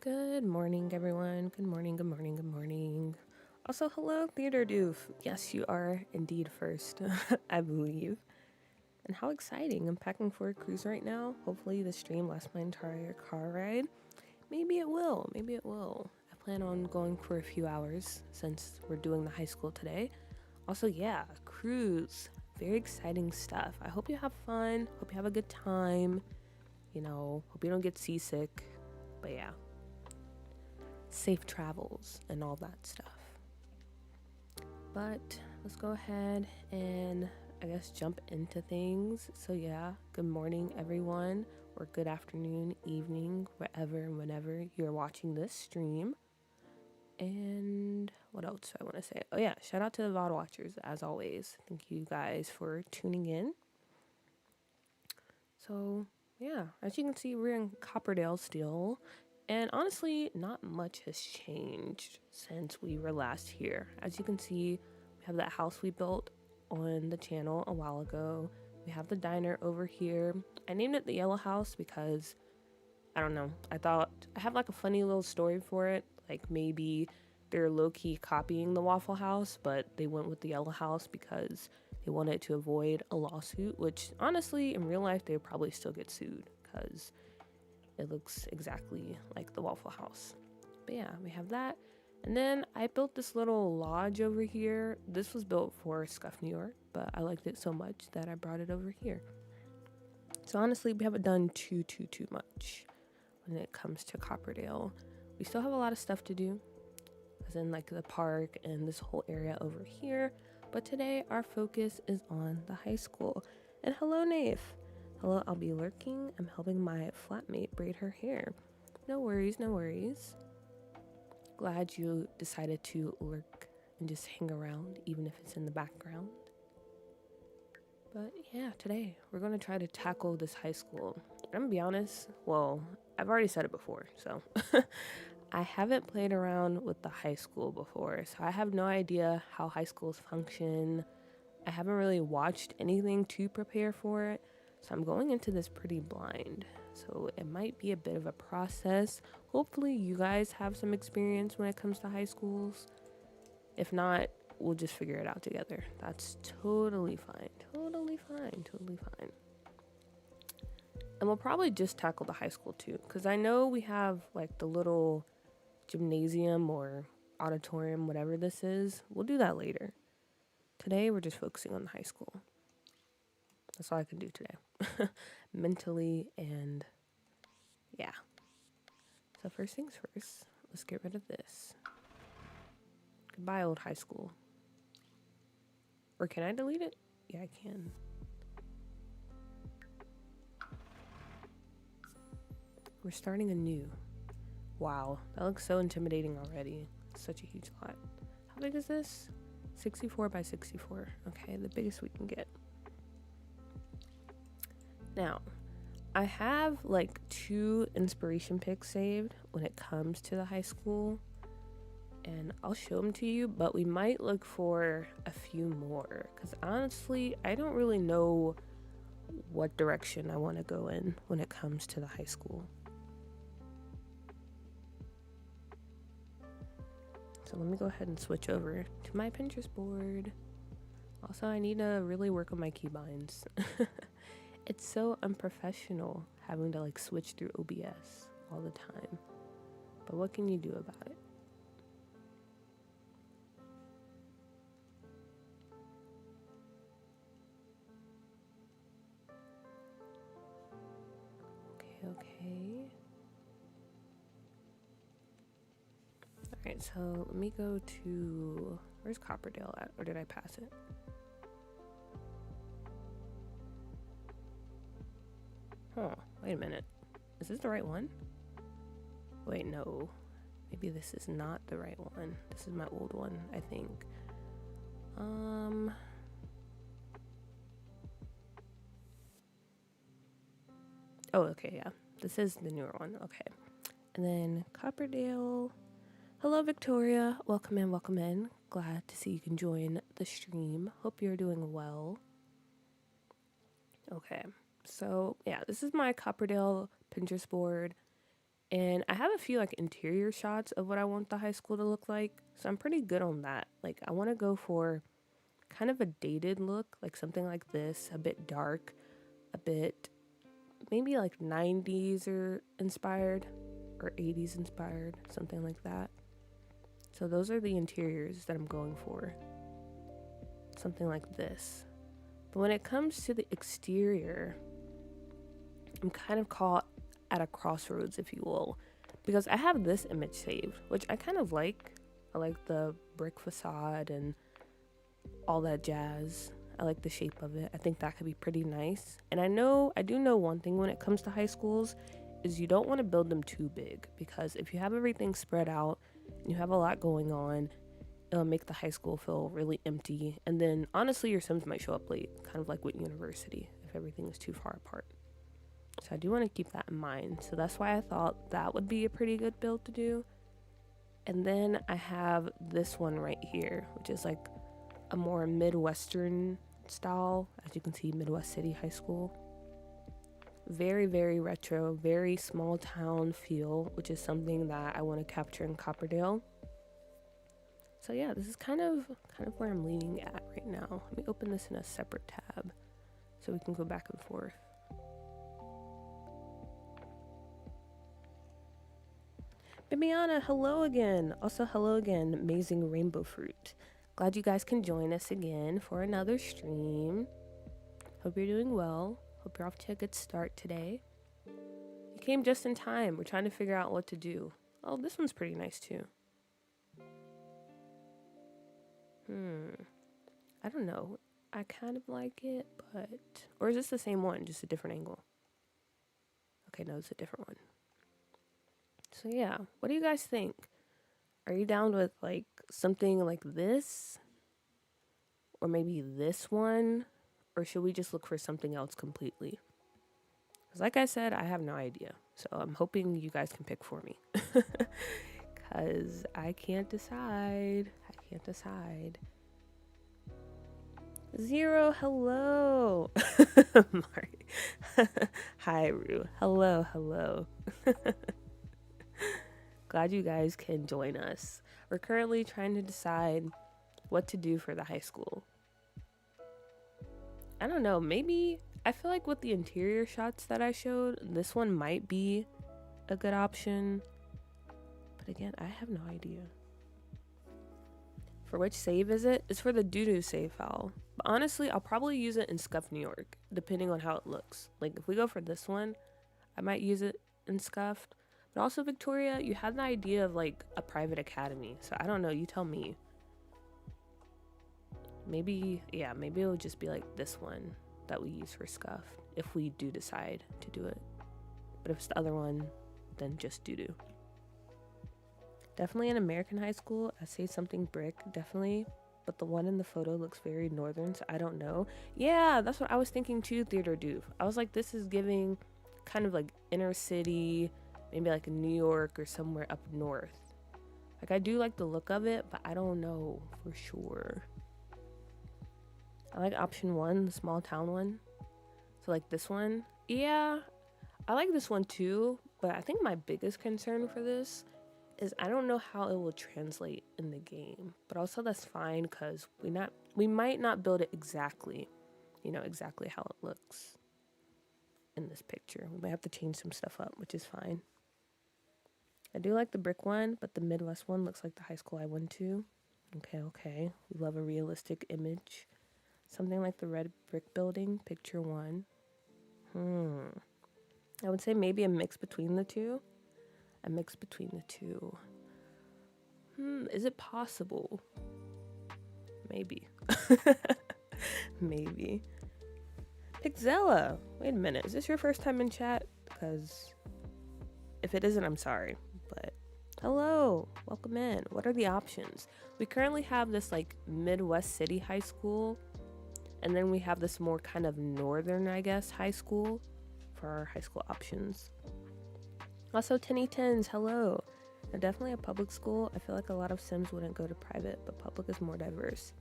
Good morning, everyone. Good morning, good morning, good morning. Also, hello, Theater Doof. Yes, you are indeed first, I believe. And how exciting. I'm packing for a cruise right now. Hopefully, the stream lasts my entire car ride. Maybe it will. Maybe it will. I plan on going for a few hours since we're doing the high school today. Also, yeah, cruise. Very exciting stuff. I hope you have fun. Hope you have a good time. Hope you don't get seasick. But yeah, safe travels and all that stuff. But let's go ahead and I guess jump into things. So yeah, good morning everyone, or good afternoon, evening, wherever and whenever you're watching this stream. And what else do I want to say? Oh yeah, shout out to the VOD watchers as always. Thank you guys for tuning in. So yeah, as you can see, we're in Copperdale still. And honestly, not much has changed since we were last here. As you can see, we have that house we built on the channel a while ago. We have the diner over here. I named it the Yellow House because, I don't know, I thought I have like a funny little story for it. Like maybe they're low-key copying the Waffle House, but they went with the Yellow House because they wanted to avoid a lawsuit, which honestly, in real life, they would probably still get sued because it looks exactly like the Waffle House. But yeah, we have that. And then I built this little lodge over here. This was built for Scuff, New York, but I liked it so much that I brought it over here. So honestly, we haven't done too much when it comes to Copperdale. We still have a lot of stuff to do, as in like the park and this whole area over here. But today our focus is on the high school. And hello, Naif. Hello, I'll be lurking. I'm helping my flatmate braid her hair. No worries, no worries. Glad you decided to lurk and just hang around, even if it's in the background. But yeah, today we're going to try to tackle this high school. I'm going to be honest, well, I've already said it before, so I haven't played around with the high school before, so I have no idea how high schools function. I haven't really watched anything to prepare for it, so I'm going into this pretty blind. So it might be a bit of a process. Hopefully you guys have some experience when it comes to high schools. If not, we'll just figure it out together. That's totally fine. Totally fine. Totally fine. And we'll probably just tackle the high school too, because I know we have like the little gymnasium or auditorium, whatever this is. We'll do that later. Today we're just focusing on the high school. That's all I can do today. Mentally and yeah. So first things first, let's get rid of this. Goodbye, old high school. Or can I delete it? Yeah, I can. We're starting anew. Wow, that looks so intimidating already. Such a huge lot. How big is this? 64 by 64. Okay, the biggest we can get. Now, I have like 2 inspiration pics saved when it comes to the high school, and I'll show them to you, but we might look for a few more because honestly, I don't really know what direction I want to go in when it comes to the high school. So let me go ahead and switch over to my Pinterest board. Also, I need to really work on my keybinds. It's so unprofessional having to like switch through OBS all the time. But what can you do about it? Okay. Alright, so let me go to... Where's Copperdale at? Or did I pass it? Huh, wait a minute. Is this the right one? Wait, no. Maybe this is not the right one. This is my old one, I think. Oh, okay, yeah. This is the newer one. Okay. And then Copperdale. Hello, Victoria. Welcome in, welcome in. Glad to see you can join the stream. Hope you're doing well. Okay. So, yeah, this is my Copperdale Pinterest board. And I have a few like interior shots of what I want the high school to look like. So I'm pretty good on that. Like I want to go for kind of a dated look, like something like this, a bit dark, a bit maybe like 90s or inspired or 80s inspired, something like that. So those are the interiors that I'm going for. Something like this. But when it comes to the exterior, I'm kind of caught at a crossroads, if you will, because I have this image saved, which I kind of like. I like the brick facade and all that jazz. I like the shape of it. I think that could be pretty nice. And I do know one thing when it comes to high schools is you don't want to build them too big, because if you have everything spread out and you have a lot going on, it'll make the high school feel really empty. And then honestly, your Sims might show up late, kind of like with university, if everything is too far apart. So I do want to keep that in mind. So that's why I thought that would be a pretty good build to do. And then I have this one right here, which is like a more Midwestern style. As you can see, Midwest City High School. Very, very retro, very small town feel, which is something that I want to capture in Copperdale. So yeah, this is kind of where I'm leaning at right now. Let me open this in a separate tab so we can go back and forth. Bibiana, hello again. Also, hello again, Amazing Rainbow Fruit. Glad you guys can join us again for another stream. Hope you're doing well. Hope you're off to a good start today. You came just in time. We're trying to figure out what to do. Oh, this one's pretty nice too. I don't know. I kind of like it, but... Or is this the same one, just a different angle? Okay, no, it's a different one. So yeah, what do you guys think? Are you down with like something like this? Or maybe this one? Or should we just look for something else completely? Because like I said, I have no idea. So I'm hoping you guys can pick for me. Because I can't decide. Zero, hello. Hi, Rue. Hello. Glad you guys can join us. We're currently trying to decide what to do for the high school. I don't know, maybe I feel like with the interior shots that I showed, this one might be a good option. But again, I have no idea. For which save is it? It's for the doo-doo save file. But honestly, I'll probably use it in Scuff, New York, depending on how it looks. Like, if we go for this one, I might use it in Scuffed. But also, Victoria, you had the idea of, like, a private academy. So, I don't know. You tell me. Maybe it'll just be, like, this one that we use for Scuffed, if we do decide to do it. But if it's the other one, then just doo-doo. Definitely an American high school. I say something brick, definitely. But the one in the photo looks very northern, so I don't know. Yeah, that's what I was thinking too, Theater Doof. I was like, this is giving kind of like inner city, maybe like New York or somewhere up north. Like, I do like the look of it, but I don't know for sure. I like option 1, the small town one. So like this one. Yeah, I like this one too, but I think my biggest concern for this is I don't know how it will translate in the game, but also that's fine because we might not build it exactly, exactly how it looks in this picture. We might have to change some stuff up, which is fine. I do like the brick one, but the Midwest one looks like the high school I went to. Okay. We love a realistic image. Something like the red brick building, picture 1. I would say maybe a mix between the two. Is it possible? Maybe. Maybe. Pixella! Wait a minute, is this your first time in chat? Because if it isn't, I'm sorry. But hello, welcome in. What are the options? We currently have this like Midwest City High School, and then we have this more kind of northern, I guess, high school for our high school options. Also, Tenny Tens, hello. Now, definitely a public school. I feel like a lot of Sims wouldn't go to private, but public is more diverse.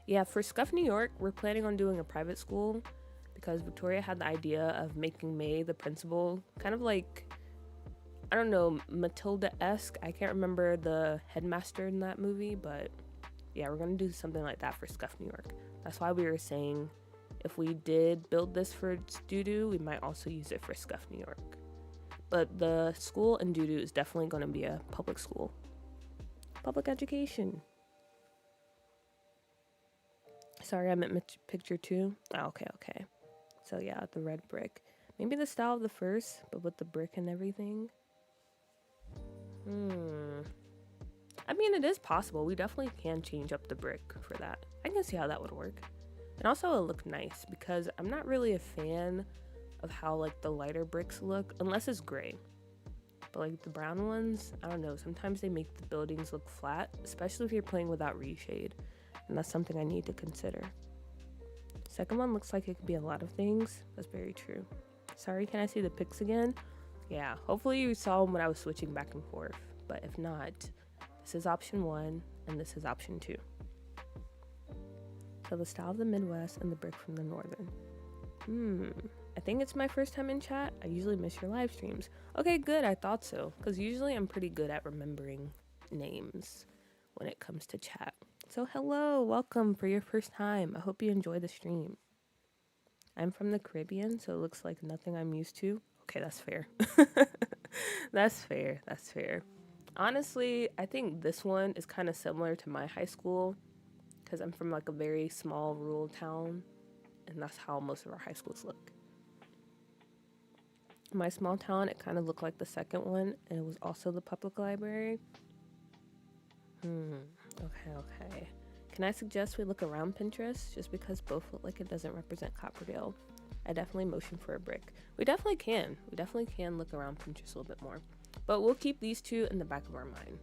Yeah, for Scuff, New York, we're planning on doing a private school because Victoria had the idea of making May the principal kind of like I don't know, Matilda-esque. I can't remember the headmaster in that movie, but yeah, we're gonna do something like that for Scuff New York. That's why we were saying if we did build this for Doodoo, we might also use it for Scuff New York. But the school in Doodoo is definitely gonna be a public school. Public education. Sorry, I meant picture 2. Oh, okay. So yeah, the red brick. Maybe the style of the first, but with the brick and everything. I mean, it is possible. We definitely can change up the brick for that. I can see how that would work. And also it'll look nice because I'm not really a fan of how like the lighter bricks look, unless it's gray. But like the brown ones, I don't know, sometimes they make the buildings look flat, especially if you're playing without reshade. And that's something I need to consider. Second one looks like it could be a lot of things. That's very true. Sorry, can I see the pics again? Yeah, hopefully you saw them when I was switching back and forth. But if not, this is option 1 and this is option 2. So the style of the Midwest and the brick from the Northern. I think it's my first time in chat. I usually miss your live streams. Okay, good, I thought so. Because usually I'm pretty good at remembering names when it comes to chat. So hello, welcome for your first time. I hope you enjoy the stream. I'm from the Caribbean, so it looks like nothing I'm used to. Okay, that's fair. That's fair. Honestly, I think this one is kind of similar to my high school because I'm from like a very small rural town, and that's how most of our high schools look. My small town, it kind of looked like the second one, and it was also the public library. Okay. Can I suggest we look around Pinterest just because both look like it doesn't represent Copperdale? I definitely motion for a brick. We definitely can look around Pinterest a little bit more. But we'll keep these two in the back of our mind.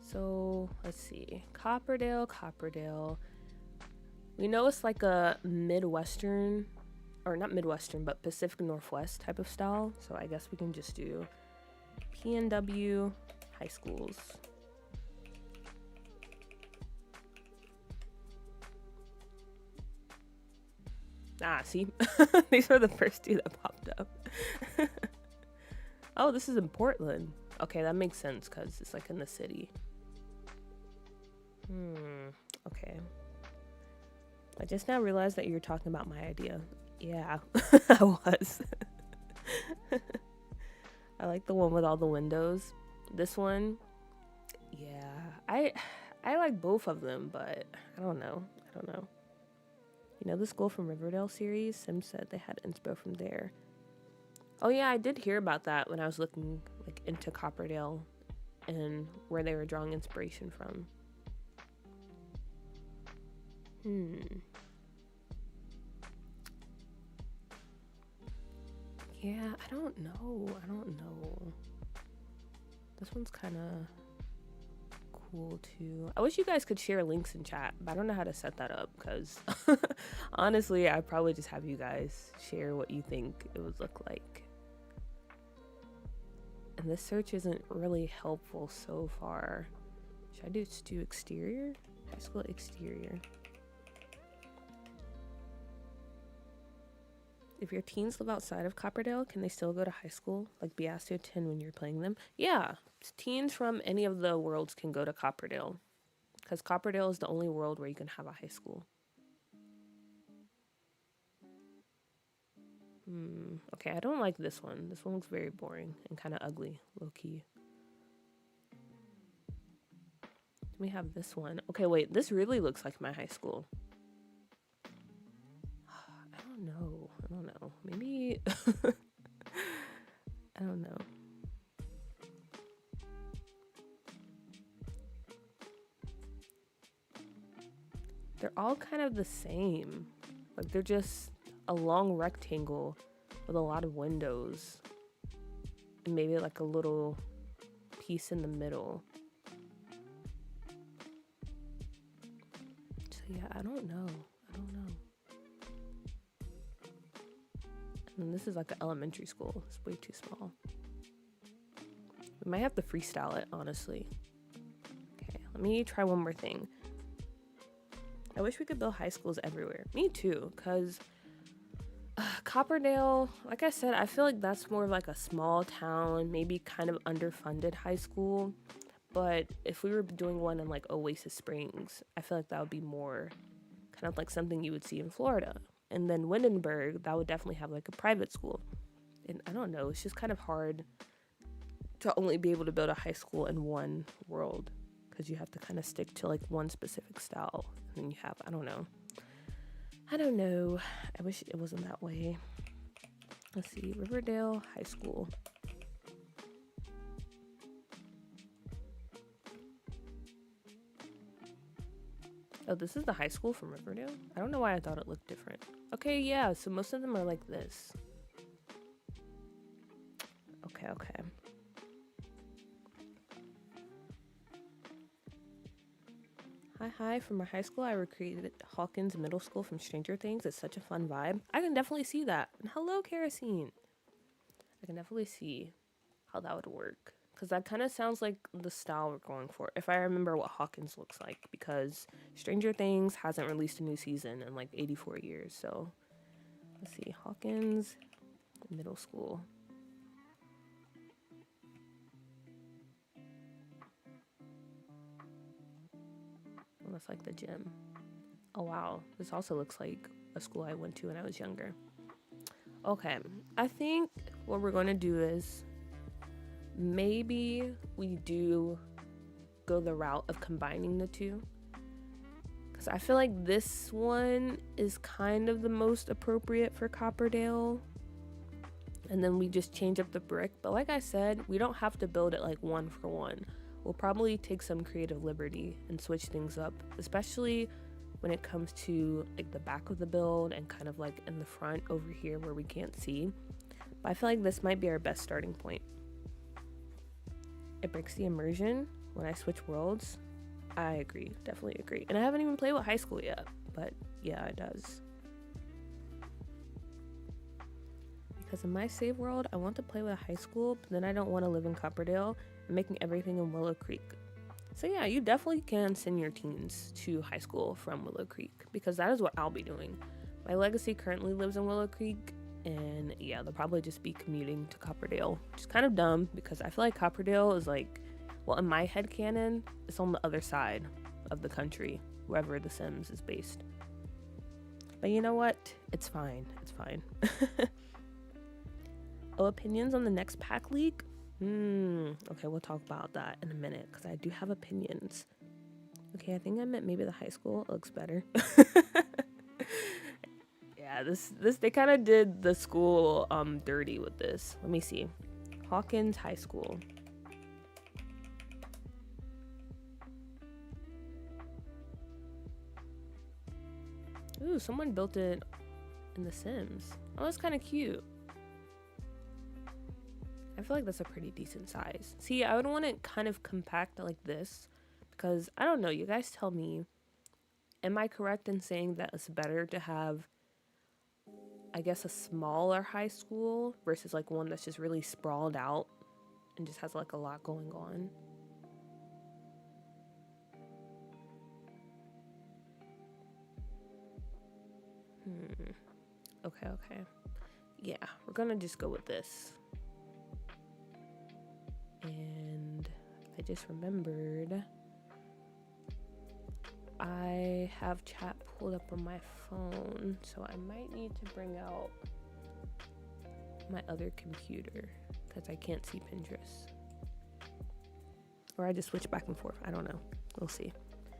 So, let's see. Copperdale. We know it's like a Midwestern, or not Midwestern, but Pacific Northwest type of style. So I guess we can just do PNW high schools. See? These are the first 2 that popped up. Oh, this is in Portland. Okay, that makes sense because it's like in the city. Okay. I just now realized that you were talking about my idea. Yeah, I was. I like the one with all the windows. This one, yeah, I like both of them, but I don't know. You know the School from Riverdale series? Sim said they had inspo from there. Oh yeah, I did hear about that when I was looking like into Copperdale and where they were drawing inspiration from. Yeah, I don't know. This one's kind of cool too. I wish you guys could share links in chat, but I don't know how to set that up because honestly, I'd probably just have you guys share what you think it would look like. And this search isn't really helpful so far. Should I just do exterior? High school exterior. If your teens live outside of Copperdale, can they still go to high school? Like be asked to attend when you're playing them? Yeah, teens from any of the worlds can go to Copperdale. Because Copperdale is the only world where you can have a high school. Okay, I don't like this one. This one looks very boring and kind of ugly, low-key. We have this one. Okay, wait, this really looks like my high school. I don't know. Maybe... I don't know. They're all kind of the same. Like, they're just a long rectangle with a lot of windows. And maybe like a little piece in the middle. So yeah, I don't know. And this is like an elementary school. It's way too small. We might have to freestyle it, honestly. Okay, let me try one more thing. I wish we could build high schools everywhere. Me too, because Copperdale, like I said, I feel like that's more like a small town, maybe kind of underfunded high school. But if we were doing one in like Oasis Springs, I feel like that would be more kind of like something you would see in Florida. And then Windenburg, that would definitely have like a private school. And I don't know, it's just kind of hard to only be able to build a high school in one world because you have to kind of stick to like one specific style. And then you have, I don't know. I wish it wasn't that way. Let's see, Riverdale High School. Oh, this is the high school from Riverdale? I don't know why I thought it looked different. Okay, yeah, so most of them are like this. Okay. Hi, from my high school, I recreated Hawkins Middle School from Stranger Things. It's such a fun vibe. I can definitely see that. And hello, Kerosene. I can definitely see how that would work. Because that kind of sounds like the style we're going for. If I remember what Hawkins looks like. Because Stranger Things hasn't released a new season in like 84 years. So, let's see. Hawkins Middle School. That's like the gym. Oh wow, this also looks like a school I went to when I was younger. Okay, I think what we're going to do is maybe we do go the route of combining the two, because I feel like this one is kind of the most appropriate for Copperdale, and then we just change up the brick. But like I said, we don't have to build it like one for one. We'll probably take some creative liberty and switch things up, especially when it comes to like the back of the build and kind of like in the front over here where we can't see. But I feel like this might be our best starting point. It breaks the immersion when I switch worlds. I agree, definitely agree. And I haven't even played with high school yet, but yeah, it does. Because in my save world, I want to play with high school, but then I don't want to live in Copperdale and making everything in Willow Creek. So yeah, you definitely can send your teens to high school from Willow Creek, because that is what I'll be doing. My legacy currently lives in Willow Creek, and yeah, they'll probably just be commuting to Copperdale, which is kind of dumb because I feel like Copperdale is like, well, in my headcanon, it's on the other side of the country, wherever The Sims is based. But you know what? It's fine. It's fine. Oh, opinions on the next pack leak? Okay, we'll talk about that in a minute because I do have opinions. Okay, I think I meant maybe the high school. It looks better. Yeah, this they kind of did the school dirty with this. Let me see. Hawkins High School. Ooh, someone built it in The Sims. Oh, that's kind of cute. I feel like that's a pretty decent size. See, I would want it kind of compact like this because, I don't know, you guys tell me, am I correct in saying that it's better to have, I guess, a smaller high school versus like one that's just really sprawled out and just has like a lot going on? Okay. Yeah, we're gonna just go with this. And I just remembered I have chat pulled up on my phone, so I might need to bring out my other computer because I can't see Pinterest. Or I just switch back and forth. I don't know. We'll see.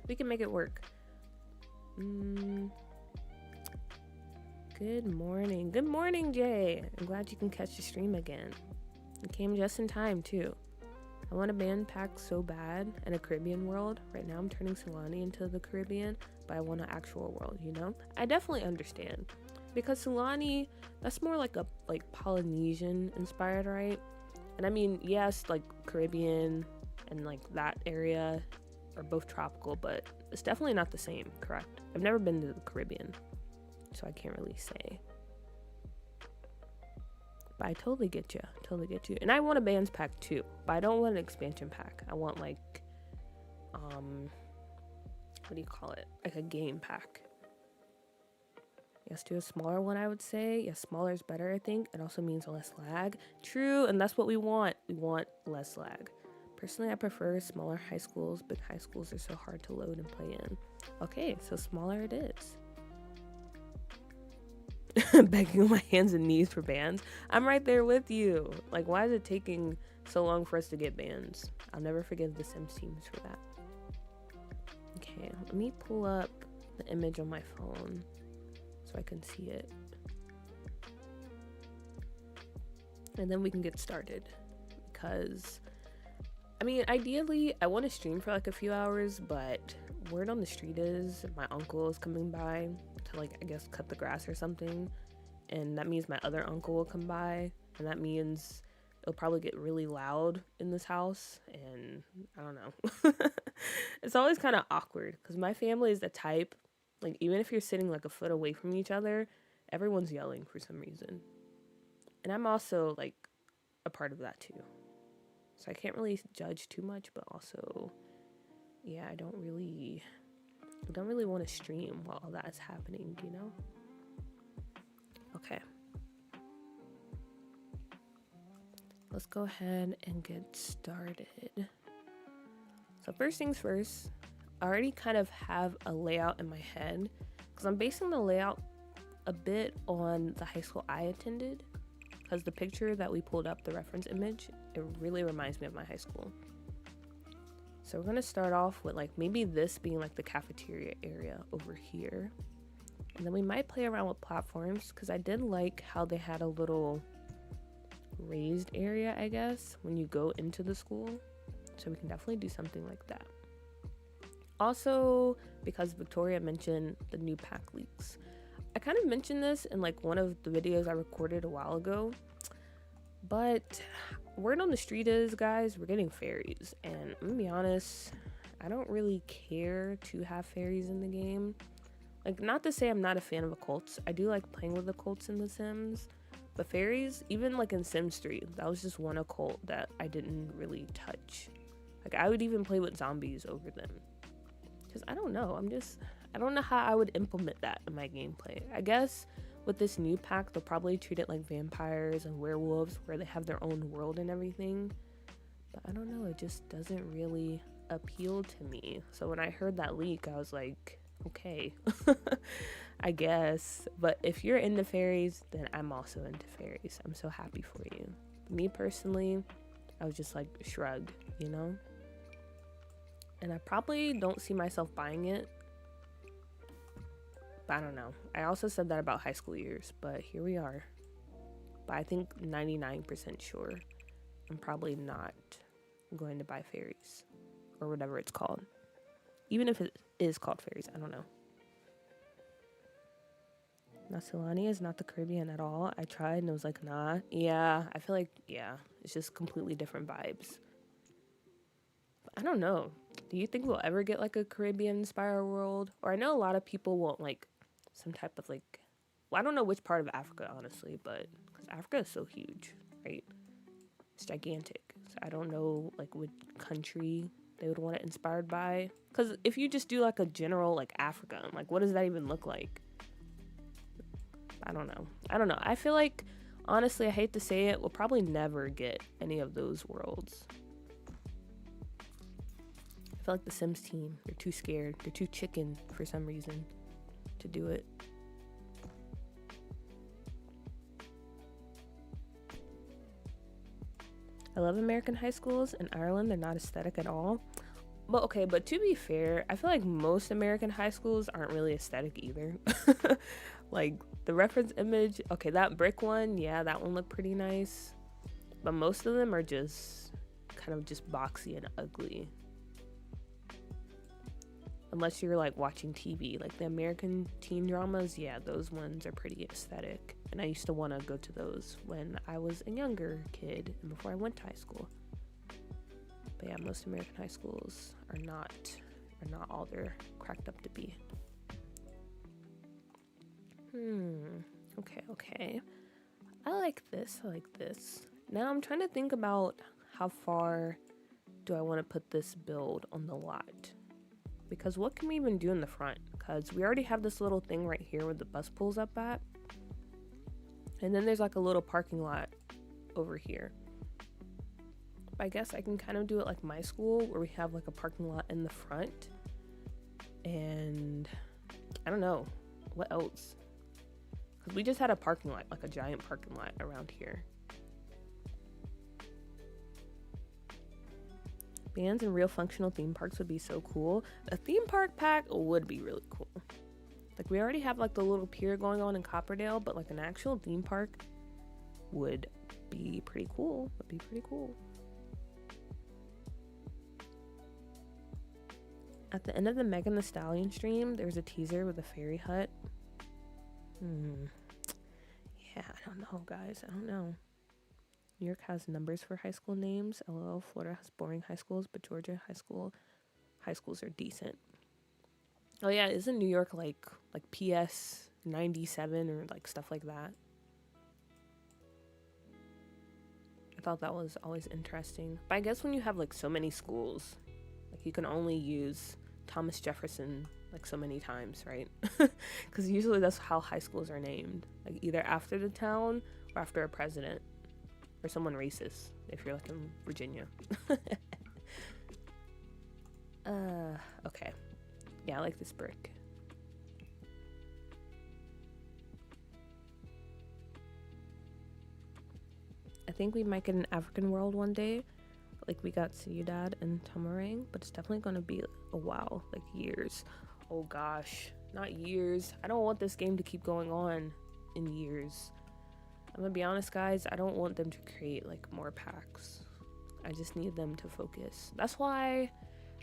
We can make it work. Good morning. Good morning, Jay. I'm glad you can catch the stream again. You came just in time, too. I want a band pack so bad in a Caribbean world. Right now I'm turning Sulani into the Caribbean, but I want an actual world, you know? I definitely understand. Because Sulani, that's more like a Polynesian inspired, right? And I mean, yes, like Caribbean and like that area are both tropical, but it's definitely not the same, correct? I've never been to the Caribbean, so I can't really say. But I totally get you. And I want a bands pack too, but I don't want an expansion pack. I want like, what do you call it? Like a game pack. Yes, do a smaller one, I would say. Yes, smaller is better, I think. It also means less lag. True, and that's what we want. We want less lag. Personally, I prefer smaller high schools. Big high schools are so hard to load and play in. Okay, so smaller it is. Begging on my hands and knees for bans. I'm right there with you. Like, why is it taking so long for us to get bans? I'll never forgive the Sims teams for that. Okay, let me pull up the image on my phone so I can see it. And then we can get started. Because, I mean, ideally, I want to stream for like a few hours, but word on the street is my uncle is coming by to, like, I guess cut the grass or something. And that means my other uncle will come by. And that means it'll probably get really loud in this house. And I don't know. It's always kind of awkward because my family is the type, like, even if you're sitting like a foot away from each other, everyone's yelling for some reason. And I'm also like a part of that too. So I can't really judge too much, but also, yeah, I don't really want to stream while all that is happening, you know? Okay. Let's go ahead and get started. So first things first, I already kind of have a layout in my head because I'm basing the layout a bit on the high school I attended, because the picture that we pulled up, the reference image, it really reminds me of my high school. So we're gonna start off with like maybe this being like the cafeteria area over here. And then we might play around with platforms because I did like how they had a little raised area, I guess, when you go into the school. So we can definitely do something like that. Also, because Victoria mentioned the new pack leaks, I kind of mentioned this in like one of the videos I recorded a while ago, but word on the street is, guys, we're getting fairies, and I'm gonna be honest, I don't really care to have fairies in the game. Like, not to say I'm not a fan of occults. I do like playing with occults in The Sims, but fairies, even like in Sims 3, that was just one occult that I didn't really touch. Like, I would even play with zombies over them. Because I don't know, I don't know how I would implement that in my gameplay. I guess with this new pack, they'll probably treat it like vampires and werewolves, where they have their own world and everything. But I don't know, it just doesn't really appeal to me. So when I heard that leak, I was like, okay, I guess. But if you're into fairies, then I'm also into fairies. I'm so happy for you. Me personally, I was just like, shrug, you know? And I probably don't see myself buying it. But I don't know. I also said that about high school years, but here we are. But I think 99% sure I'm probably not going to buy fairies, or whatever it's called. Even if it is called fairies, I don't know. Nasilani is not the Caribbean at all. I tried and it was like, nah. Yeah, I feel like, yeah, it's just completely different vibes. But I don't know. Do you think we'll ever get like a Caribbean inspired world? Or I know a lot of people want like some type of like, well, I don't know which part of Africa, honestly, but because Africa is so huge, right? It's gigantic. So I don't know like which country they would want it inspired by. Because if you just do like a general like Africa, like what does that even look like? I don't know. I feel like, honestly, I hate to say it, we'll probably never get any of those worlds. I feel like the Sims team, they're too scared. They're too chicken for some reason to do it. I love American high schools. In Ireland, they're not aesthetic at all. But okay, but to be fair, I feel like most American high schools aren't really aesthetic either. Like, the reference image, okay, that brick one, yeah, that one looked pretty nice. But most of them are just kind of just boxy and ugly. Unless you're like watching TV, like the American teen dramas, yeah, those ones are pretty aesthetic. And I used to want to go to those when I was a younger kid and before I went to high school. But yeah, most American high schools are not all they're cracked up to be. Okay. I like this. Now I'm trying to think about how far do I want to put this build on the lot. Because what can we even do in the front? because we already have this little thing right here where the bus pulls up at. And then there's like a little parking lot over here. But I guess I can kind of do it like my school where we have like a parking lot in the front. And I don't know what else. Because we just had a parking lot, like a giant parking lot around here. Bands and real functional theme parks would be so cool. A theme park pack would be really cool. Like we already have like the little pier going on in Copperdale, but like an actual theme park would be pretty cool. Would be pretty cool. At the end of the Megan Thee Stallion stream, there's a teaser with a fairy hut. Yeah, I don't know, guys. I don't know. New York has numbers for high school names. LOL. Florida has boring high schools, but Georgia high schools are decent. Oh yeah, isn't New York like PS 97 or like stuff like that? I thought that was always interesting. But I guess when you have like so many schools, like you can only use Thomas Jefferson like so many times, right? Because usually that's how high schools are named, like either after the town or after a president or someone racist if you're like in Virginia. Okay. Yeah, I like this brick. I think we might get an African world one day. Like we got Ciudad and Tamarang, but it's definitely gonna be a while, like years. Oh gosh, not years. I don't want this game to keep going on in years. I'm gonna be honest, guys, I don't want them to create like more packs. I just need them to focus. That's why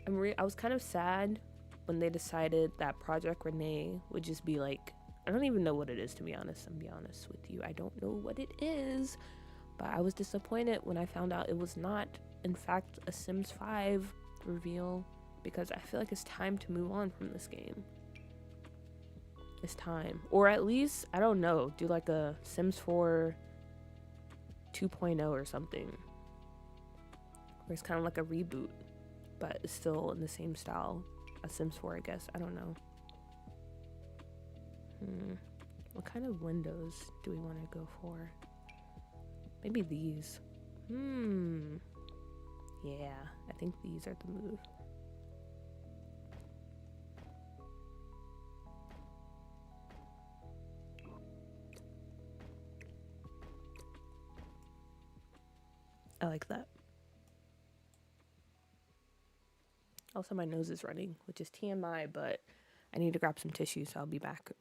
I was kind of sad when they decided that Project Renee would just be like, I don't even know what it is, to be honest. I'm gonna be honest with you. I don't know what it is, but I was disappointed when I found out it was not, in fact, a Sims 5 reveal, because I feel like it's time to move on from this game. It's time. Or at least, I don't know, do like a Sims 4 2.0 or something. Where it's kind of like a reboot, but it's still in the same style as Sims 4, I guess. I don't know. What kind of windows do we want to go for? Maybe these. Yeah, I think these are the move. I like that. Also, my nose is running, which is TMI, but I need to grab some tissue, so I'll be back.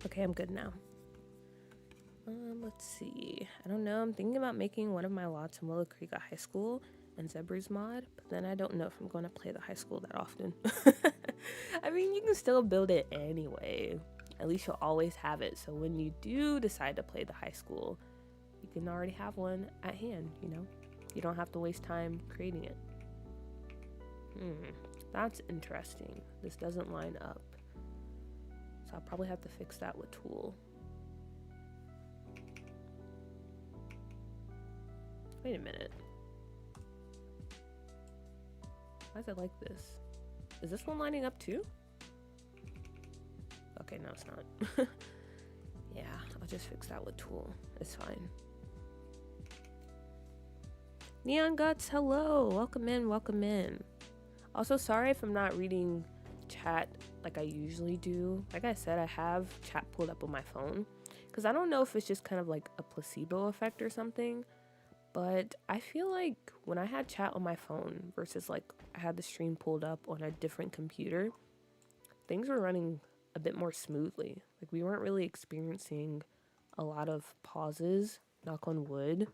Okay, I'm good now. Let's see. I don't know. I'm thinking about making one of my lots in Willow Creek a high school and Zebra's mod, but then I don't know if I'm going to play the high school that often. I mean, you can still build it anyway. At least you'll always have it. So when you do decide to play the high school, you can already have one at hand, you know? You don't have to waste time creating it. That's interesting. This doesn't line up. So I'll probably have to fix that with Tool. Wait a minute. Why is it like this? Is this one lining up too? Okay, no, it's not. Yeah, I'll just fix that with Tool. It's fine. Neon Guts, hello. Welcome in, welcome in. Also, sorry if I'm not reading chat like I usually do. Like I said, I have chat pulled up on my phone because I don't know if it's just kind of like a placebo effect or something, but I feel like when I had chat on my phone versus like I had the stream pulled up on a different computer, things were running a bit more smoothly. Like we weren't really experiencing a lot of pauses, knock on wood.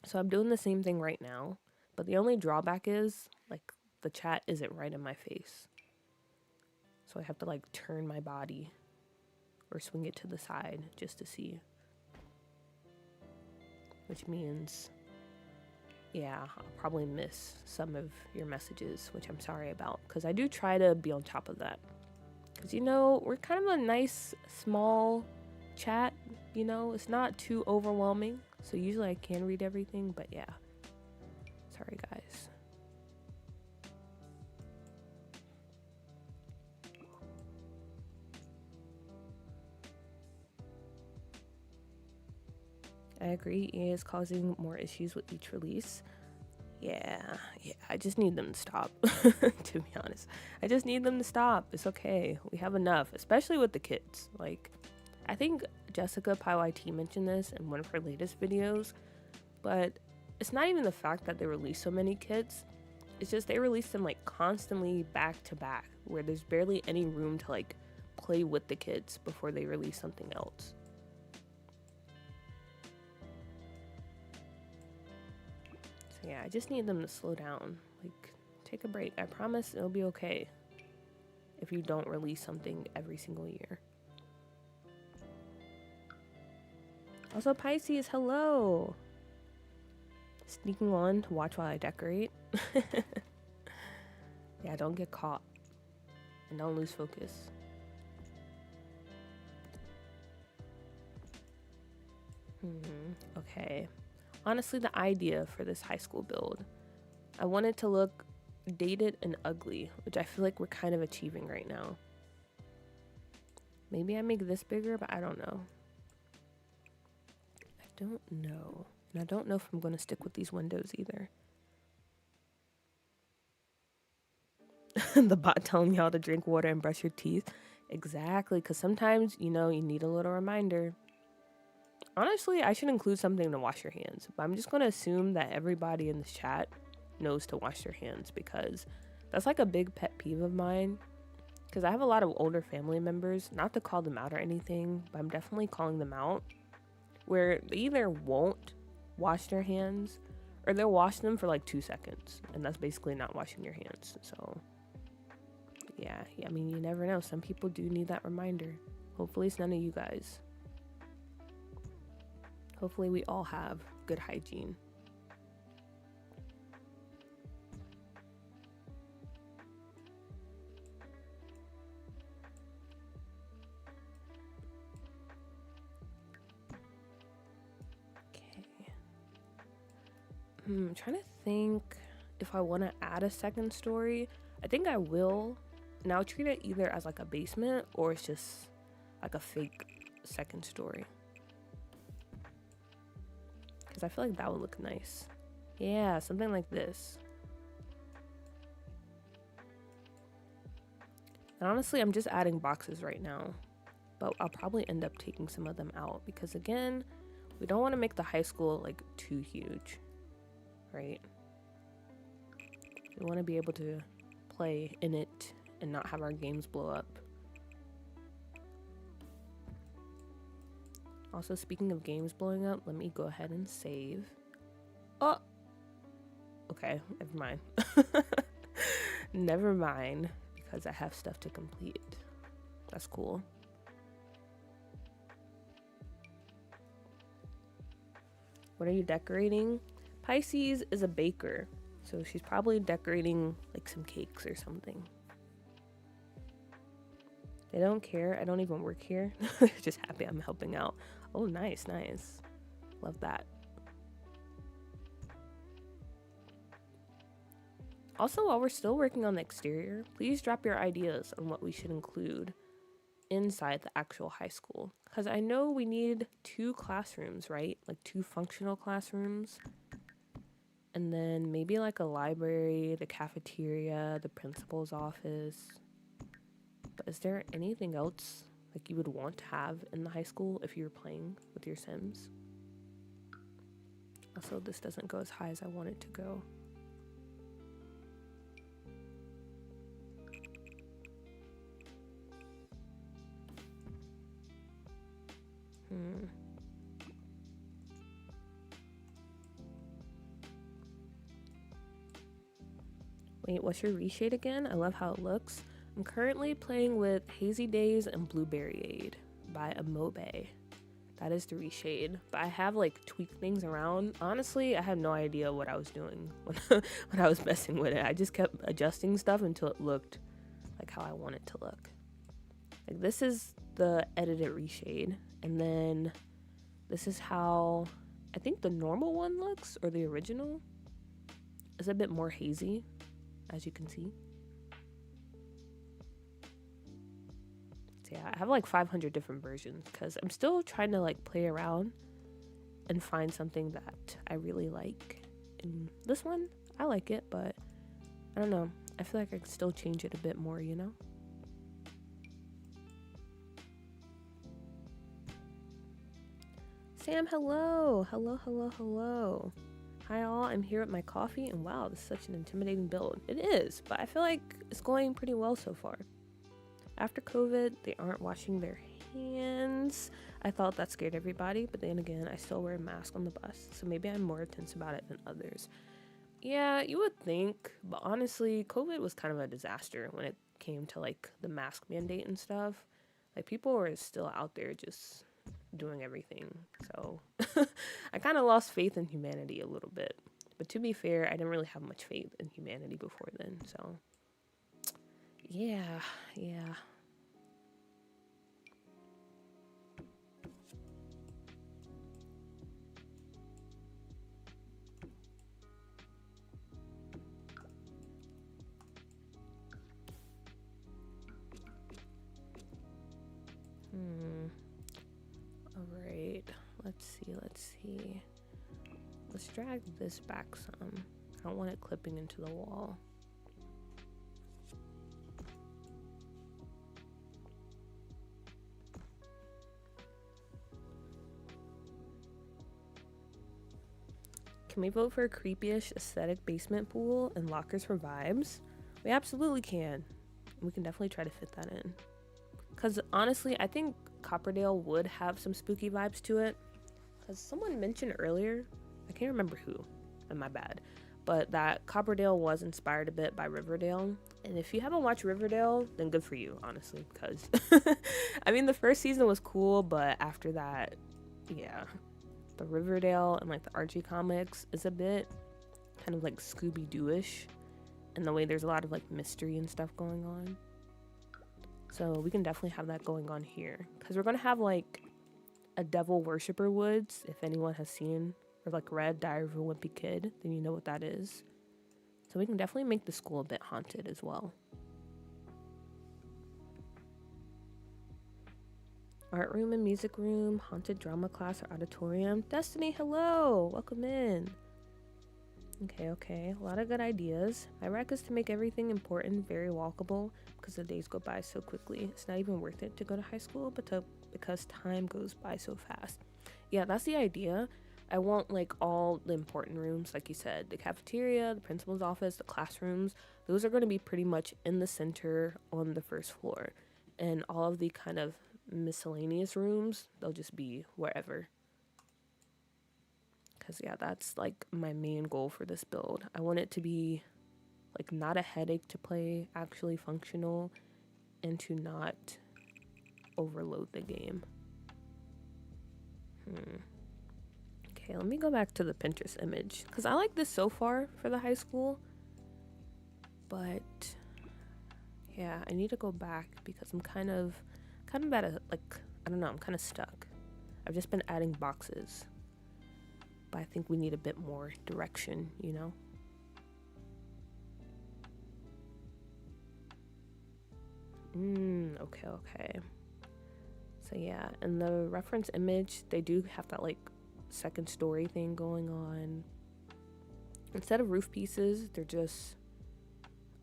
So I'm doing the same thing right now But the only drawback is, like, the chat isn't right in my face. So I have to, like, turn my body or swing it to the side just to see. Which means, yeah, I'll probably miss some of your messages, which I'm sorry about. Because I do try to be on top of that. Because, you know, we're kind of a nice, small chat. You know, it's not too overwhelming. So usually I can read everything, but yeah. Sorry, guys. I agree, EA is causing more issues with each release. Yeah, I just need them to stop, to be honest. I just need them to stop. It's okay. We have enough, especially with the kids. Like, I think Jessica PyYT mentioned this in one of her latest videos, but it's not even the fact that they release so many kits. It's just they release them like constantly back to back, where there's barely any room to like play with the kids before they release something else. So yeah, I just need them to slow down. Like, take a break. I promise it'll be okay if you don't release something every single year. Also, Pisces, hello! Sneaking on to watch while I decorate. Yeah, don't get caught. And don't lose focus. Okay. Honestly, the idea for this high school build, I want it to look dated and ugly, which I feel like we're kind of achieving right now. Maybe I make this bigger, but I don't know. I don't know. And I don't know if I'm going to stick with these windows either. The bot telling y'all to drink water and brush your teeth. Exactly, because sometimes, you know, you need a little reminder. Honestly, I should include something to wash your hands, but I'm just going to assume that everybody in this chat knows to wash their hands, because that's like a big pet peeve of mine. Because I have a lot of older family members, not to call them out or anything, but I'm definitely calling them out, where they either won't wash their hands or they'll wash them for like 2 seconds, and that's basically not washing your hands. So yeah, I mean, you never know. Some people do need that reminder. Hopefully it's none of you guys. Hopefully we all have good hygiene. Okay. I'm trying to think if I want to add a second story. I think I will. And I'll treat it either as like a basement or it's just like a fake second story. Because I feel like that would look nice. Yeah, something like this. And honestly, I'm just adding boxes right now. But I'll probably end up taking some of them out. Because again, we don't want to make the high school like too huge. Right? We want to be able to play in it and not have our games blow up. Also, speaking of games blowing up, let me go ahead and save. Oh! Okay, never mind. Never mind, because I have stuff to complete. That's cool. What are you decorating? Pisces is a baker, so she's probably decorating like some cakes or something. They don't care. I don't even work here. They're just happy I'm helping out. Oh, nice, nice. Love that. Also, while we're still working on the exterior, please drop your ideas on what we should include inside the actual high school. Because I know we need 2 classrooms, right? Like 2 functional classrooms. And then maybe like a library, the cafeteria, the principal's office. But is there anything else like you would want to have in the high school if you were playing with your Sims? Also, this doesn't go as high as I want it to go. Wait, what's your reshade again? I love how it looks. I'm currently playing with Hazy Days and Blueberry Aid by Amobe. That is the reshade, but I have like tweaked things around. Honestly, I had no idea what I was doing when, when I was messing with it. I just kept adjusting stuff until it looked like how I want it to look. Like this is the edited reshade, and then this is how I think the normal one looks, or the original. It's a bit more hazy, as you can see. So yeah, I have like 500 different versions because I'm still trying to like play around and find something that I really like. And this one, I like it, but I don't know. I feel like I could still change it a bit more, you know? Sam, hello. Hello. Hi all, I'm here with my coffee, and wow, this is such an intimidating build. It is, but I feel like it's going pretty well so far. After COVID, they aren't washing their hands. I thought that scared everybody, but then again, I still wear a mask on the bus, so maybe I'm more tense about it than others. Yeah, you would think, but honestly, COVID was kind of a disaster when it came to like the mask mandate and stuff. Like people were still out there just doing everything. So I kind of lost faith in humanity a little bit. But to be fair, I didn't really have much faith in humanity before then. So yeah. All right. Let's see. Let's drag this back some. I don't want it clipping into the wall. Can we vote for a creepy-ish aesthetic basement pool and lockers for vibes? We absolutely can. We can definitely try to fit that in. Because honestly, I think Copperdale would have some spooky vibes to it. Because someone mentioned earlier, I can't remember who, and my bad, but that Copperdale was inspired a bit by Riverdale. And if you haven't watched Riverdale, then good for you, honestly. Because, I mean, the first season was cool, but after that, yeah. The Riverdale and like the Archie comics is a bit kind of like Scooby-Doo-ish, and the way there's a lot of like mystery and stuff going on. So we can definitely have that going on here, because we're gonna have like a devil worshiper woods. If anyone has seen or like read Diary of a Wimpy Kid, then you know what that is. So we can definitely make the school a bit haunted as well. Art room and music room, haunted drama class or auditorium. Destiny, hello! Welcome in. Okay. A lot of good ideas. My rec is to make everything important very walkable, because the days go by so quickly. It's not even worth it to go to high school, because time goes by so fast. Yeah, that's the idea. I want like all the important rooms, like you said, the cafeteria, the principal's office, the classrooms. Those are going to be pretty much in the center on the first floor. And all of the kind of miscellaneous rooms, they'll just be wherever. Because yeah, that's like my main goal for this build. I want it to be like not a headache to play, actually functional, and to not overload the game. Okay, let me go back to the Pinterest image, because I like this so far for the high school, but yeah, I need to go back because I'm kind of at a, like, I don't know, I'm kind of stuck. I've just been adding boxes, but I think we need a bit more direction, you know? Okay. So yeah, in the reference image, they do have that like second story thing going on. Instead of roof pieces, they're just,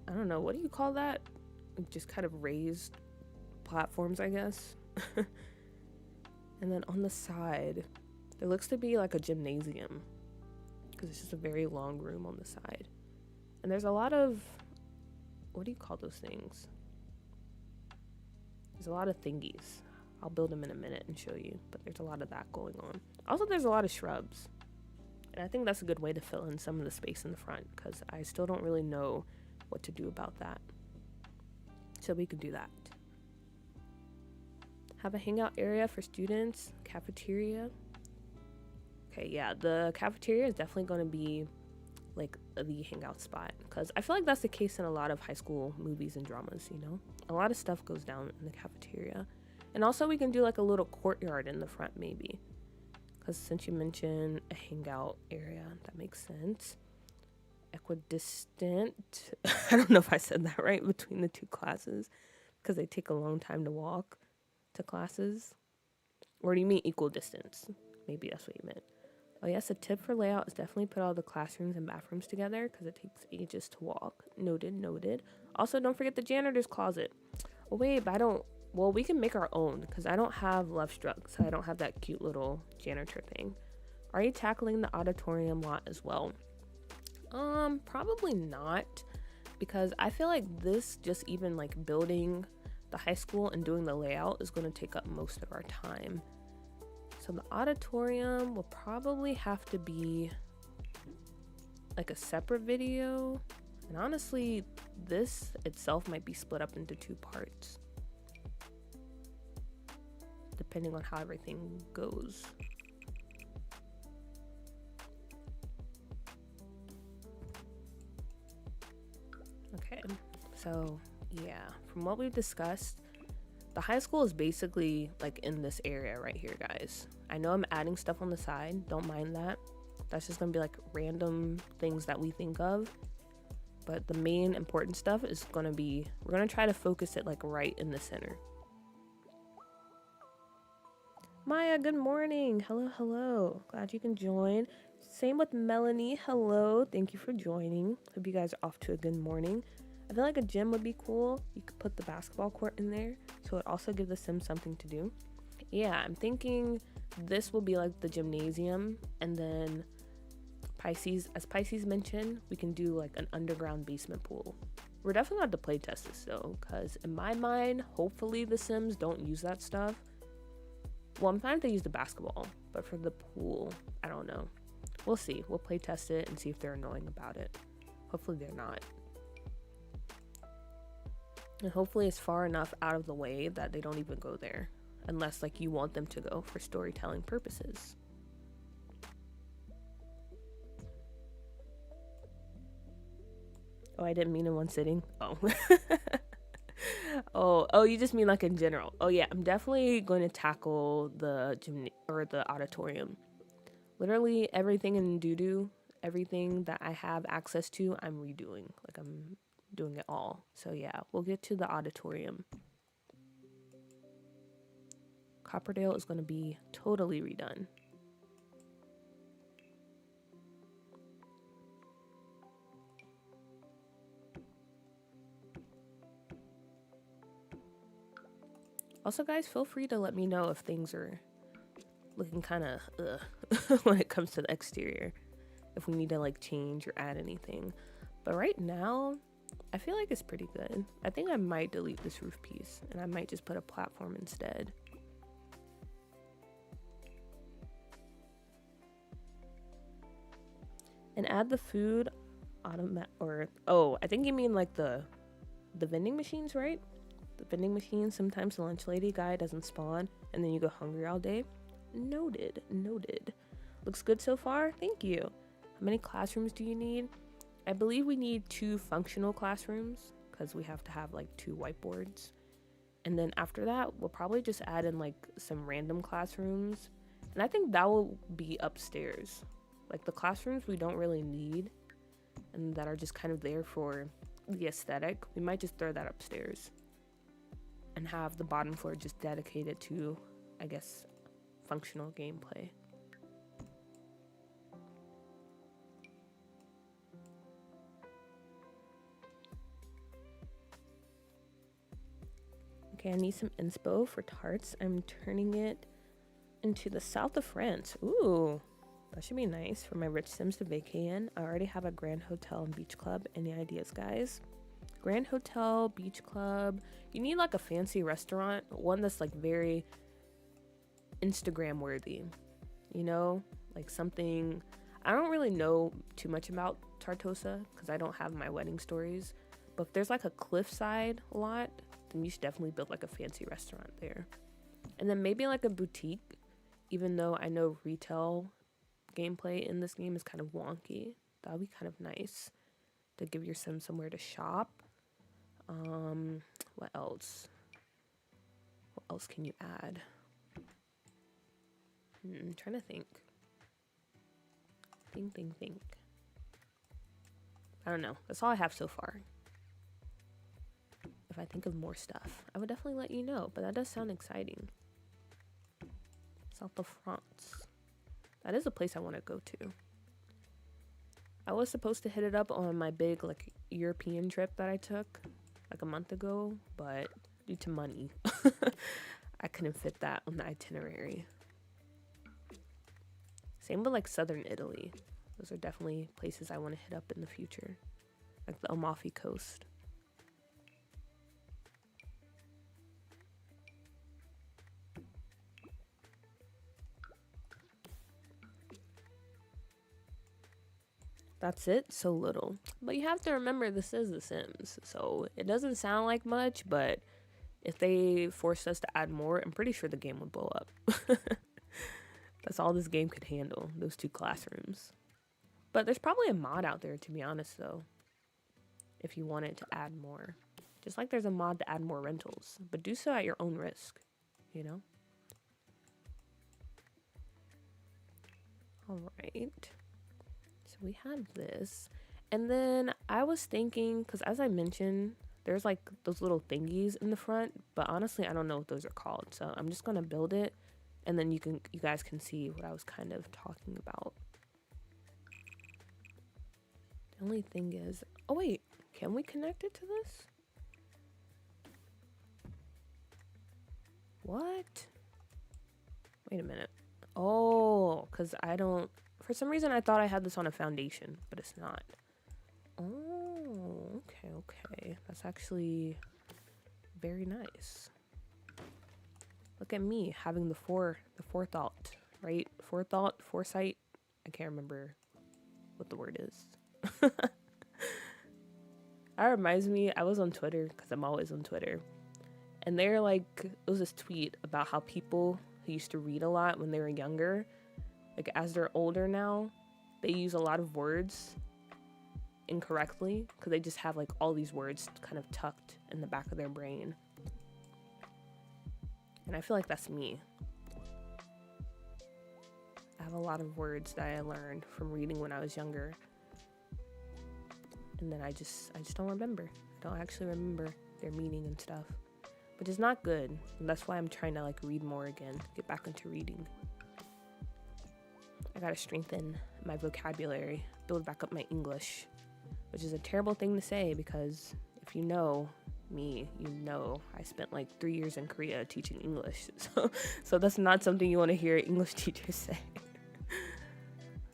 I don't know, what do you call that? Just kind of raised platforms, I guess. And then on the side, there looks to be like a gymnasium, because it's just a very long room on the side. And there's a lot of, what do you call those things? There's a lot of thingies. I'll build them in a minute and show you, but there's a lot of that going on. Also, there's a lot of shrubs, and I think that's a good way to fill in some of the space in the front, because I still don't really know what to do about that. So we could do that. Have a hangout area for students, cafeteria. Okay, yeah, the cafeteria is definitely going to be like the hangout spot, because I feel like that's the case in a lot of high school movies and dramas, you know? A lot of stuff goes down in the cafeteria. And also we can do like a little courtyard in the front maybe, because since you mentioned a hangout area, that makes sense. Equidistant, I don't know if I said that right, between the two classes, because they take a long time to walk to classes. Or do you mean equal distance? Maybe that's what you meant. Oh yes, a tip for layout is definitely put all the classrooms and bathrooms together, because it takes ages to walk. Noted, noted. Also, don't forget the janitor's closet. Oh wait, but I don't, well, we can make our own, because I don't have Love Struck, so I don't have that cute little janitor thing. Are you tackling the auditorium lot as well? Probably not, because I feel like this, just even like building the high school and doing the layout, is going to take up most of our time. So the auditorium will probably have to be like a separate video. And honestly, this itself might be split up into 2 parts, depending on how everything goes. Okay, so yeah, from what we've discussed, the high school is basically like in this area right here, guys. I know I'm adding stuff on the side, don't mind that. That's just gonna be like random things that we think of. But the main important stuff is gonna be, we're gonna try to focus it like right in the center. Maya, good morning. Hello, hello. Glad you can join. Same with Melanie. Hello. Thank you for joining. Hope you guys are off to a good morning. I feel like a gym would be cool. You could put the basketball court in there, so it also gives the Sims something to do. Yeah, I'm thinking this will be like the gymnasium, and then Pisces, as Pisces mentioned, we can do like an underground basement pool. We're definitely going to have to play test this though, because in my mind, hopefully the Sims don't use that stuff. Well, I'm fine if they use the basketball, but for the pool, I don't know. We'll see. We'll play test it and see if they're annoying about it. Hopefully they're not. And hopefully it's far enough out of the way that they don't even go there, unless like you want them to go for storytelling purposes. Oh, I didn't mean in one sitting. Oh. oh, you just mean like in general. Oh yeah, I'm definitely going to tackle the the auditorium. Literally everything in Doodoo, everything that I have access to, I'm redoing. Like I'm doing it all. So yeah, we'll get to the auditorium. Copperdale is going to be totally redone. Also, guys, feel free to let me know if things are looking kind of when it comes to the exterior, if we need to like change or add anything. But right now, I feel like it's pretty good. I think I might delete this roof piece, and I might just put a platform instead. And add the food I think you mean like the vending machines, right? The vending machines. Sometimes the lunch lady guy doesn't spawn, and then you go hungry all day. Noted. Looks good so far. Thank you. How many classrooms do you need? I believe we need 2 functional classrooms, because we have to have like 2 whiteboards. And then after that, we'll probably just add in like some random classrooms. And I think that will be upstairs. Like the classrooms we don't really need and that are just kind of there for the aesthetic, we might just throw that upstairs and have the bottom floor just dedicated to, I guess, functional gameplay. Okay, I need some inspo for tarts. I'm turning it into the south of France. Ooh, that should be nice for my rich Sims to vacay in. I already have a Grand Hotel and Beach Club. Any ideas, guys? Grand Hotel, Beach Club. You need like a fancy restaurant, one that's like very Instagram worthy, you know, like something. I don't really know too much about Tartosa because I don't have my wedding stories, But if there's like a cliffside lot, then you should definitely build like a fancy restaurant there. And then maybe like a boutique, even though I know retail gameplay in this game is kind of wonky. That would be kind of nice to give your Sims somewhere to shop. What else? What else can you add? I'm trying to think. Think. I don't know. That's all I have so far. If I think of more stuff, I would definitely let you know. But that does sound exciting. South of France. That is a place I want to go to. I was supposed to hit it up on my big like European trip that I took like a month ago, but due to money, I couldn't fit that on the itinerary. Same with like southern Italy. Those are definitely places I want to hit up in the future. Like the Amalfi Coast. That's it, so little. But you have to remember this is The Sims, so it doesn't sound like much, but if they forced us to add more, I'm pretty sure the game would blow up. That's all this game could handle, those 2 classrooms. But there's probably a mod out there, to be honest, though, if you wanted to add more. Just like there's a mod to add more rentals, but do so at your own risk, you know? All right. So we have this. And then I was thinking, because as I mentioned, there's like those little thingies in the front, but honestly, I don't know what those are called. So I'm just going to build it, and then you guys can see what I was kind of talking about. The only thing is, oh wait, can we connect it to this? What? Wait a minute. Oh, because I don't, for some reason I thought I had this on a foundation, but it's not. Oh, okay. That's actually very nice. Look at me having the forethought, right? Foresight. I can't remember what the word is. That reminds me, I was on Twitter, because I'm always on Twitter. And they're like, it was this tweet about how people who used to read a lot when they were younger, like as they're older now, they use a lot of words incorrectly because they just have like all these words kind of tucked in the back of their brain. And I feel like that's me. I have a lot of words that I learned from reading when I was younger. And then I just don't remember. I don't actually remember their meaning and stuff. Which is not good. And that's why I'm trying to like read more again. Get back into reading. I gotta strengthen my vocabulary. Build back up my English. Which is a terrible thing to say because if you know me, you know I spent like 3 years in Korea teaching English. So that's not something you want to hear English teachers say.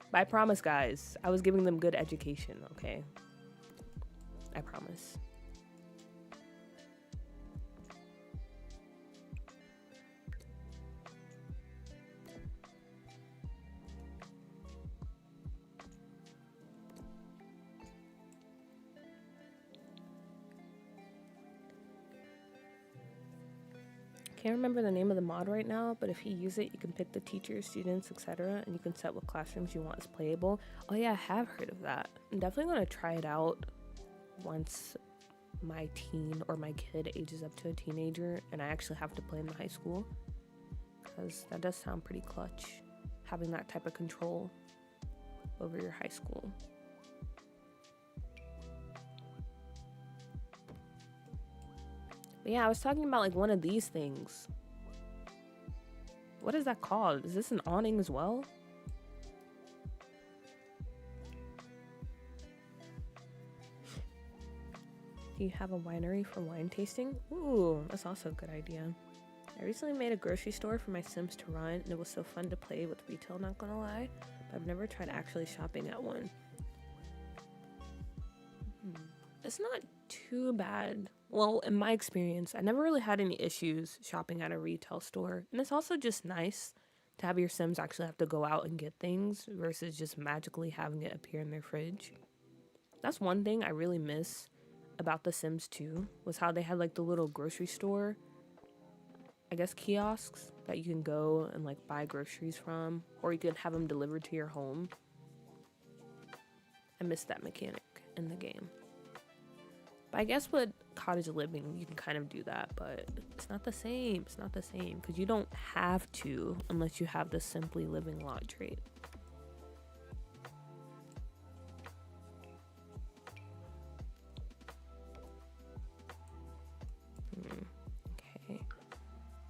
But I promise, guys, I was giving them good education, okay? I promise. Can't remember the name of the mod right now, but if you use it, you can pick the teachers, students, etc., and you can set what classrooms you want as playable. Oh yeah, I have heard of that. I'm definitely going to try it out once my teen or my kid ages up to a teenager and I actually have to play in the high school, because that does sound pretty clutch, having that type of control over your high school. But yeah, I was talking about like one of these things. What is that called? Is this an awning as well? Do you have a winery for wine tasting? Ooh, that's also a good idea. I recently made a grocery store for my Sims to run, and it was so fun to play with retail, not gonna lie. But I've never tried actually shopping at one. It's not too bad. Well, in my experience, I never really had any issues shopping at a retail store. And it's also just nice to have your Sims actually have to go out and get things versus just magically having it appear in their fridge. That's one thing I really miss about The Sims 2 was how they had like the little grocery store, I guess, kiosks that you can go and like buy groceries from, or you could have them delivered to your home. I missed that mechanic in the game. But I guess with cottage living, you can kind of do that, but it's not the same. It's not the same because you don't have to unless you have the simply living lot trait. Okay.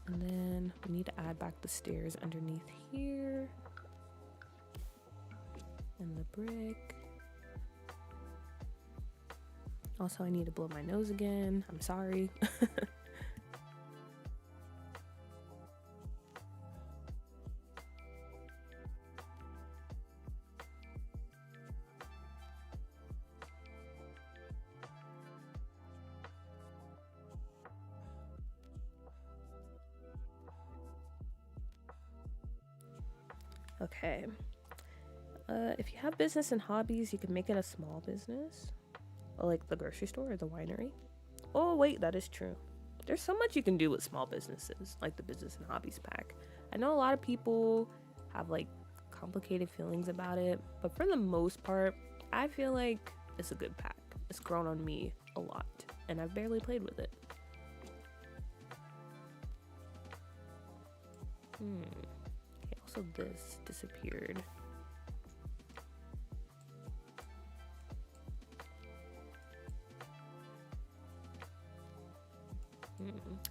And then we need to add back the stairs underneath here. And the brick. Also, I need to blow my nose again. I'm sorry. Okay. If you have business and hobbies, you can make it a small business. Like the grocery store or the winery. Oh wait, that is true. There's so much you can do with small businesses, like the business and hobbies pack. I know a lot of people have like complicated feelings about it, but for the most part, I feel like it's a good pack. It's grown on me a lot, and I've barely played with it. Okay, also this disappeared.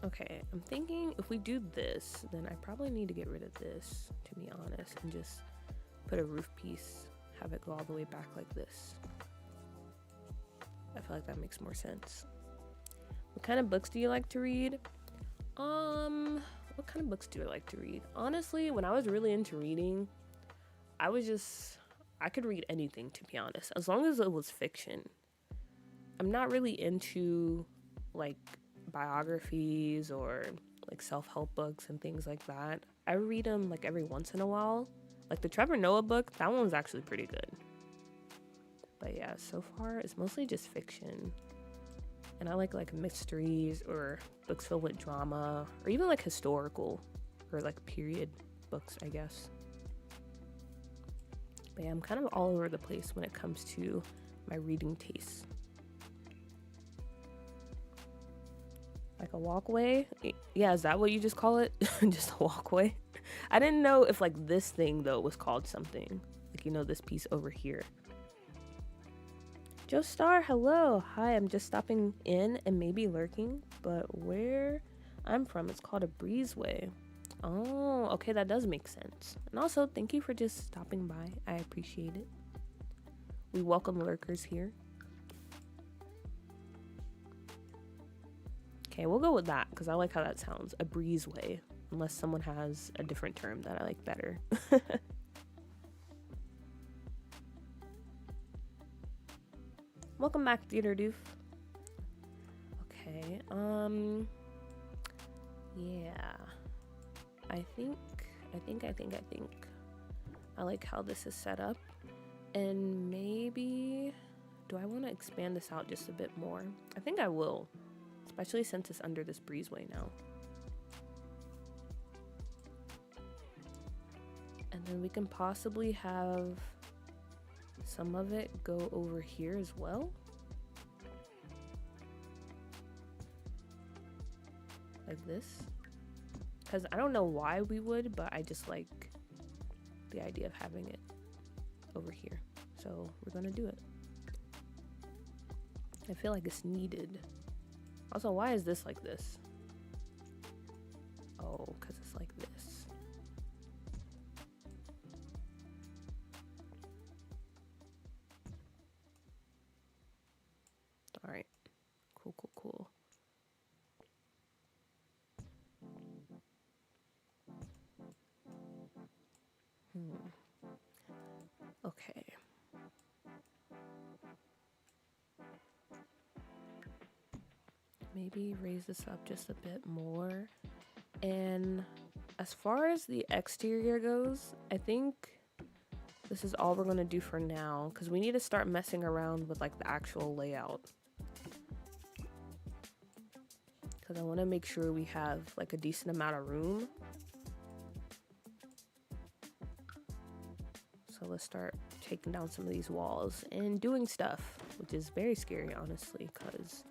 Okay, I'm thinking if we do this, then I probably need to get rid of this, to be honest, and just put a roof piece, have it go all the way back like this. I feel like that makes more sense. What kind of books do you like to read? What kind of books do I like to read? Honestly, when I was really into reading, I could read anything, to be honest, as long as it was fiction. I'm not really into like biographies or like self-help books and things like that. I read them like every once in a while. Like the Trevor Noah book, that one was actually pretty good. But yeah, so far it's mostly just fiction. And I like mysteries or books filled with drama, or even like historical or like period books, I guess. But yeah, I'm kind of all over the place when it comes to my reading tastes. Like a walkway? Yeah, is that what you just call it? Just a walkway? I didn't know if like this thing though was called something. Like, you know, this piece over here. Joe Star, hello. Hi, I'm just stopping in and maybe lurking, but where I'm from, it's called a breezeway. Oh, okay, that does make sense. And also, thank you for just stopping by. I appreciate it. We welcome lurkers here. Okay, we'll go with that because I like how that sounds. A breezeway. Unless someone has a different term that I like better. Welcome back, Theater Doof. Okay, yeah. I think I like how this is set up. And maybe, do I want to expand this out just a bit more? I think I will. Especially since it's under this breezeway now. And then we can possibly have some of it go over here as well. Like this. Because I don't know why we would, but I just like the idea of having it over here. So we're gonna do it. I feel like it's needed. Also, why is this like this? Oh, because it's like this. All right. Cool, cool, cool. Okay. Maybe raise this up just a bit more. And as far as the exterior goes, I think this is all we're going to do for now because we need to start messing around with like the actual layout. because I want to make sure we have like a decent amount of room. So let's start taking down some of these walls and doing stuff, which is very scary, honestly, because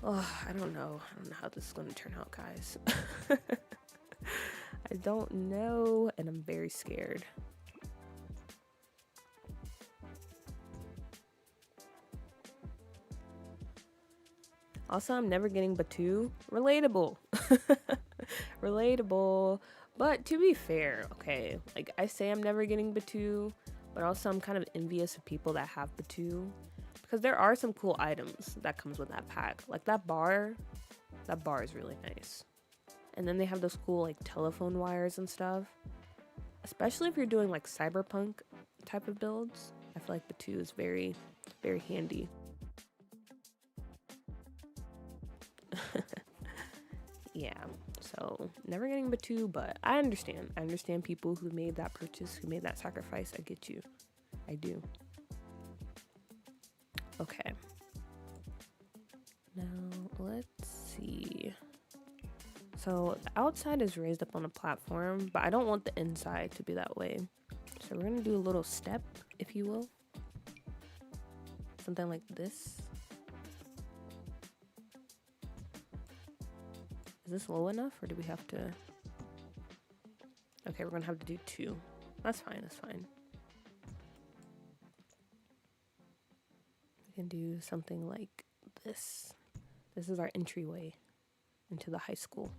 I don't know how this is going to turn out, guys. I don't know, and I'm very scared. Also, I'm never getting Batu. Relatable. Relatable. But to be fair, okay, like I say I'm never getting Batu, but also I'm kind of envious of people that have Batu, because there are some cool items that comes with that pack. Like that bar is really nice. And then they have those cool like telephone wires and stuff. Especially if you're doing like cyberpunk type of builds, I feel like Batu is very, very handy. Yeah, so never getting Batu, but I understand. I understand people who made that purchase, who made that sacrifice. I get you. I do. Okay. Now, let's see. So the outside is raised up on a platform, but I don't want the inside to be that way. So we're gonna do a little step, if you will. Something like this. Is this low enough, or do we have to? Okay, we're gonna have to do 2. That's fine, that's fine. We can do something like this. This is our entryway into the high school.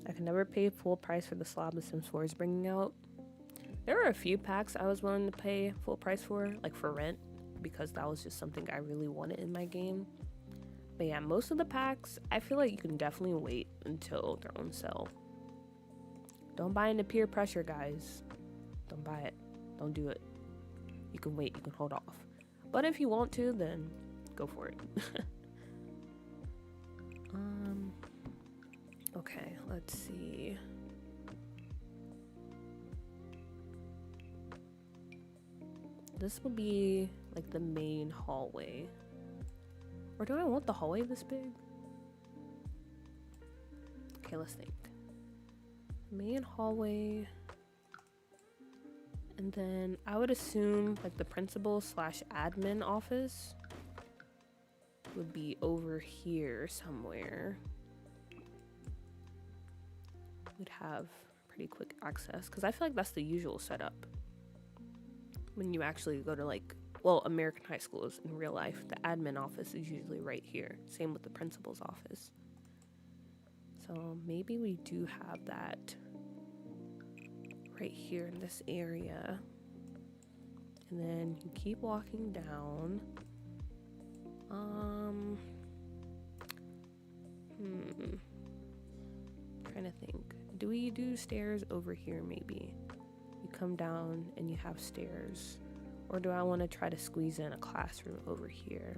I can never pay full price for the slab the Sims 4 is bringing out. There were a few packs I was willing to pay full price for, like for rent, because that was just something I really wanted in my game. But yeah, most of the packs, I feel like you can definitely wait until they're on sale. Don't buy into peer pressure, guys. Don't buy it. Don't do it. You can wait, you can hold off. But if you want to, then go for it. Okay, let's see. This will be like the main hallway. Or do I want the hallway this big? Okay, let's think. Main hallway. And then I would assume like the principal / admin office would be over here somewhere. We'd have pretty quick access, because I feel like that's the usual setup. When you actually go to like, well, American high schools in real life, the admin office is usually right here. Same with the principal's office. So maybe we do have that right here in this area. And then you keep walking down. Trying to think. Do we do stairs over here maybe? You come down and you have stairs. Or do I want to try to squeeze in a classroom over here?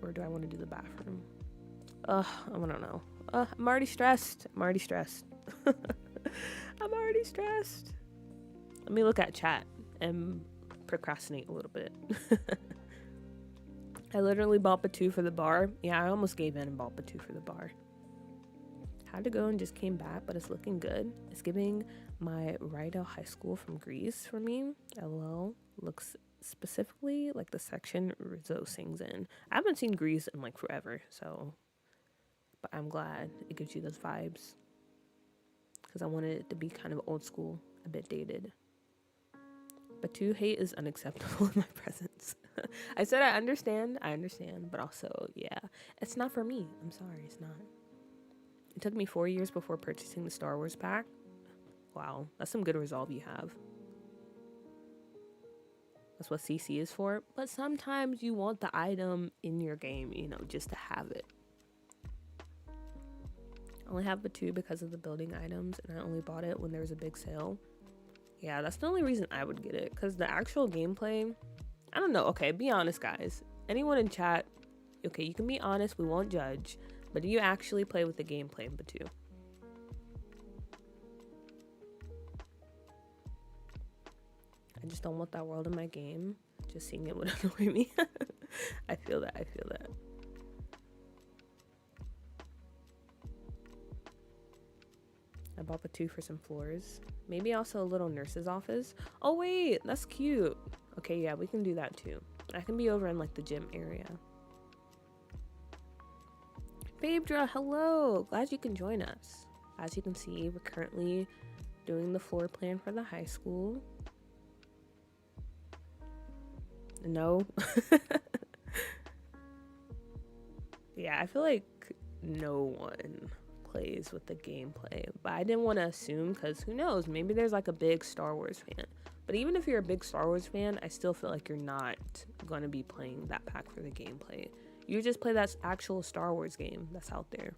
Or do I want to do the bathroom? I don't know. I'm already stressed. I'm already stressed. Let me look at chat and procrastinate a little bit. I literally bought Batu for the bar. Yeah, I almost gave in and bought Batu for the bar. Had to go and just came back, but it's looking good. It's giving my Rydell High School from Greece for me. LOL. Looks specifically like the section Rizzo sings in. I haven't seen Greece in like forever, so, but I'm glad it gives you those vibes, because I wanted it to be kind of old school, a bit dated. Batu hate is unacceptable in my presence. I said I understand, but also, yeah, it's not for me. I'm sorry, it's not. It took me 4 years before purchasing the Star Wars pack. Wow, that's some good resolve you have. That's what CC is for. But sometimes you want the item in your game, you know, just to have it. I only have Batu because of the building items, and I only bought it when there was a big sale. Yeah, that's the only reason I would get it, because the actual gameplay, I don't know. Okay, be honest, guys. Anyone in chat, okay, you can be honest, we won't judge, but do you actually play with the gameplay in Batu? I just don't want that world in my game. Just seeing it would annoy me. I feel that. I feel that. I bought the 2 for some floors. Maybe also a little nurse's office. Oh wait, that's cute. Okay, yeah, we can do that too. I can be over in like the gym area. Babedra, hello! Glad you can join us. As you can see, we're currently doing the floor plan for the high school. No. Yeah, I feel like no one plays with the gameplay, but I didn't want to assume because who knows, maybe there's like a big Star Wars fan. But even if you're a big Star Wars fan, I still feel like you're not going to be playing that pack for the gameplay. You just play that actual Star Wars game that's out there.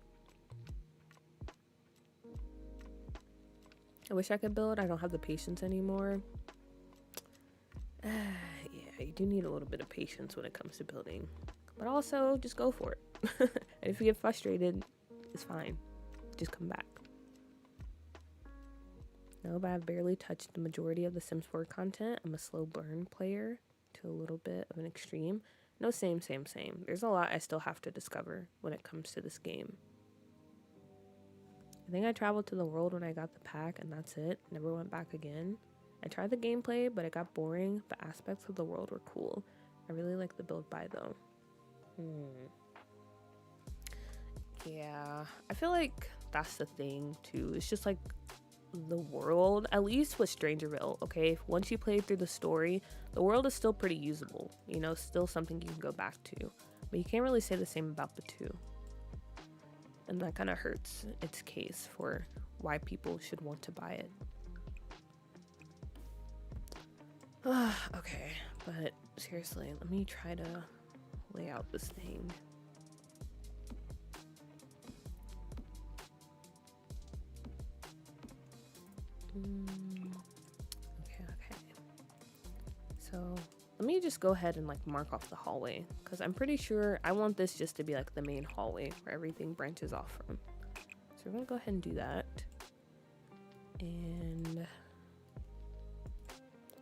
I wish I could build. I don't have the patience anymore. Yeah, you do need a little bit of patience when it comes to building. But also, just go for it. And if you get frustrated, it's fine. Just come back. No, but I've barely touched the majority of the Sims 4 content. I'm a slow burn player to a little bit of an extreme. No, same. There's a lot I still have to discover when it comes to this game. I think I traveled to the world when I got the pack, and that's it. Never went back again. I tried the gameplay, but it got boring, but aspects of the world were cool. I really like the build buy, though. Yeah, I feel like that's the thing, too. It's just like the world, at least with Strangerville, okay? Once you play through the story, the world is still pretty usable. You know, still something you can go back to. But you can't really say the same about the 2. And that kind of hurts its case for why people should want to buy it. Okay, but seriously, let me try to lay out this thing. Okay. So let me just go ahead and like mark off the hallway, because I'm pretty sure I want this just to be like the main hallway where everything branches off from. So we're gonna go ahead and do that. And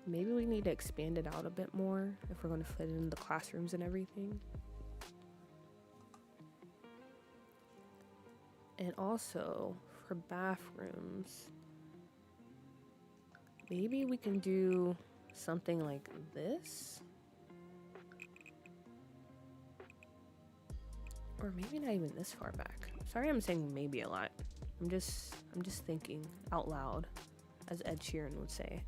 maybe we need to expand it out a bit more if we're going to fit in the classrooms and everything. And also for bathrooms, maybe we can do something like this. Or maybe not even this far back. Sorry, I'm saying maybe a lot. I'm just thinking out loud, as Ed Sheeran would say.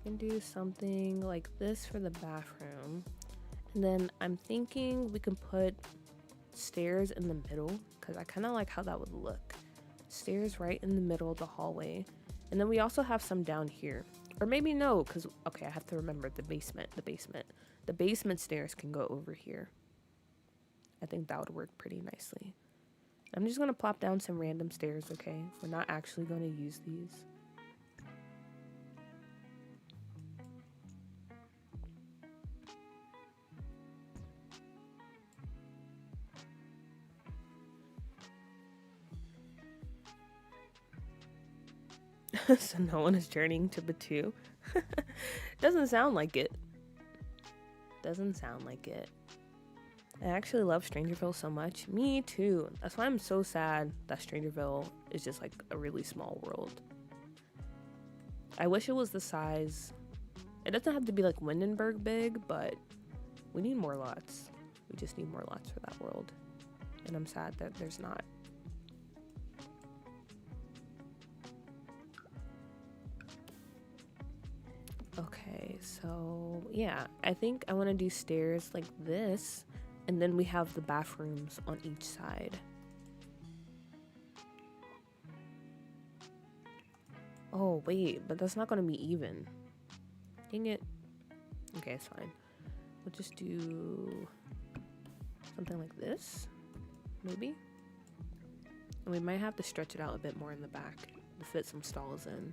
Can do something like this for the bathroom, and then I'm thinking we can put stairs in the middle, because I kind of like how that would look. Stairs right in the middle of the hallway, and then we also have some down here, or maybe no, because okay, I have to remember the basement stairs can go over here. I think that would work pretty nicely. I'm just gonna plop down some random stairs, okay? We're not actually gonna use these. So no one is journeying to Batu. Doesn't sound like it. Doesn't sound like it. I actually love Strangerville so much. Me too. That's why I'm so sad that Strangerville is just like a really small world. I wish it was the size. It doesn't have to be like Windenburg big, but we need more lots. We just need more lots for that world. And I'm sad that there's not. Okay, so yeah, I think I want to do stairs like this, and then we have the bathrooms on each side. Oh wait, but that's not going to be even. Dang it. Okay, it's fine. We'll just do something like this, maybe. And we might have to stretch it out a bit more in the back to fit some stalls in.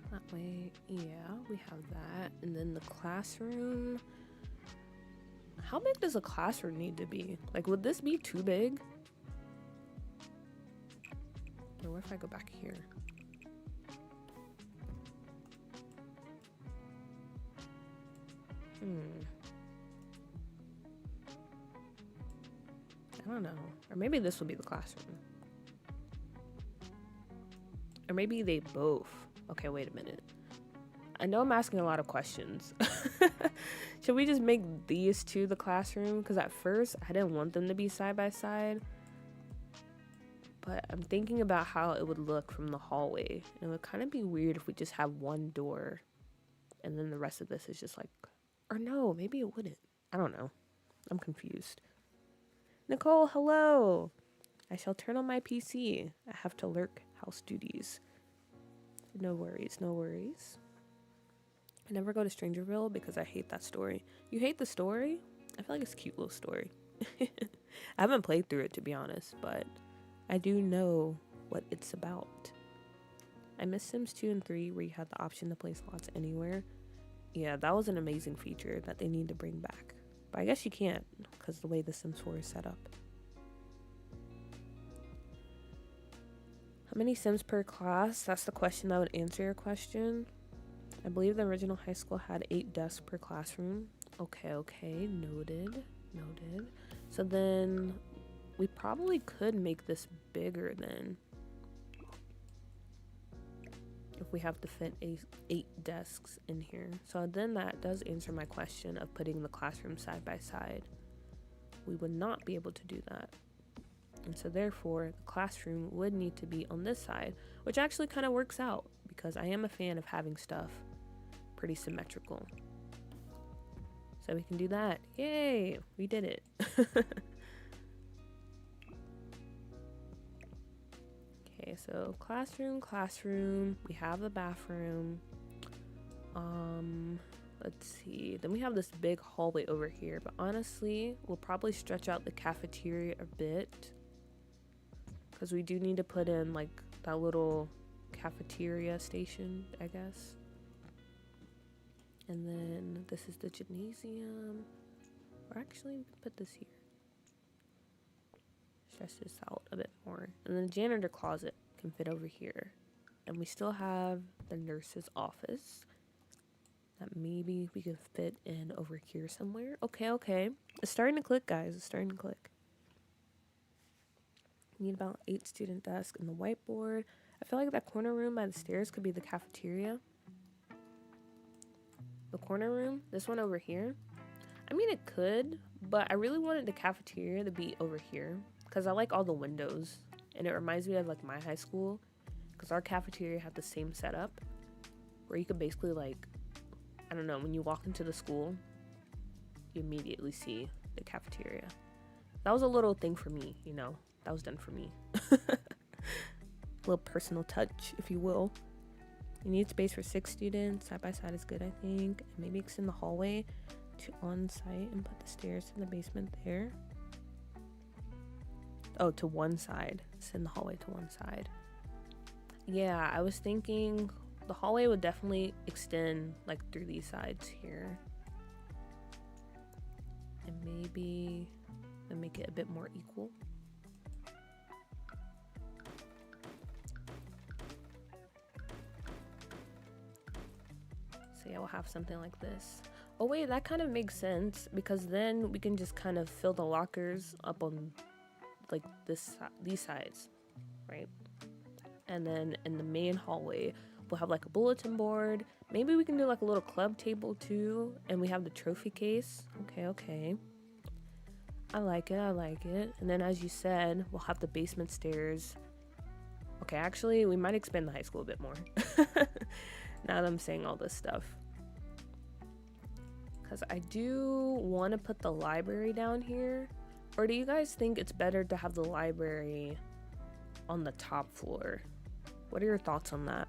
That way, yeah, we have that. And then the classroom, How big does a classroom need to be? Like, would this be too big? Or what if I go back here? I don't know. Or maybe this will be the classroom. Or maybe they both. Okay, wait a minute. I know I'm asking a lot of questions. Should we just make these two the classroom? Because at first, I didn't want them to be side by side. But I'm thinking about how it would look from the hallway. And it would kind of be weird if we just have one door. And then the rest of this is just like... Or no, maybe it wouldn't. I don't know. I'm confused. Nicole, hello. I shall turn on my PC. I have to lurk house duties. No worries, no worries. I never go to Strangerville because I hate that story. You hate the story? I feel like it's a cute little story. I haven't played through it, to be honest, but I do know what it's about. I miss Sims 2 and 3 where you had the option to place slots anywhere. Yeah, that was an amazing feature that they need to bring back. But I guess you can't because the way the Sims 4 is set up. How many Sims per class? That's the question that would answer your question. I believe the original high school had 8 desks per classroom. Okay, noted. So then we probably could make this bigger then. If we have to fit 8 desks in here. So then that does answer my question of putting the classroom side by side. We would not be able to do that. And so therefore, the classroom would need to be on this side, which actually kind of works out because I am a fan of having stuff pretty symmetrical. So we can do that. Yay! We did it. Okay, so classroom. We have the bathroom. Let's see. Then we have this big hallway over here. But honestly, we'll probably stretch out the cafeteria a bit. Because we do need to put in like that little cafeteria station, I guess. And then this is the gymnasium. Or actually, we can put this here. Stretch this out a bit more. And then the janitor closet can fit over here. And we still have the nurse's office that maybe we could fit in over here somewhere. Okay. It's starting to click, guys. It's starting to click. We need about 8 student desks and the whiteboard. I feel like that corner room by the stairs could be the cafeteria. The corner room, this one over here. I mean, it could, but I really wanted the cafeteria to be over here because I like all the windows. And it reminds me of like my high school because our cafeteria had the same setup where you could basically like, I don't know, when you walk into the school, you immediately see the cafeteria. That was a little thing for me, you know, that was done for me. A little personal touch, if you will. You need space for 6 students. Side by side is good, I think. And maybe extend the hallway to on site and put the stairs to the basement there. Oh, to one side. Send the hallway to one side. Yeah, I was thinking the hallway would definitely extend like through these sides here. And maybe make it a bit more equal. So yeah, we'll have something like this. Oh wait, that kind of makes sense because then we can just kind of fill the lockers up on like these sides, right? And then in the main hallway, we'll have like a bulletin board. Maybe we can do like a little club table too. And we have the trophy case. Okay. I like it. And then as you said, we'll have the basement stairs. Okay, actually, we might expand the high school a bit more. Now that I'm saying all this stuff. Because I do want to put the library down here. Or do you guys think it's better to have the library on the top floor? What are your thoughts on that?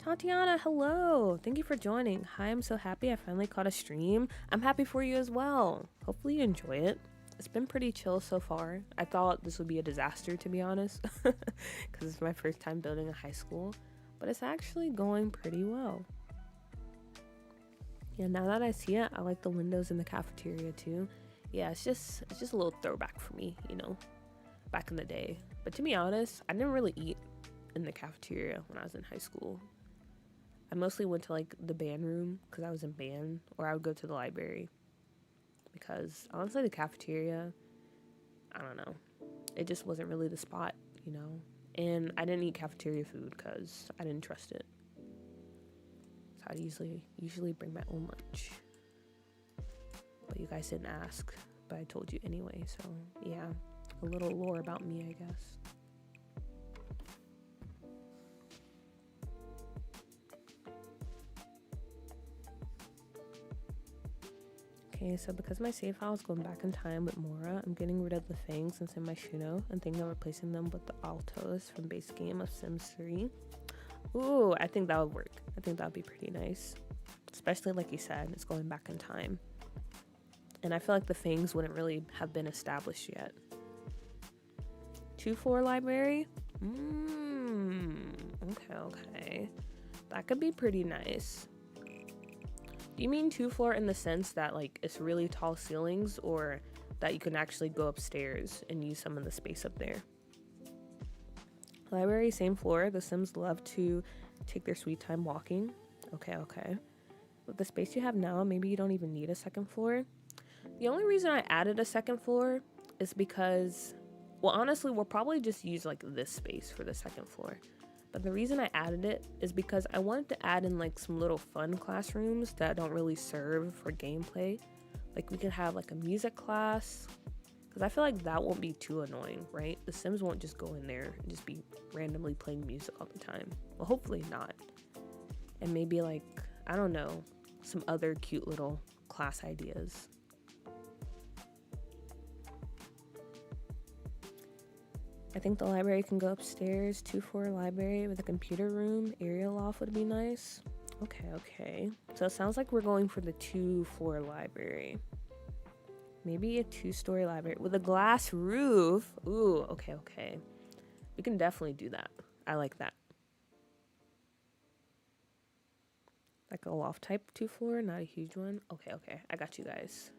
Tatiana, hello. Thank you for joining. Hi, I'm so happy I finally caught a stream. I'm happy for you as well. Hopefully you enjoy it. It's been pretty chill so far. I thought this would be a disaster, to be honest, because it's my first time building a high school, but it's actually going pretty well. Yeah, now that I see it, I like the windows in the cafeteria too. Yeah, it's just a little throwback for me, you know, back in the day. But to be honest, I didn't really eat in the cafeteria when I was in high school. I mostly went to like the band room because I was in band, or I would go to the library because honestly, the cafeteria, I don't know, it just wasn't really the spot, you know. And I didn't eat cafeteria food because I didn't trust it. So I'd usually bring my own lunch. But you guys didn't ask, but I told you anyway. So yeah, a little lore about me, I guess. Okay, so because my save file is going back in time with Mora, I'm getting rid of the Fangs and Semi-Shuno and thinking of replacing them with the Altos from base game of Sims 3. Ooh, I think that would work. I think that would be pretty nice. Especially like you said, it's going back in time. And I feel like the Fangs wouldn't really have been established yet. 2-floor library? Okay. That could be pretty nice. Do you mean 2-floor in the sense that like it's really tall ceilings, or that you can actually go upstairs and use some of the space up there? Library, same floor. The Sims love to take their sweet time walking. Okay. With the space you have now, maybe you don't even need a second floor. The only reason I added a second floor is because, well, honestly, we'll probably just use like this space for the second floor. But the reason I added it is because I wanted to add in like some little fun classrooms that don't really serve for gameplay. Like we could have like a music class, because I feel like that won't be too annoying, right? The Sims won't just go in there and just be randomly playing music all the time. Well, hopefully not. And maybe like, I don't know, some other cute little class ideas. I think the library can go upstairs. 2-floor library with a computer room. Area loft would be nice. Okay. So it sounds like we're going for the 2-floor library. Maybe a 2-story library with a glass roof. Ooh, okay. We can definitely do that. I like that. Like a loft type 2-floor, not a huge one. Okay. I got you guys.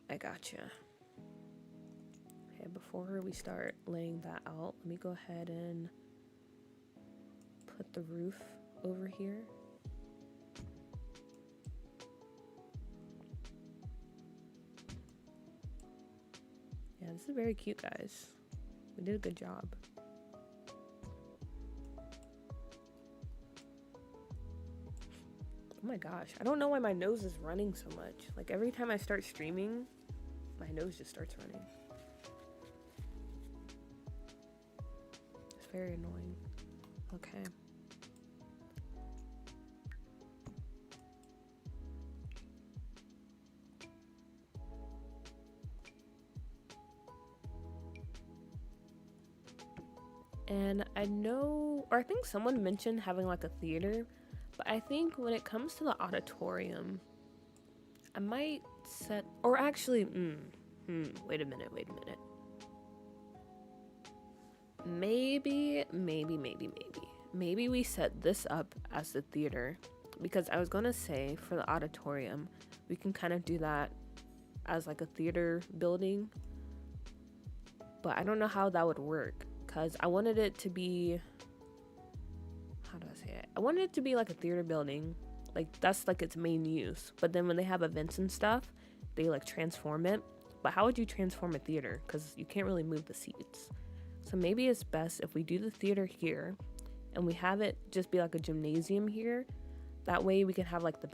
I gotcha. Okay, before we start laying that out, let me go ahead and put the roof over here. Yeah, this is very cute, guys. We did a good job. Oh my gosh, I don't know why my nose is running so much. Like every time I start streaming, my nose just starts running. It's very annoying. Okay. And I know, or I think someone mentioned having like a theater, but I think when it comes to the auditorium, I might set, or actually, wait a minute. Maybe we set this up as the theater, because I was gonna say for the auditorium, we can kind of do that as like a theater building, but I don't know how that would work, because I wanted it to be, how do I say it? I wanted it to be like a theater building, like that's like its main use, but then when they have events and stuff, they like transform it. But how would you transform a theater? Because you can't really move the seats. So maybe it's best if we do the theater here and we have it just be like a gymnasium here. That way we can have like the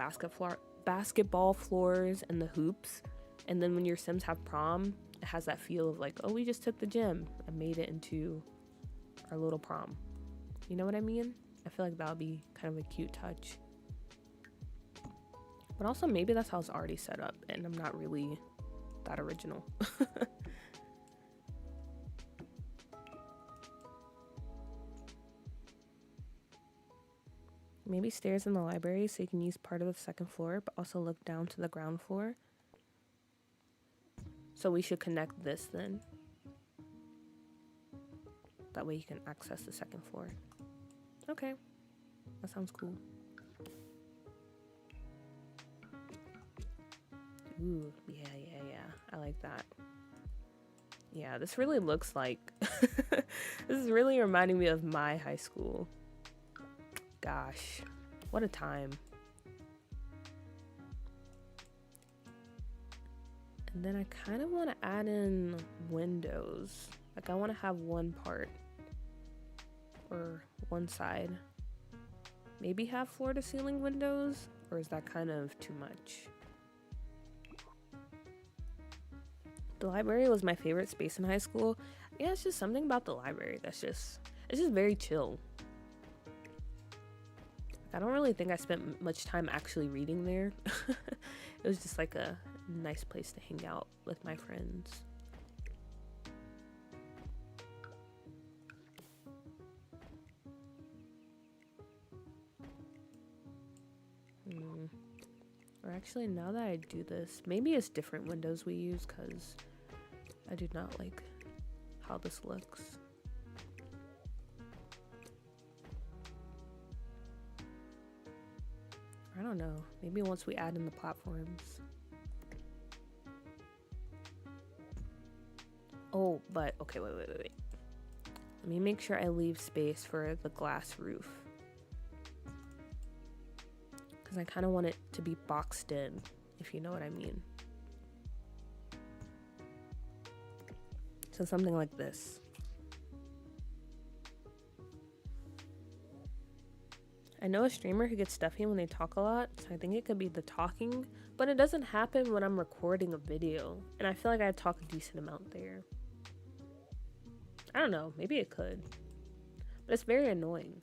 basketball floors and the hoops. And then when your Sims have prom, it has that feel of like, oh, we just took the gym and made it into our little prom. You know what I mean? I feel like that would be kind of a cute touch. But also maybe that's how it's already set up and I'm not really that original. Maybe stairs in the library so you can use part of the second floor but also look down to the ground floor. So we should connect this then. That way you can access the second floor. Okay, that sounds cool. Ooh, yeah. I like that. Yeah, this really looks like... This is really reminding me of my high school. Gosh, what a time. And then I kind of want to add in windows. Like I want to have one part or one side. Maybe have floor to ceiling windows, or is that kind of too much? The library was my favorite space in high school. Yeah, it's just something about the library it's just very chill. I don't really think I spent much time actually reading there. It was just like a nice place to hang out with my friends. Or actually, now that I do this, maybe it's different windows we use because I do not like how this looks. I don't know. Maybe once we add in the platforms. Oh, but okay, wait. Let me make sure I leave space for the glass roof. Because I kind of want it to be boxed in, if you know what I mean. So something like this. I know a streamer who gets stuffy when they talk a lot, so I think it could be the talking, but it doesn't happen when I'm recording a video, and I feel like I talk a decent amount there. I don't know, maybe it could, but it's very annoying.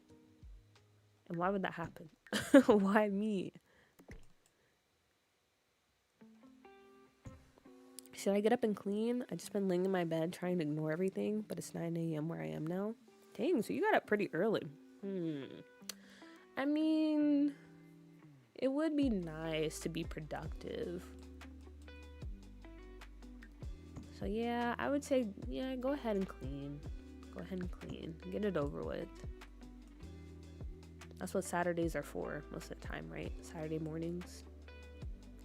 And why would that happen? Why me? Should I get up and clean? I just been laying in my bed trying to ignore everything, but it's 9 a.m. where I am now. Dang, so you got up pretty early. I mean, it would be nice to be productive. So yeah, I would say, yeah, go ahead and clean. Go ahead and clean. Get it over with. That's what Saturdays are for most of the time, right? Saturday mornings.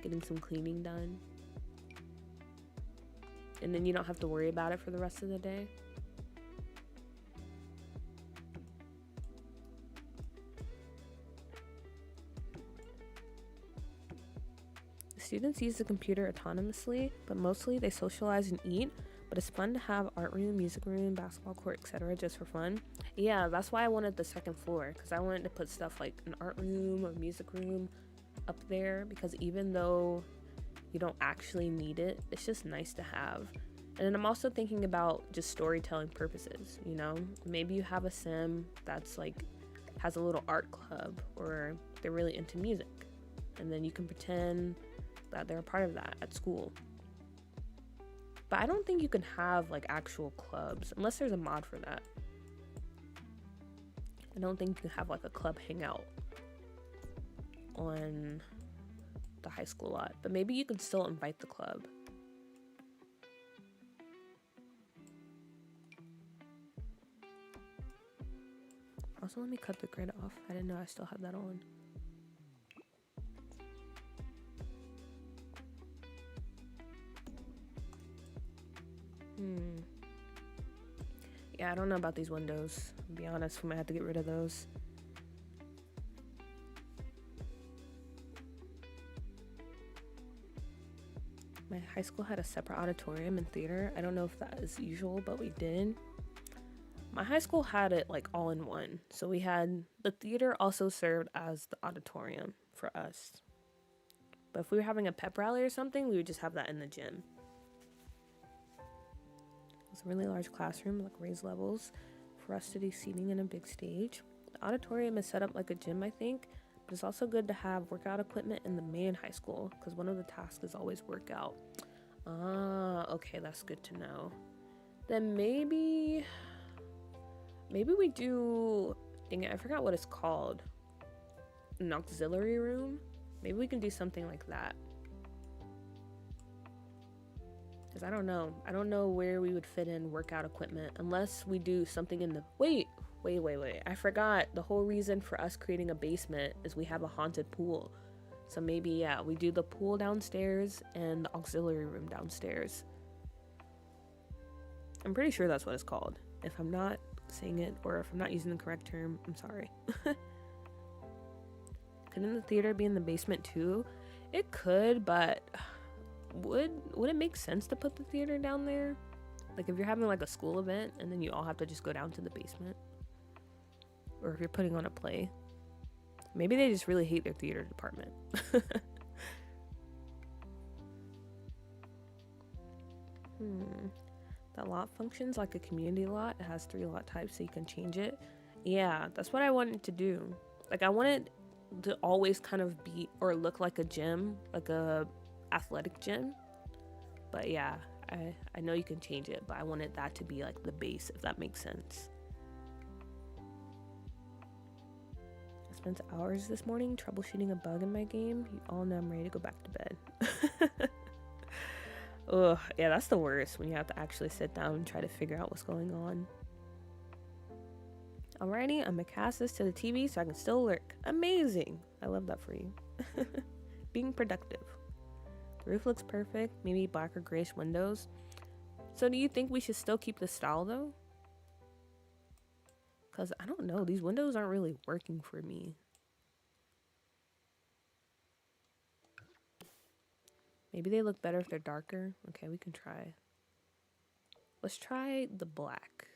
Getting some cleaning done. And then you don't have to worry about it for the rest of the day. Students use the computer autonomously, but mostly they socialize and eat. But it's fun to have art room, music room, basketball court, etc. just for fun. Yeah, that's why I wanted the second floor, because I wanted to put stuff like an art room or music room up there, because even though you don't actually need it, it's just nice to have. And then I'm also thinking about just storytelling purposes, you know? Maybe you have a sim that's like has a little art club, or they're really into music, and then you can pretend that they're a part of that at school. But I don't think you can have like actual clubs unless there's a mod for that. I don't think you can have like a club hangout on the high school lot, but maybe you can still invite the club. Also, let me cut the grid off. I didn't know I still had that on. Yeah, I don't know about these windows. To be honest, we might have to get rid of those. My high school had a separate auditorium and theater. I don't know if that is usual, but we did. My high school had it like all in one. So we had the theater also served as the auditorium for us. But if we were having a pep rally or something, we would just have that in the gym. It's a really large classroom, like raised levels, for us to do seating in a big stage. The auditorium is set up like a gym, I think, but it's also good to have workout equipment in the main high school, because one of the tasks is always workout. Ah, okay, that's good to know. Then maybe we do, dang it, I forgot what it's called. An auxiliary room? Maybe we can do something like that. Because I don't know where we would fit in workout equipment unless we do something in the... Wait. I forgot. The whole reason for us creating a basement is we have a haunted pool. So maybe, yeah, we do the pool downstairs and the auxiliary room downstairs. I'm pretty sure that's what it's called. If I'm not saying it, or if I'm not using the correct term, I'm sorry. Couldn't the theater be in the basement too? It could, but would it make sense to put the theater down there? Like if you're having like a school event and then you all have to just go down to the basement? Or if you're putting on a play? Maybe they just really hate their theater department. That lot functions like a community lot. It has 3 lot types, so you can change it. Yeah, that's what I wanted to do. Like I wanted to always kind of be or look like a gym, like a athletic gym. But yeah, I know you can change it, but I wanted that to be like the base, if that makes sense. I spent hours this morning troubleshooting a bug in my game. You all know I'm ready to go back to bed. Ugh, yeah, that's the worst, when you have to actually sit down and try to figure out what's going on. Alrighty, I'm gonna cast this to the TV so I can still lurk. Amazing! I love that for you. Being productive. The roof looks perfect, maybe black or grayish windows. So do you think we should still keep the style though? Because I don't know, these windows aren't really working for me. Maybe they look better if they're darker. Okay, we can try. Let's try the black.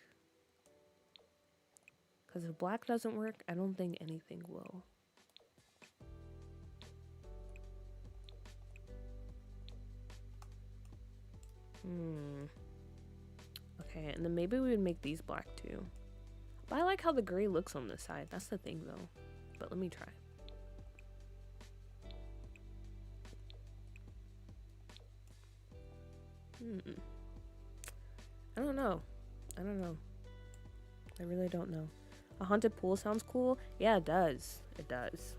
Because if black doesn't work, I don't think anything will. Okay, and then maybe we would make these black too. But I like how the gray looks on this side. That's the thing though. But let me try. I don't know. I really don't know. A haunted pool sounds cool. Yeah, it does. It does.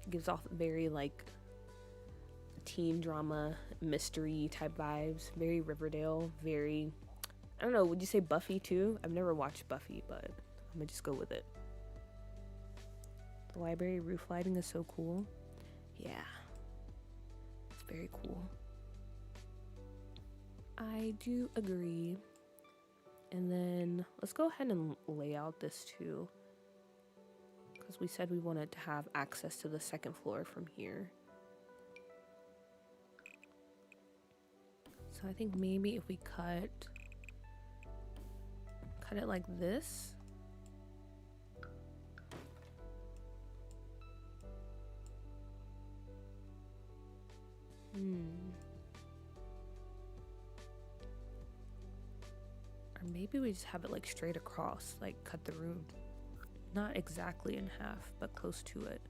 It gives off very like teen drama, mystery type vibes. Very Riverdale. Very, I don't know. Would you say Buffy too? I've never watched Buffy, but I'm gonna just go with it. The library roof lighting is so cool. Yeah. It's very cool. I do agree. And then let's go ahead and lay out this too, because we said we wanted to have access to the second floor from here. So I think maybe if we cut it like this. Or maybe we just have it like straight across, like cut the room. Not exactly in half, but close to it.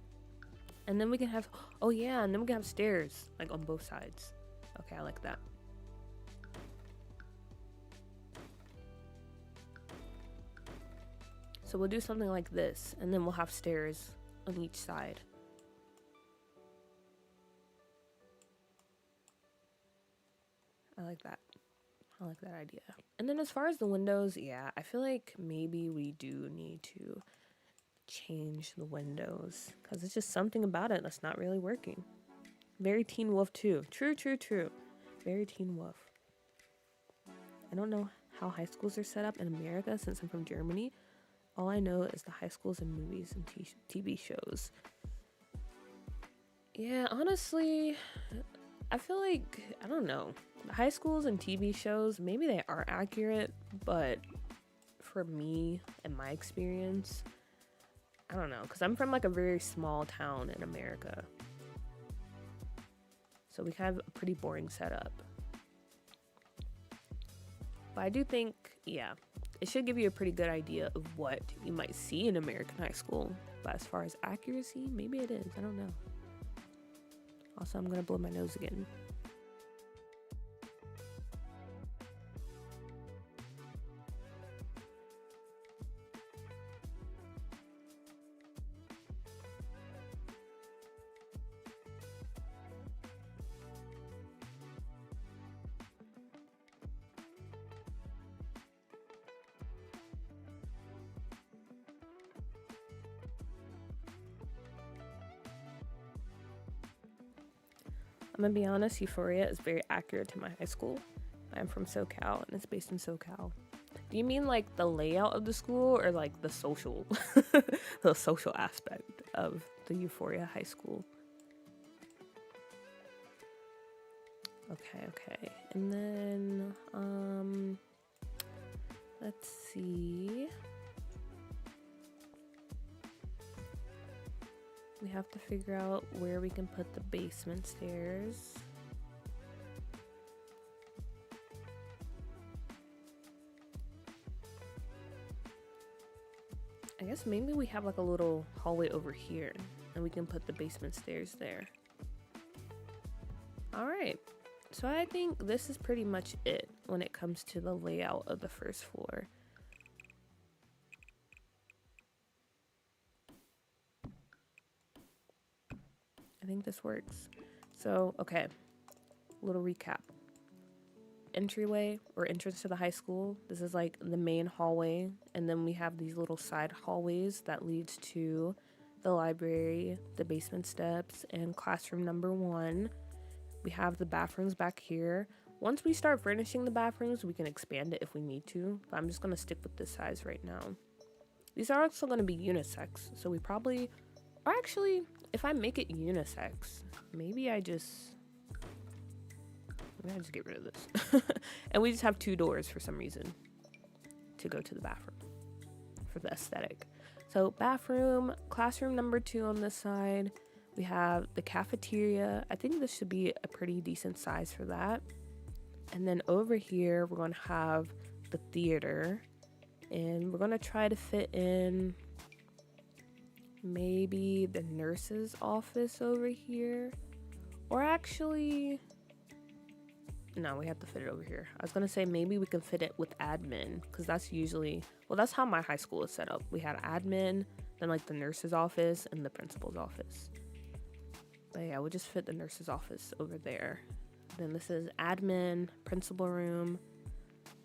And then we can have, oh yeah, and then we can have stairs, like on both sides. Okay, I like that. So we'll do something like this, and then we'll have stairs on each side. I like that. I like that idea. And then as far as the windows, yeah, I feel like maybe we do need to change the windows, because it's just something about it that's not really working. Very Teen Wolf too. True. Very Teen Wolf. I don't know how high schools are set up in America since I'm from Germany. All I know is the high schools and movies and TV shows. Yeah, honestly, I feel like, I don't know. High schools and TV shows, maybe they are accurate, but for me and my experience, I don't know, because I'm from like a very small town in America. So we have a pretty boring setup. But I do think, yeah, it should give you a pretty good idea of what you might see in American high school. But as far as accuracy, maybe it is. I don't know. Also, I'm going to blow my nose again. I'm gonna be honest, Euphoria is very accurate to my high school. I'm from SoCal and it's based in SoCal. Do you mean like the layout of the school or like the social the social aspect of the Euphoria High School? Okay. And then let's see. We have to figure out where we can put the basement stairs. I guess maybe we have like a little hallway over here and we can put the basement stairs there. All right. So I think this is pretty much it when it comes to the layout of the first floor. I think this works. So, okay, little recap. Entryway or entrance to the high school. This is like the main hallway, and then we have these little side hallways that leads to the library, the basement steps, and classroom number 1. We have the bathrooms back here. Once we start furnishing the bathrooms, we can expand it if we need to, but I'm just gonna stick with this size right now. These are also gonna be unisex, so we probably, or actually, if I make it unisex, maybe I just get rid of this. And we just have 2 doors for some reason to go to the bathroom for the aesthetic. So bathroom, classroom number 2 on this side. We have the cafeteria. I think this should be a pretty decent size for that. And then over here, we're going to have the theater. And we're going to try to fit in maybe the nurse's office over here. Or actually, no, we have to fit it over here. I was going to say maybe we can fit it with admin, because that's usually, well, that's how my high school is set up. We had admin, then like the nurse's office and the principal's office. But yeah, we'll just fit the nurse's office over there. Then this is admin, principal room.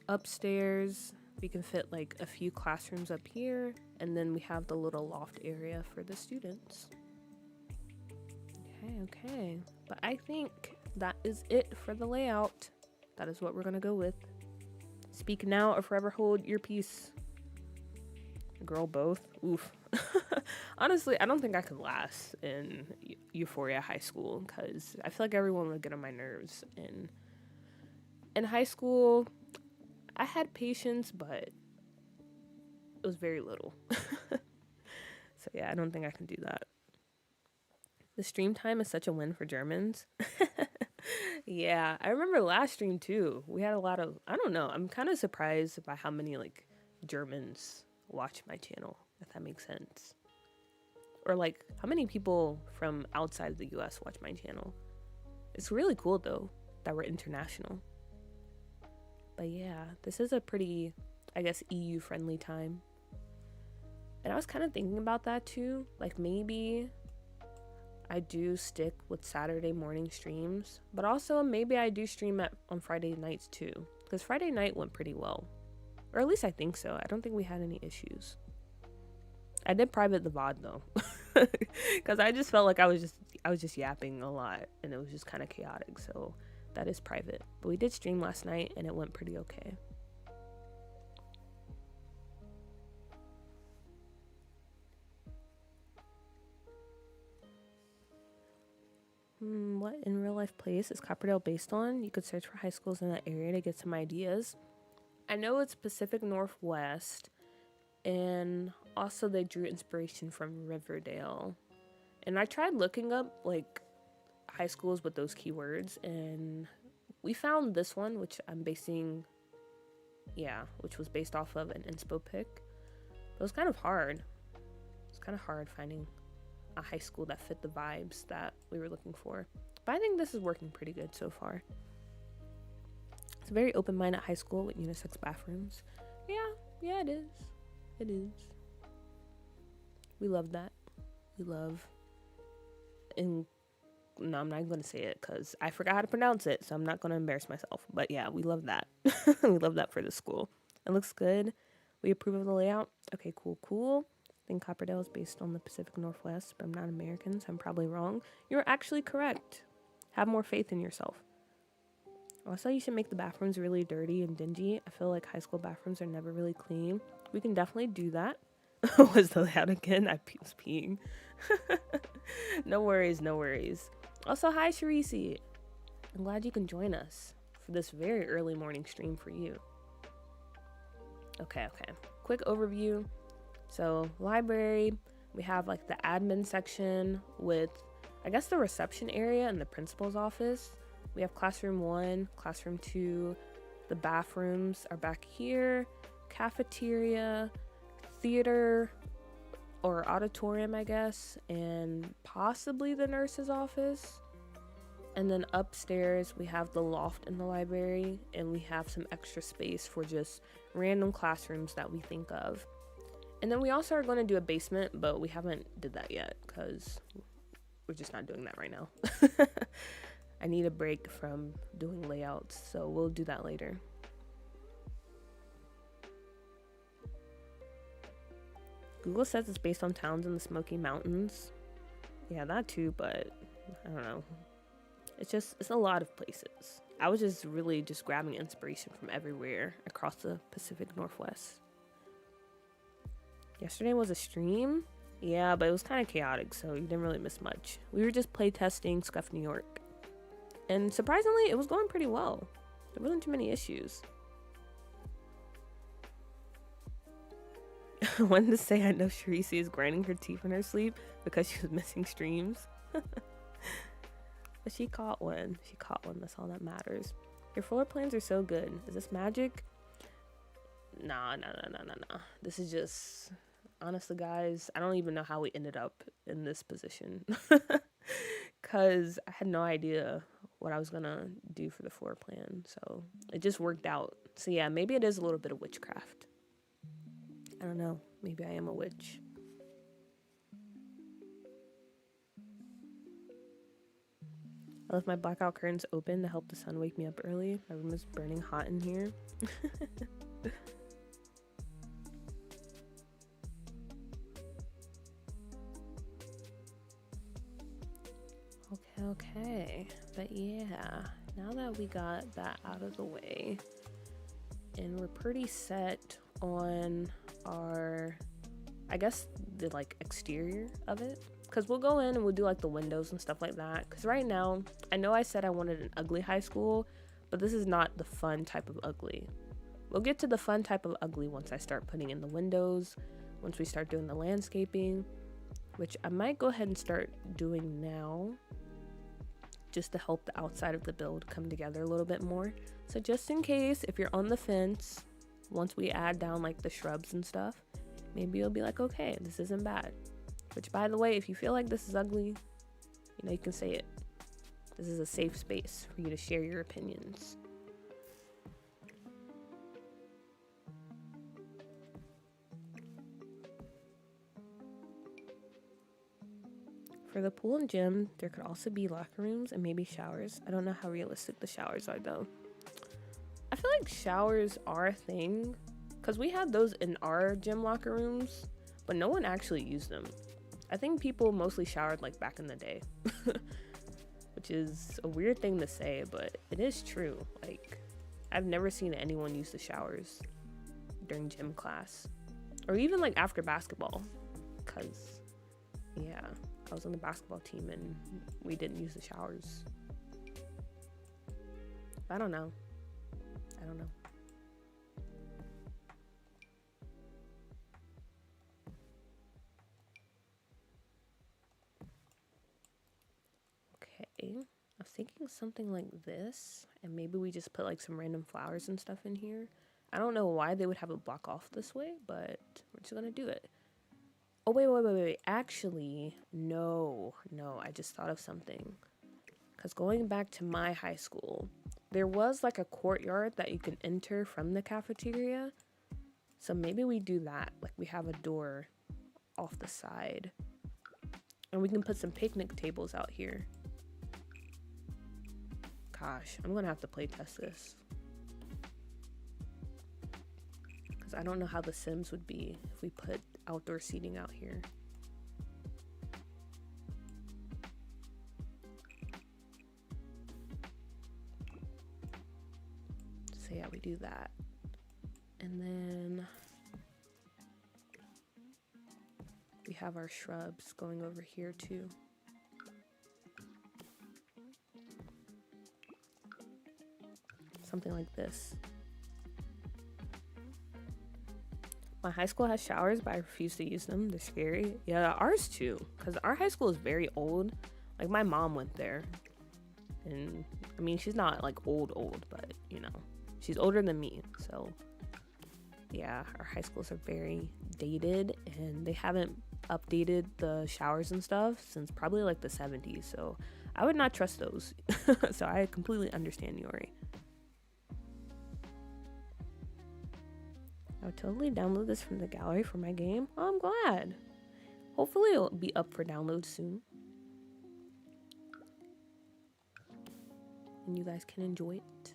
Upstairs, we can fit like a few classrooms up here. And then we have the little loft area for the students. Okay. But I think that is it for the layout. That is what we're going to go with. Speak now or forever hold your peace. Girl, both. Oof. Honestly, I don't think I could last in Euphoria High School because I feel like everyone would get on my nerves. And in high school, I had patience, but it was very little. So yeah, I don't think I can do that. The stream time is such a win for Germans. Yeah, I remember last stream too. We had a lot of, I don't know, I'm kind of surprised by how many like Germans watch my channel, if that makes sense. Or like how many people from outside of the US watch my channel. It's really cool though that we're international. But yeah, this is a pretty, I guess, EU friendly time. And I was kind of thinking about that too. Like maybe I do stick with Saturday morning streams, but also maybe I do stream on Friday nights too, because Friday night went pretty well, or at least I think so. I don't think we had any issues. I did private the VOD though, because I just felt like I was just yapping a lot and it was just kind of chaotic. So that is private, but we did stream last night and it went pretty okay. What in real life place is Copperdale based on? You could search for high schools in that area to get some ideas. I know it's Pacific Northwest, and also they drew inspiration from Riverdale. And I tried looking up like high schools with those keywords, and we found this one, which I'm basing, which was based off of an inspo pic. But it was kind of hard. It's kind of hard finding a high school that fit the vibes that we were looking for. But I think this is working pretty good so far. It's a very open-minded high school with unisex bathrooms. Yeah, it is. It is. We love that. We love, and no, I'm not going to say it because I forgot how to pronounce it, so I'm not going to embarrass myself. But yeah, we love that. We love that for the school. It looks good. We approve of the layout. Okay, cool. I think Copperdale is based on the Pacific Northwest, but I'm not American, so I'm probably wrong. You're actually correct. Have more faith in yourself. Also, you should make the bathrooms really dirty and dingy. I feel like high school bathrooms are never really clean. We can definitely do that. Was the loud again? I was peeing. No worries, no worries. Also, hi Sharisi. I'm glad you can join us for this very early morning stream for you. Okay. Quick overview. So, library, we have like the admin section with, I guess, the reception area and the principal's office. We have classroom 1, classroom 2. The bathrooms are back here. Cafeteria, theater or auditorium, I guess, and possibly the nurse's office. And then upstairs we have the loft in the library, and we have some extra space for just random classrooms that we think of. And then we also are going to do a basement, but we haven't did that yet because we're just not doing that right now. I need a break from doing layouts, so we'll do that later. Google says it's based on towns in the Smoky Mountains. Yeah, that too, but I don't know. It's a lot of places. I was just really just grabbing inspiration from everywhere across the Pacific Northwest. Yesterday was a stream. Yeah, but it was kind of chaotic, so you didn't really miss much. We were just play testing Scuff New York. And surprisingly, it was going pretty well. There wasn't too many issues. I wanted to say I know Sharisi is grinding her teeth in her sleep because she was missing streams. But she caught one. That's all that matters. Your floor plans are so good. Is this magic? Nah. This is just... Honestly, guys, I don't even know how we ended up in this position. Because I had no idea what I was going to do for the floor plan. So it just worked out. So yeah, maybe it is a little bit of witchcraft. I don't know. Maybe I am a witch. I left my blackout curtains open to help the sun wake me up early. My room is burning hot in here. Okay. But yeah, now that we got that out of the way and we're pretty set on our, I guess, the like exterior of it, because we'll go in and we'll do like the windows and stuff like that. Because right now, I know I said I wanted an ugly high school, but this is not the fun type of ugly. We'll get to the fun type of ugly once I start putting in the windows, once we start doing the landscaping, which I might go ahead and start doing now, just to help the outside of the build come together a little bit more. So just in case, if you're on the fence, once we add down like the shrubs and stuff, maybe you'll be like, okay, this isn't bad. Which, by the way, if you feel like this is ugly, you know, you can say it. This is a safe space for you to share your opinions. For the pool and gym, there could also be locker rooms and maybe showers. I don't know how realistic the showers are, though. I feel like showers are a thing, because we had those in our gym locker rooms, but no one actually used them. I think people mostly showered like back in the day, which is a weird thing to say, but it is true. Like, I've never seen anyone use the showers during gym class, or even like after basketball, because yeah, I was on the basketball team and we didn't use the showers. I don't know. Okay, I was thinking something like this, and maybe we just put like some random flowers and stuff in here. I don't know why they would have it block off this way, but we're just gonna do it. Oh, wait. Actually, no. I just thought of something. Because going back to my high school, there was like a courtyard that you can enter from the cafeteria. So maybe we do that. Like, we have a door off the side. And we can put some picnic tables out here. Gosh, I'm going to have to play test this. Because I don't know how the Sims would be if we put outdoor seating out here. do that. And then we have our shrubs going over here too. Something like this. My high school has showers, but I refuse to use them. They're scary. Yeah, ours too, because our high school is very old. Like, my mom went there, and I mean, she's not like old, but you know, she's older than me. So yeah, our high schools are very dated, and they haven't updated the showers and stuff since probably like the 70s. So I would not trust those. So I completely understand Yori. I would totally download this from the gallery for my game. Oh, I'm glad. Hopefully it'll be up for download soon. And you guys can enjoy it.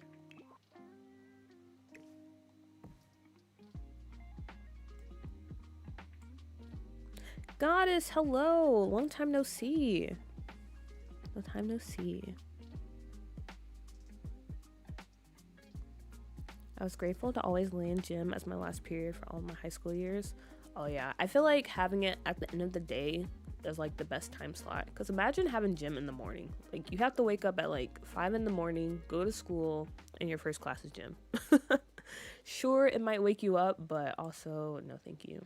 Goddess, hello. Long time no see. Long time no see. I was grateful to always land gym as my last period for all my high school years. Oh yeah, I feel like having it at the end of the day is like the best time slot. Because imagine having gym in the morning. Like, you have to wake up at like 5 in the morning, go to school, and your first class is gym. Sure, it might wake you up, but also no thank you.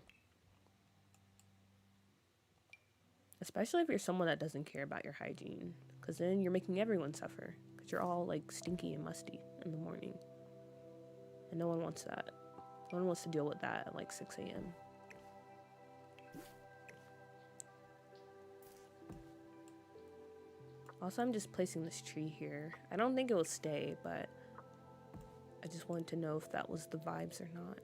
Especially if you're someone that doesn't care about your hygiene. Because then you're making everyone suffer. Because you're all like stinky and musty in the morning. And no one wants that. No one wants to deal with that at like 6 a.m. Also, I'm just placing this tree here. I don't think it will stay, but I just wanted to know if that was the vibes or not.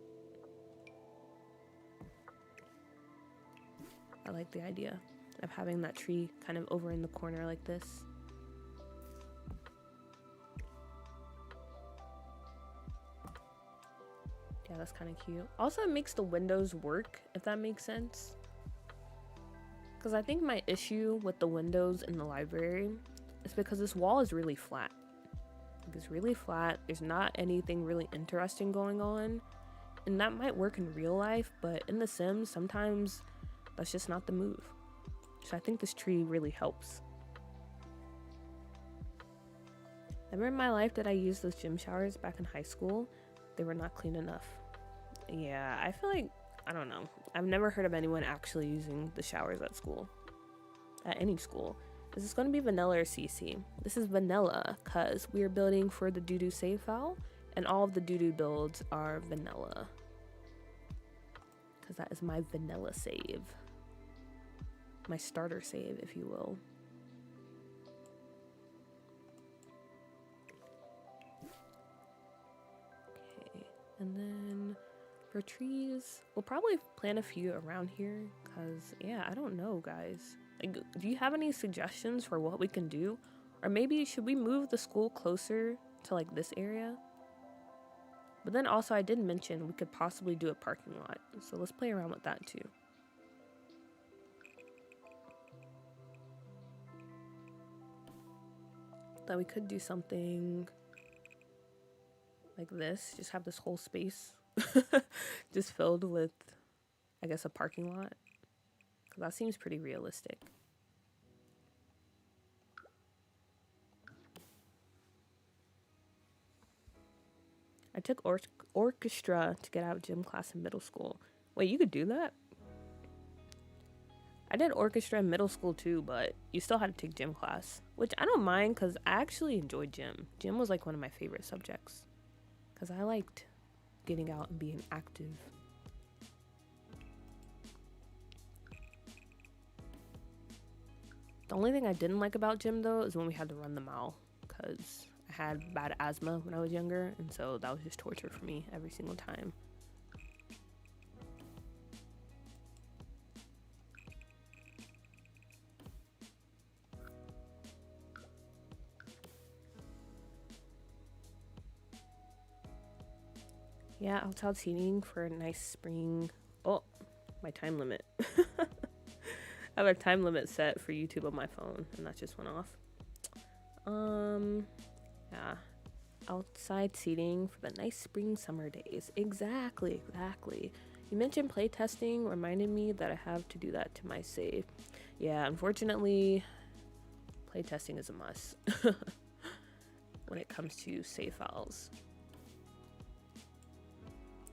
I like the idea of having that tree kind of over in the corner like this. Yeah, that's kind of cute. Also, it makes the windows work, if that makes sense. Because I think my issue with the windows in the library is because this wall is really flat. Like, it's really flat. There's not anything really interesting going on. And that might work in real life, but in The Sims, sometimes that's just not the move. So I think this tree really helps. Never in my life did I use those gym showers back in high school. They were not clean enough. Yeah, I feel like, I don't know. I've never heard of anyone actually using the showers at school. At any school. Is this going to be vanilla or CC? This is vanilla, because we are building for the doo-doo save file, and all of the doo-doo builds are vanilla. Because that is my vanilla save. My starter save, if you will. Okay, and then for trees, we'll probably plant a few around here, because, yeah, I don't know, guys. Like, do you have any suggestions for what we can do? Or maybe should we move the school closer to, like, this area? But then also, I did mention we could possibly do a parking lot, so let's play around with that too. That we could do something like this, just have this whole space just filled with, I guess, a parking lot, because that seems pretty realistic. I took orchestra to get out of gym class in middle school. Wait, you could do that? I did orchestra in middle school too, but you still had to take gym class, which I don't mind because I actually enjoyed gym. Gym was like one of my favorite subjects because I liked getting out and being active. The only thing I didn't like about gym though is when we had to run the mile, because I had bad asthma when I was younger, and so that was just torture for me every single time. Yeah, outside seating for a nice spring. Oh, my time limit. I have a time limit set for YouTube on my phone, and that just went off. Yeah. outside seating for the nice spring summer days. Exactly. You mentioned playtesting, reminded me that I have to do that to my save. Yeah, unfortunately, playtesting is a must when it comes to save files.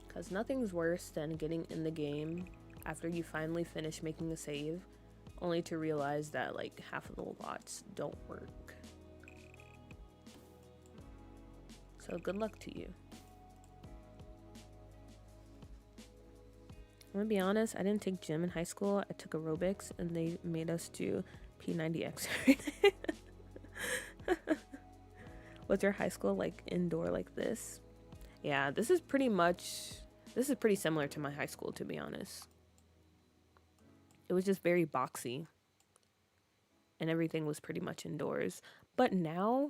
Because nothing's worse than getting in the game after you finally finish making a save, only to realize that like half of the lots don't work. So good luck to you. I'm gonna be honest, I didn't take gym in high school. I took aerobics and they made us do P90X every day. Was your high school like indoor like this? Yeah, this is pretty similar to my high school, to be honest. It was just very boxy and everything was pretty much indoors. But now,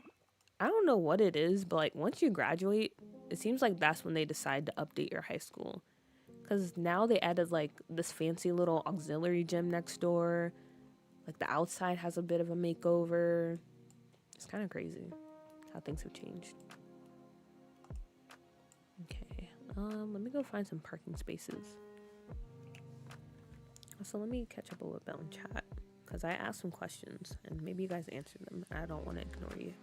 I don't know what it is, but like once you graduate, it seems like that's when they decide to update your high school. Because now they added like this fancy little auxiliary gym next door. Like the outside has a bit of a makeover. It's kind of crazy how things have changed. Okay, let me go find some parking spaces. So let me catch up a little bit on chat because I asked some questions and maybe you guys answered them. I don't want to ignore you.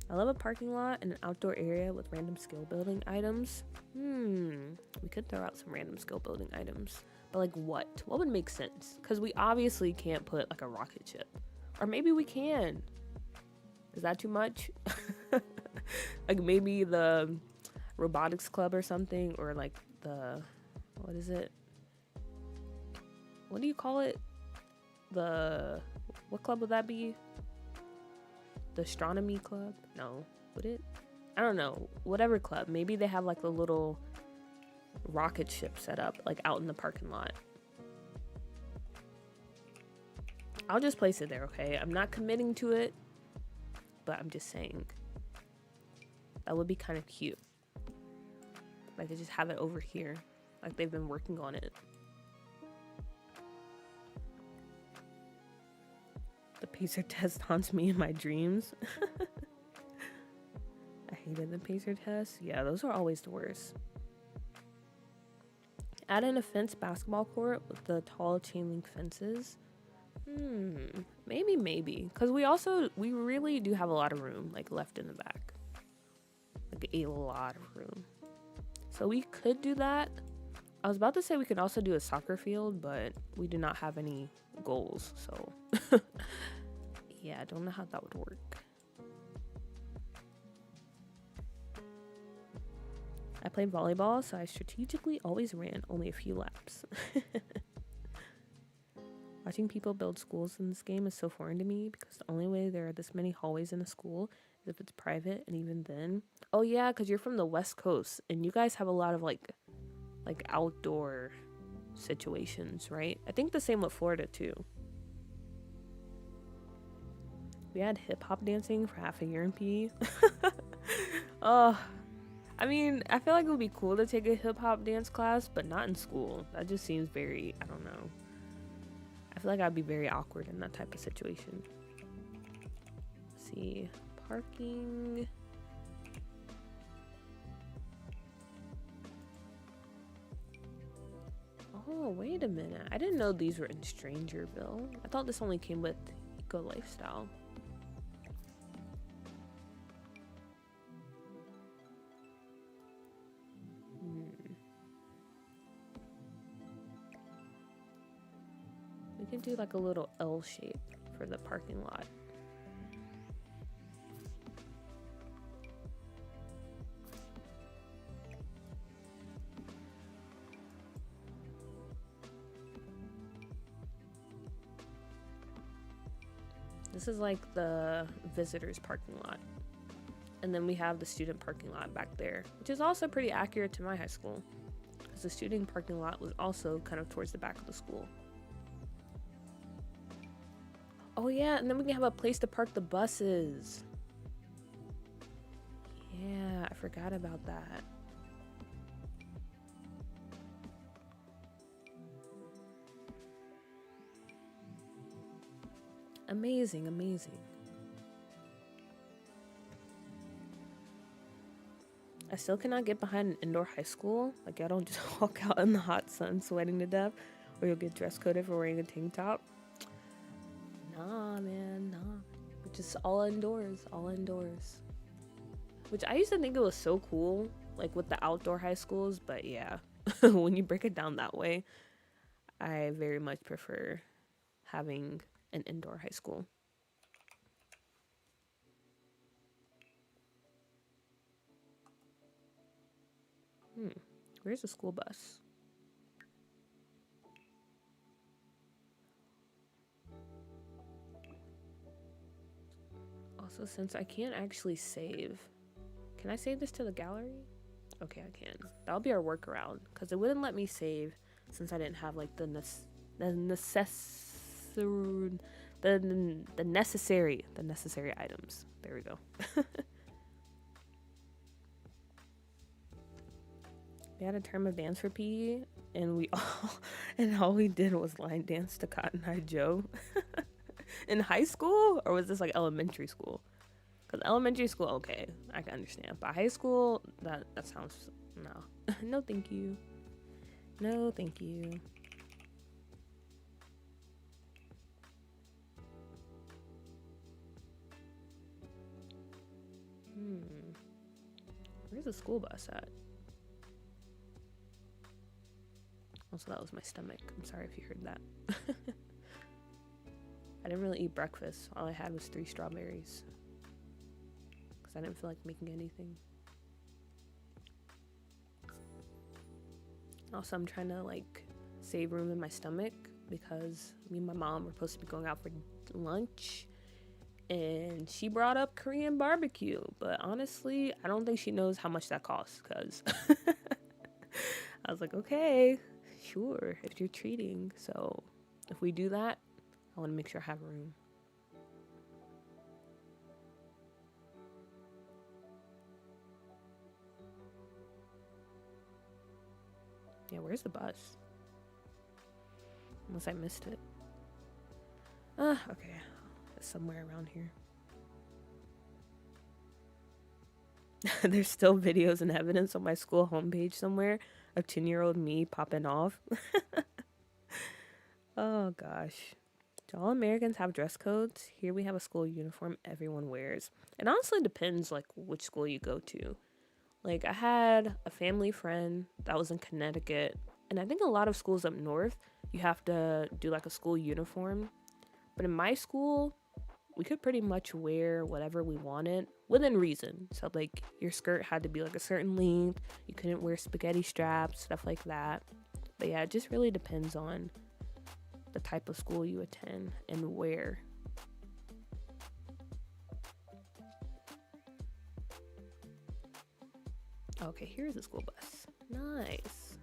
I love a parking lot and an outdoor area with random skill building items. We could throw out some random skill building items. But like what? What would make sense? Because we obviously can't put like a rocket ship. Or maybe we can. Is that too much? Like maybe the robotics club or something. Or like the... What is it? What do you call it? What club would that be? The astronomy club? No, would it? I don't know. Whatever club. Maybe they have like a little rocket ship set up like out in the parking lot. I'll just place it there, okay? I'm not committing to it, but I'm just saying that would be kind of cute. Like they just have it over here, like they've been working on it. The pacer test haunts me in my dreams. I hated the pacer test. Yeah, those are always the worst. Add in a fenced basketball court with the tall chain link fences. Maybe. Because we really do have a lot of room, like left in the back. Like a lot of room. So we could do that. I was about to say we could also do a soccer field, but we do not have any goals, so yeah, I don't know how that would work. I played volleyball, so I strategically always ran only a few laps. Watching people build schools in this game is so foreign to me because the only way there are this many hallways in a school is if it's private, and even then. Oh yeah, because you're from the West Coast and you guys have a lot of like outdoor situations, right? I think the same with Florida too. We had hip-hop dancing for half a year in PE. Oh, I mean, I feel like it would be cool to take a hip-hop dance class, but not in school. That just seems very, I don't know. I feel like I'd be very awkward in that type of situation. Let's see, parking. Oh, wait a minute. I didn't know these were in Strangerville. I thought this only came with Eco Lifestyle. We can do like a little L shape for the parking lot. This is like the visitors parking lot. And then we have the student parking lot back there, which is also pretty accurate to my high school, because the student parking lot was also kind of towards the back of the school. Oh yeah, and then we can have a place to park the buses. Yeah, I forgot about that. Amazing. I still cannot get behind an indoor high school. Like, y'all don't just walk out in the hot sun sweating to death, or you'll get dress coded for wearing a tank top. Nah, man, nah. Just all indoors, all indoors. Which I used to think it was so cool, like with the outdoor high schools, but yeah, when you break it down that way, I very much prefer having an indoor high school. Where's the school bus? Also, since I can't actually save, can I save this to the gallery? Okay, I can. That'll be our workaround, because it wouldn't let me save since I didn't have like the necessary items. There we go. We had a term of dance for PE, and all we did was line dance to Cotton Eye Joe. In high school, or was this like elementary school? Because elementary school, okay, I can understand, but high school, that sounds, no. No thank you. No thank you. Where's the school bus at? Also, that was my stomach. I'm sorry if you heard that. I didn't really eat breakfast. All I had was 3 strawberries. Because I didn't feel like making anything. Also, I'm trying to like save room in my stomach because me and my mom were supposed to be going out for lunch. And she brought up Korean barbecue. But honestly, I don't think she knows how much that costs. Because I was like, okay, sure, if you're treating. So if we do that, I want to make sure I have room. Yeah, where's the bus? Unless I missed it. Okay. It's somewhere around here. There's still videos and evidence on my school homepage somewhere of 10-year-old me popping off. Oh gosh. Do all Americans have dress codes? Here we have a school uniform everyone wears. It honestly depends like which school you go to. Like I had a family friend that was in Connecticut, and I think a lot of schools up north, you have to do like a school uniform. But in my school, we could pretty much wear whatever we wanted within reason. So like your skirt had to be like a certain length. You couldn't wear spaghetti straps, stuff like that. But yeah, it just really depends on the type of school you attend and where. Okay, here's the school bus. Nice.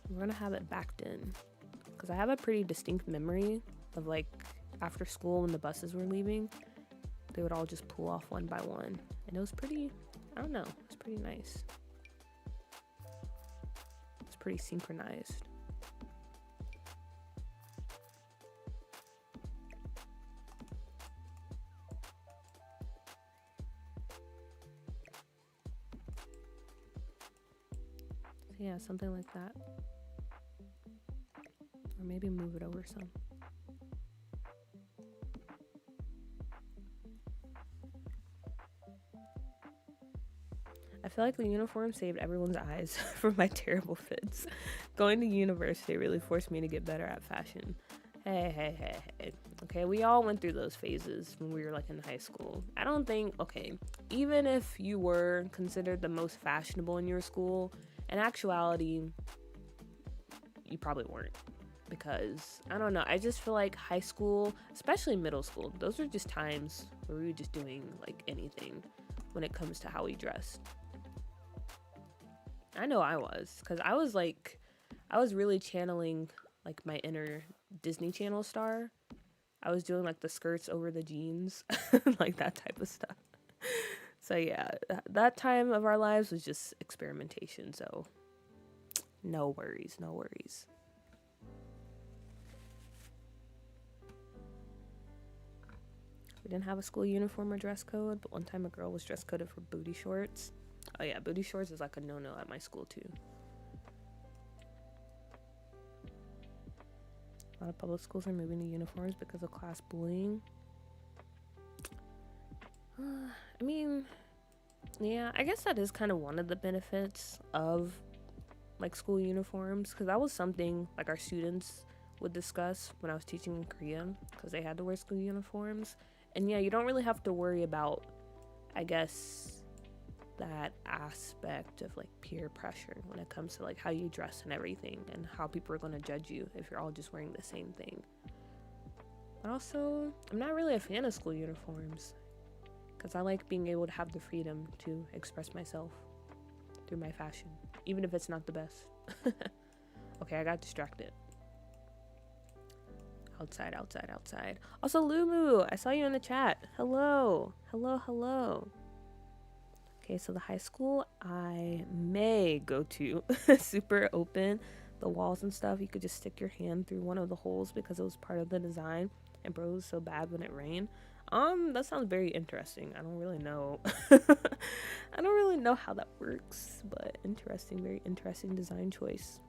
We're gonna have it backed in because I have a pretty distinct memory of like after school when the buses were leaving, they would all just pull off one by one, and it was pretty, I don't know, it was pretty nice. It's pretty synchronized. Yeah, something like that. Or maybe move it over some. I feel like the uniform saved everyone's eyes from my terrible fits. Going to university really forced me to get better at fashion. Hey. Okay, we all went through those phases when we were like in high school. I don't think, okay, even if you were considered the most fashionable in your school, in actuality, you probably weren't. Because, I don't know, I just feel like high school, especially middle school, those are just times where we were just doing like anything when it comes to how we dressed. I know I was, because I was really channeling like my inner Disney Channel star. I was doing like the skirts over the jeans, like that type of stuff. So yeah, that time of our lives was just experimentation. So no worries. We didn't have a school uniform or dress code, but one time a girl was dress coded for booty shorts. Oh yeah, booty shorts is like a no-no at my school too. A lot of public schools are moving to uniforms because of class bullying. I mean, yeah, I guess that is kind of one of the benefits of like school uniforms, because that was something like our students would discuss when I was teaching in Korea, because they had to wear school uniforms. And yeah, you don't really have to worry about, I guess, that aspect of like peer pressure when it comes to like how you dress and everything and how people are going to judge you if you're all just wearing the same thing. But also, I'm not really a fan of school uniforms because I like being able to have the freedom to express myself through my fashion, even if it's not the best. Okay, I got distracted. Outside. Also, Lumu, I saw you in the chat. Hello. Okay, so the high school I may go to, super open, the walls and stuff. You could just stick your hand through one of the holes because it was part of the design. And bro, it was so bad when it rained. That sounds very interesting. I don't really know. I don't really know how that works, but interesting, very interesting design choice.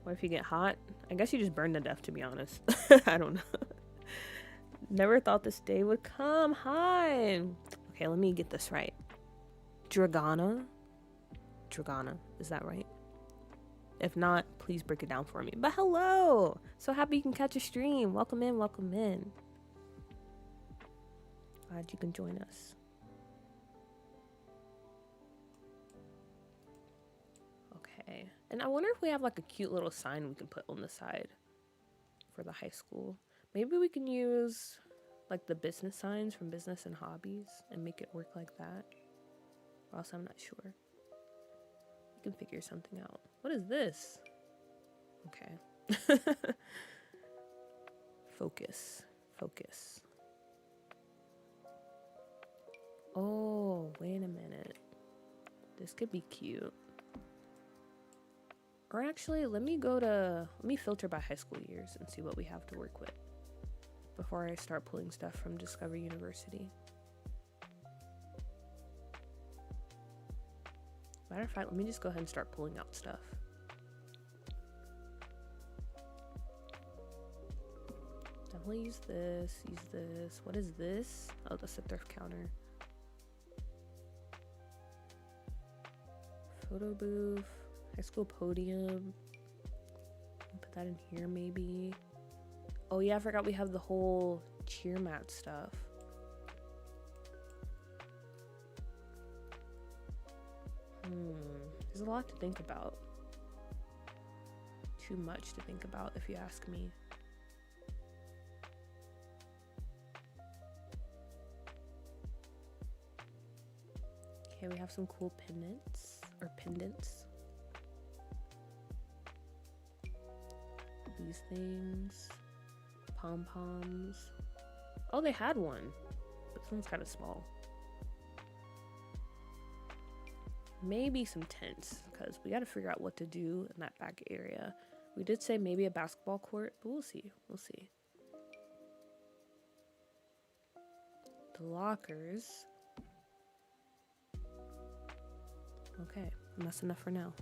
What if you get hot? I guess you just burn to death, to be honest. I don't know. Never thought this day would come. Hi. Okay, let me get this right. Dragana, is that right? If not, please break it down for me. But hello! So happy you can catch a stream. Welcome in. Glad you can join us. Okay. And I wonder if we have like a cute little sign we can put on the side for the high school. Maybe we can use like the business signs from Business and Hobbies and make it work like that. Or else I'm not sure. We can figure something out. What is this? Okay. Focus. Oh, wait a minute. This could be cute. Or actually, let me filter by high school years and see what we have to work with before I start pulling stuff from Discover University. Matter of fact, let me just go ahead and start pulling out stuff. Definitely use this. What is this? Oh, that's a thrift counter. Photo booth. High school podium. Put that in here maybe. Oh yeah, I forgot we have the whole cheer mat stuff. There's a lot to think about. Too much to think about if you ask me. Okay, we have some cool pendants. These things. Pom-poms. Oh, they had one. But this one's kind of small. Maybe some tents, because we got to figure out what to do in that back area. We did say maybe a basketball court, but we'll see. The lockers. Okay, and that's enough for now.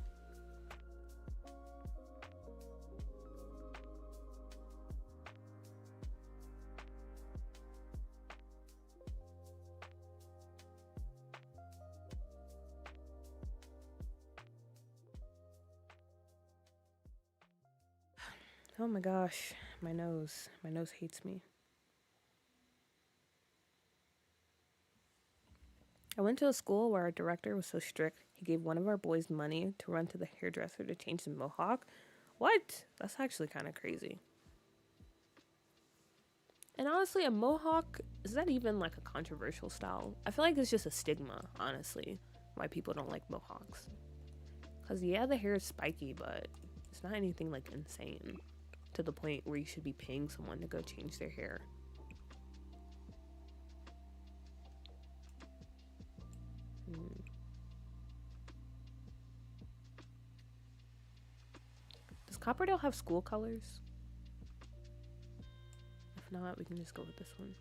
Oh my gosh, my nose hates me. I went to a school where our director was so strict, he gave one of our boys money to run to the hairdresser to change the mohawk. What? That's actually kind of crazy. And honestly, a mohawk, is that even like a controversial style? I feel like it's just a stigma, honestly, why people don't like mohawks. Because yeah, the hair is spiky, but it's not anything like insane to the point where you should be paying someone to go change their hair. Copperdale have school colors? If not, we can just go with this one.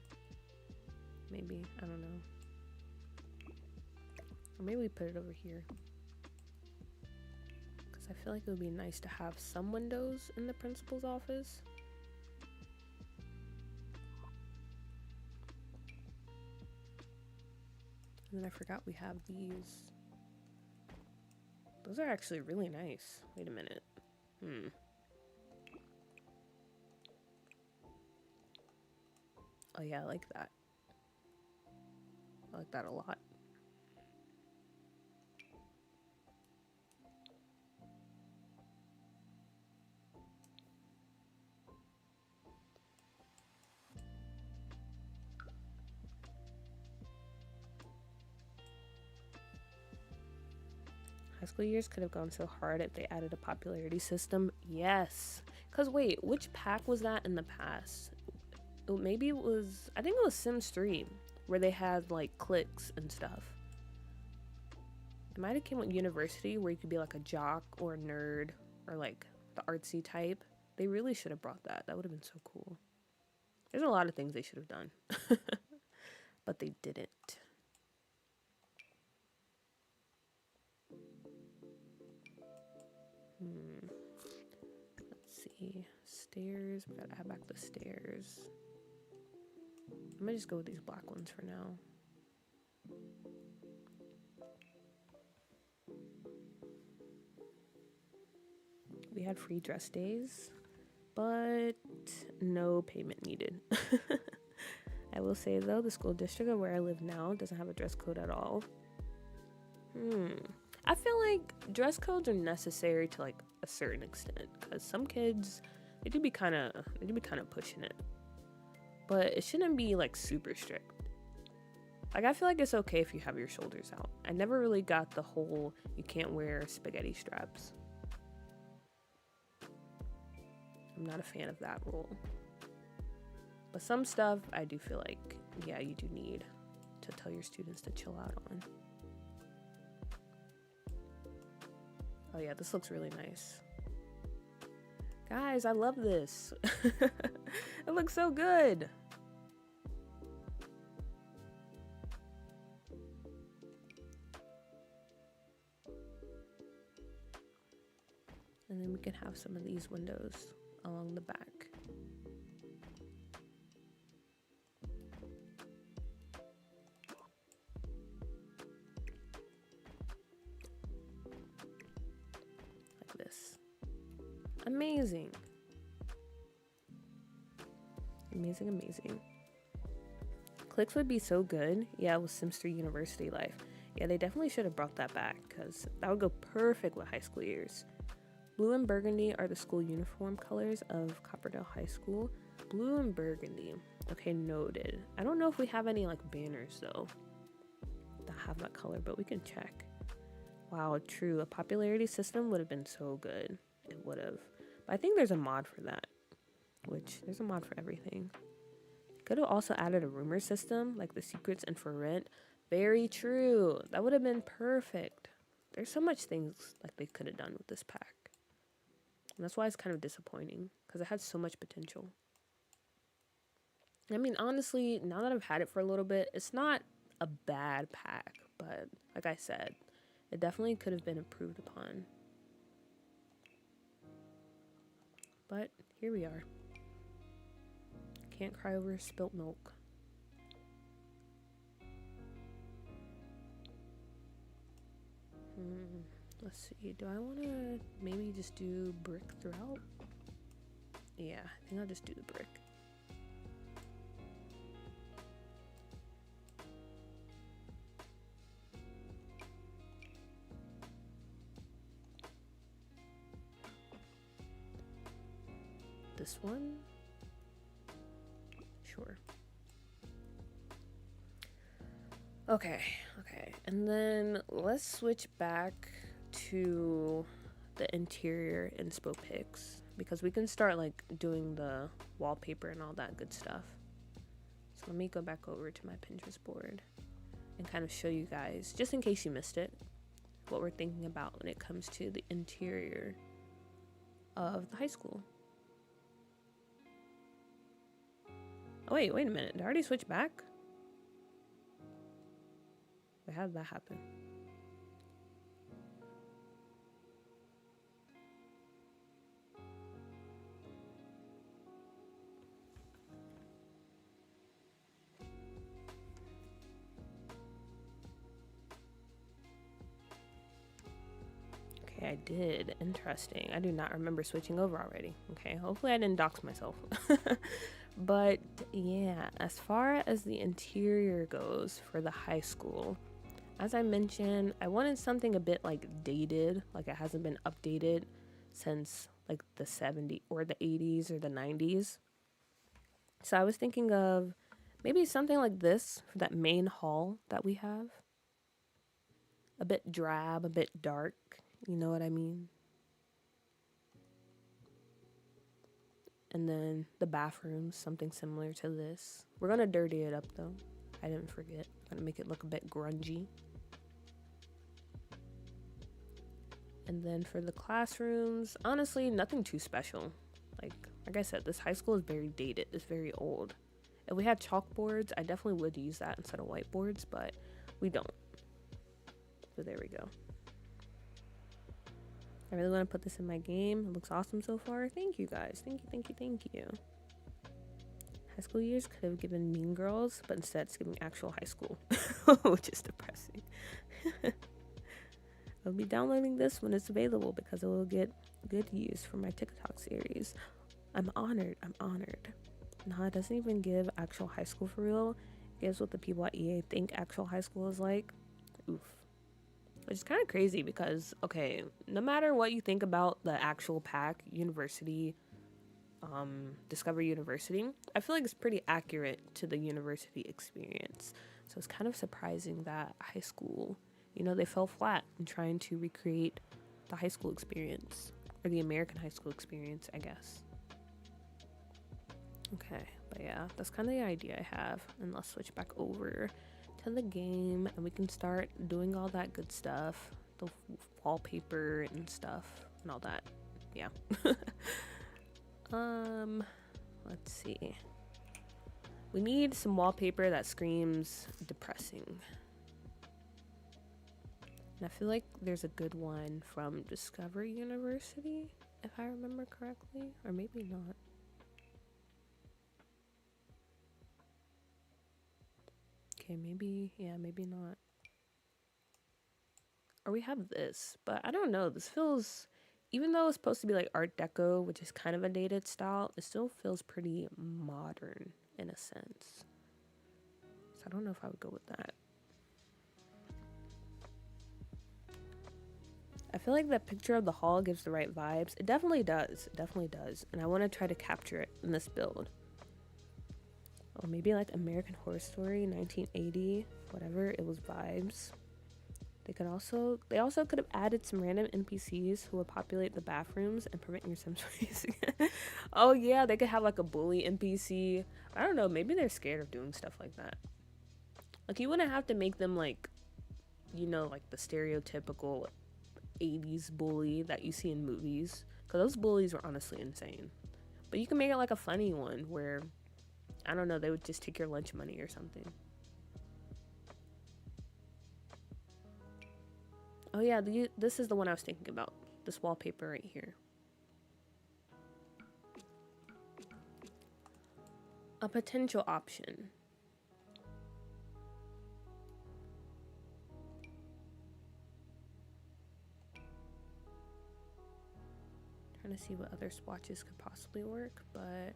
Maybe, I don't know. Or maybe we put it over here. Because I feel like it would be nice to have some windows in the principal's office. And then I forgot we have these. Those are actually really nice. Wait a minute. Oh yeah, I like that. I like that a lot. High school years could have gone so hard if they added a popularity system. Yes. Because wait, which pack was that in the past? Maybe it was, I think it was Sims 3, where they had like cliques and stuff. It might have came with University, where you could be like a jock or a nerd or like the artsy type. They really should have brought that. That would have been so cool. There's a lot of things they should have done, but they didn't. Let's see. Stairs. We gotta add back the stairs. I'm gonna just go with these black ones for now. We had free dress days, but no payment needed. I will say though, the school district of where I live now doesn't have a dress code at all. I feel like dress codes are necessary to like a certain extent, because some kids they do be kind of pushing it, but it shouldn't be like super strict. Like I feel like it's okay if you have your shoulders out. I never really got the whole you can't wear spaghetti straps. I'm not a fan of that rule. But some stuff I do feel like, yeah, you do need to tell your students to chill out on. Oh yeah, this looks really nice. Guys, I love this. It looks so good. And then we can have some of these windows along the back. Like this. Amazing. Amazing, amazing. Clicks would be so good. Yeah, with Sims 3 University Life. Yeah, they definitely should have brought that back, because that would go perfect with high school years. Blue and burgundy are the school uniform colors of Copperdale High School. Blue and burgundy. Okay, noted. I don't know if we have any like banners though that have that color, but we can check. Wow, true. A popularity system would have been so good. It would have. But I think there's a mod for that, which there's a mod for everything. Could have also added a rumor system like the secrets and for rent. Very true. That would have been perfect. There's so much things like they could have done with this pack. And that's why it's kind of disappointing, because it had so much potential. I mean, honestly, now that I've had it for a little bit, it's not a bad pack, but like I said, it definitely could have been improved upon. But here we are. Can't cry over spilt milk. Let's see, do I want to maybe just do brick throughout? Yeah, I think I'll just do the brick. This one? Sure. Okay, and then let's switch back to the interior inspo pics, because we can start like doing the wallpaper and all that good stuff. So let me go back over to my Pinterest board and kind of show you guys, just in case you missed it, what we're thinking about when it comes to the interior. of the high school. Oh, wait a minute. Did I already switch back? Wait, how did that happen? Okay, I did. Interesting. I do not remember switching over already. Okay, hopefully I didn't dox myself. But yeah, as far as the interior goes for the high school, as I mentioned, I wanted something a bit like dated, like it hasn't been updated since like the 70s or the 80s or the 90s. So I was thinking of maybe something like this for that main hall that we have. A bit drab, a bit dark, you know what I mean? And then the bathrooms, something similar to this. We're gonna dirty it up though. I didn't forget. I'm gonna make it look a bit grungy. And then for the classrooms, honestly, nothing too special. Like I said, this high school is very dated. It's very old. If we had chalkboards, I definitely would use that instead of whiteboards, but we don't. So there we go. I really want to put this in my game. It looks awesome so far. Thank you guys. Thank you. High school years could have given Mean Girls, but instead it's giving actual high school, which is depressing. I'll be downloading this when it's available because it will get good use for my TikTok series. I'm honored. Nah, it doesn't even give actual high school for real. It gives what the people at EA think actual high school is like. Oof. Which is kind of crazy because, okay, no matter what you think about the actual pack, university, Discover University, I feel like it's pretty accurate to the university experience. So it's kind of surprising that high school, they fell flat in trying to recreate the high school experience, or the American high school experience, I guess. Okay, but yeah, that's kind of the idea I have. And let's switch back over to the game and we can start doing all that good stuff, the wallpaper and stuff and all that. Yeah. Let's see. We need some wallpaper that screams depressing. And I feel like there's a good one from Discover University, if I remember correctly, or maybe not. Okay, maybe not. Or we have this, but I don't know. This feels, even though it's supposed to be like Art Deco, which is kind of a dated style, it still feels pretty modern in a sense. So I don't know if I would go with that. I feel like that picture of the hall gives the right vibes. It definitely does. And I want to try to capture it in this build. Or maybe like American Horror Story 1980, whatever, it was vibes. They also could have added some random NPCs who would populate the bathrooms and prevent your Sims from using it. Oh yeah, they could have like a bully NPC. I don't know, maybe they're scared of doing stuff like that. Like you wouldn't have to make them like, like the stereotypical 80s bully that you see in movies. Because those bullies were honestly insane. But you can make it like a funny one where, I don't know, they would just take your lunch money or something. Oh yeah, this is the one I was thinking about. This wallpaper right here. A potential option. Trying to see what other swatches could possibly work, but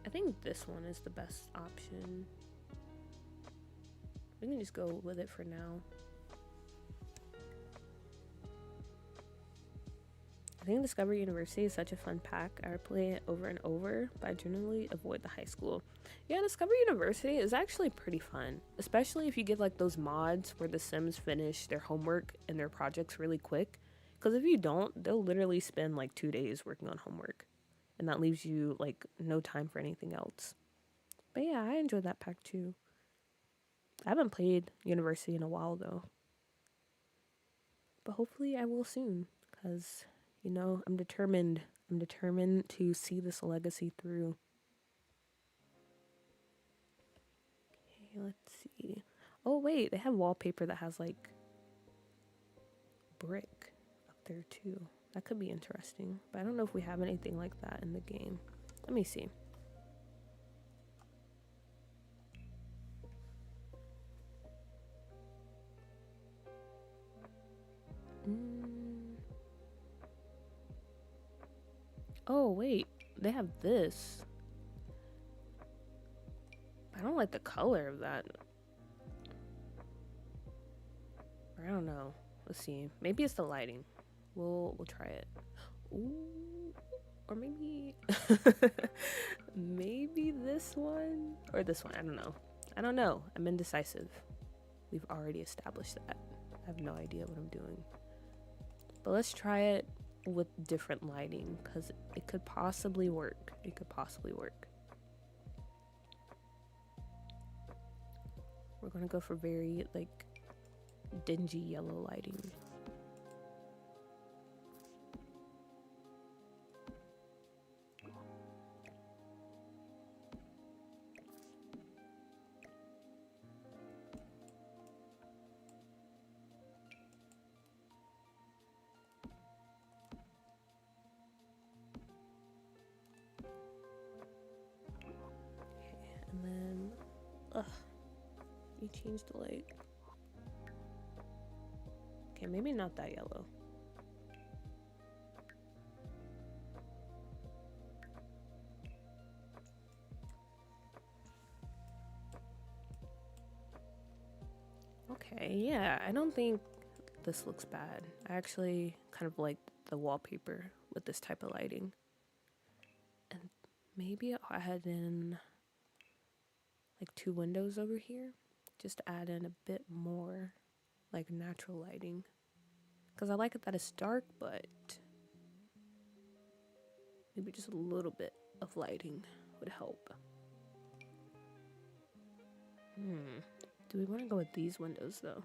I think this one is the best option. We can just go with it for now. I think Discovery University is such a fun pack. I would play it over and over, but I generally avoid the high school. Yeah, Discovery University is actually pretty fun, especially if you get like those mods where the Sims finish their homework and their projects really quick. Because if you don't, they'll literally spend like 2 days working on homework, and that leaves you like no time for anything else. But yeah, I enjoyed that pack too. I haven't played University in a while though, but hopefully I will soon, because I'm I'm determined to see this legacy through. Okay, let's see. Oh wait, they have wallpaper that has like brick up there too. That could be interesting, but I don't know if we have anything like that in the game. Let me see. Oh wait, they have this. I don't like the color of that. I don't know. Let's see. Maybe it's the lighting. We'll try it. Ooh, or maybe maybe this one or this one. I don't know. I don't know. I'm indecisive. We've already established that. I have no idea what I'm doing. But let's try it with different lighting because it could possibly work. It could possibly work. We're gonna go for very like dingy yellow lighting. And then, you changed the light. Okay, maybe not that yellow. Okay, yeah, I don't think this looks bad. I actually kind of like the wallpaper with this type of lighting. And maybe I'll add in like 2 windows over here just to add in a bit more like natural lighting. Because I like it that it's dark, but maybe just a little bit of lighting would help. Do we want to go with these windows though?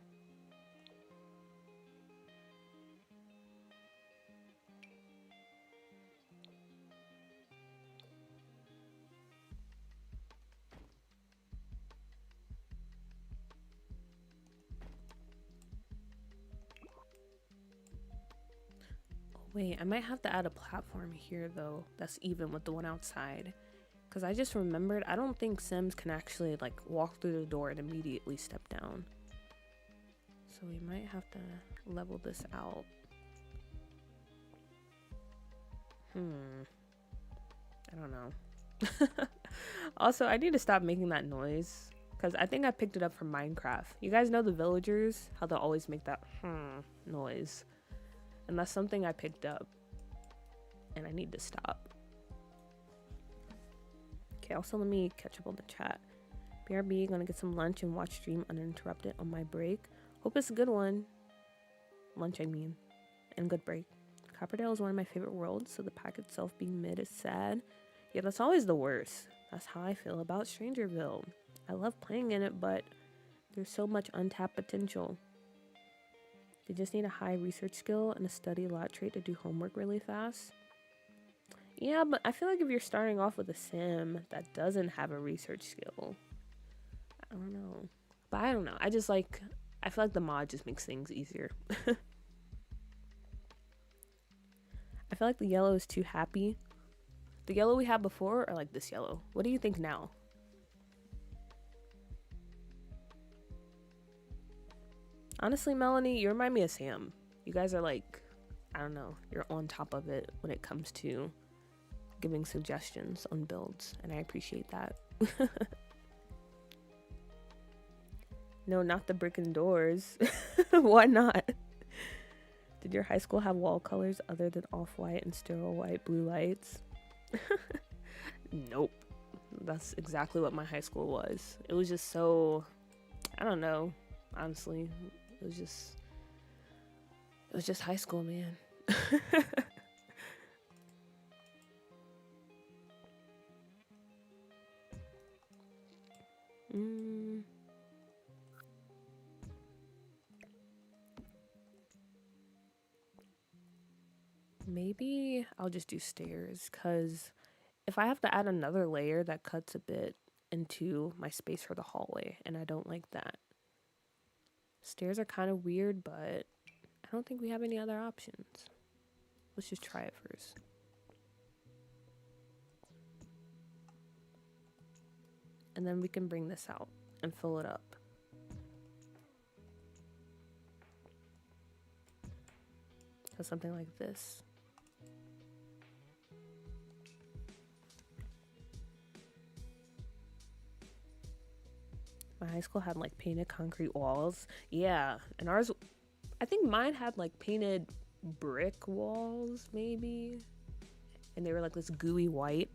Wait, I might have to add a platform here though that's even with the one outside. Because I just remembered, I don't think Sims can actually like walk through the door and immediately step down. So we might have to level this out. I don't know. Also, I need to stop making that noise. Because I think I picked it up from Minecraft. You guys know the villagers? How they'll always make that noise. And that's something I picked up. And I need to stop. Okay, also let me catch up on the chat. BRB, gonna get some lunch and watch stream uninterrupted on my break. Hope it's a good one. Lunch, I mean. And good break. Copperdale is one of my favorite worlds, so the pack itself being mid is sad. Yeah, that's always the worst. That's how I feel about Strangerville. I love playing in it, but there's so much untapped potential. They just need a high research skill and a study a lot trait to do homework really fast. Yeah, but I feel like if you're starting off with a sim that doesn't have a research skill, I don't know. But I don't know. I feel like the mod just makes things easier. I feel like the yellow is too happy. The yellow we had before or like this yellow? What do you think now? Honestly, Melanie, you remind me of Sam. You guys are like, I don't know, you're on top of it when it comes to giving suggestions on builds, and I appreciate that. No, not the brick and doors. Why not? Did your high school have wall colors other than off-white and sterile white blue lights? Nope. That's exactly what my high school was. It was just so, I don't know, honestly. It was just high school, man. Maybe I'll just do stairs because if I have to add another layer, that cuts a bit into my space for the hallway, and I don't like that. Stairs are kind of weird, but I don't think we have any other options. Let's just try it first. And then we can bring this out and fill it up. So something like this. My high school had like painted concrete walls. Yeah, and ours, I think mine had like painted brick walls maybe. And they were like this gooey white.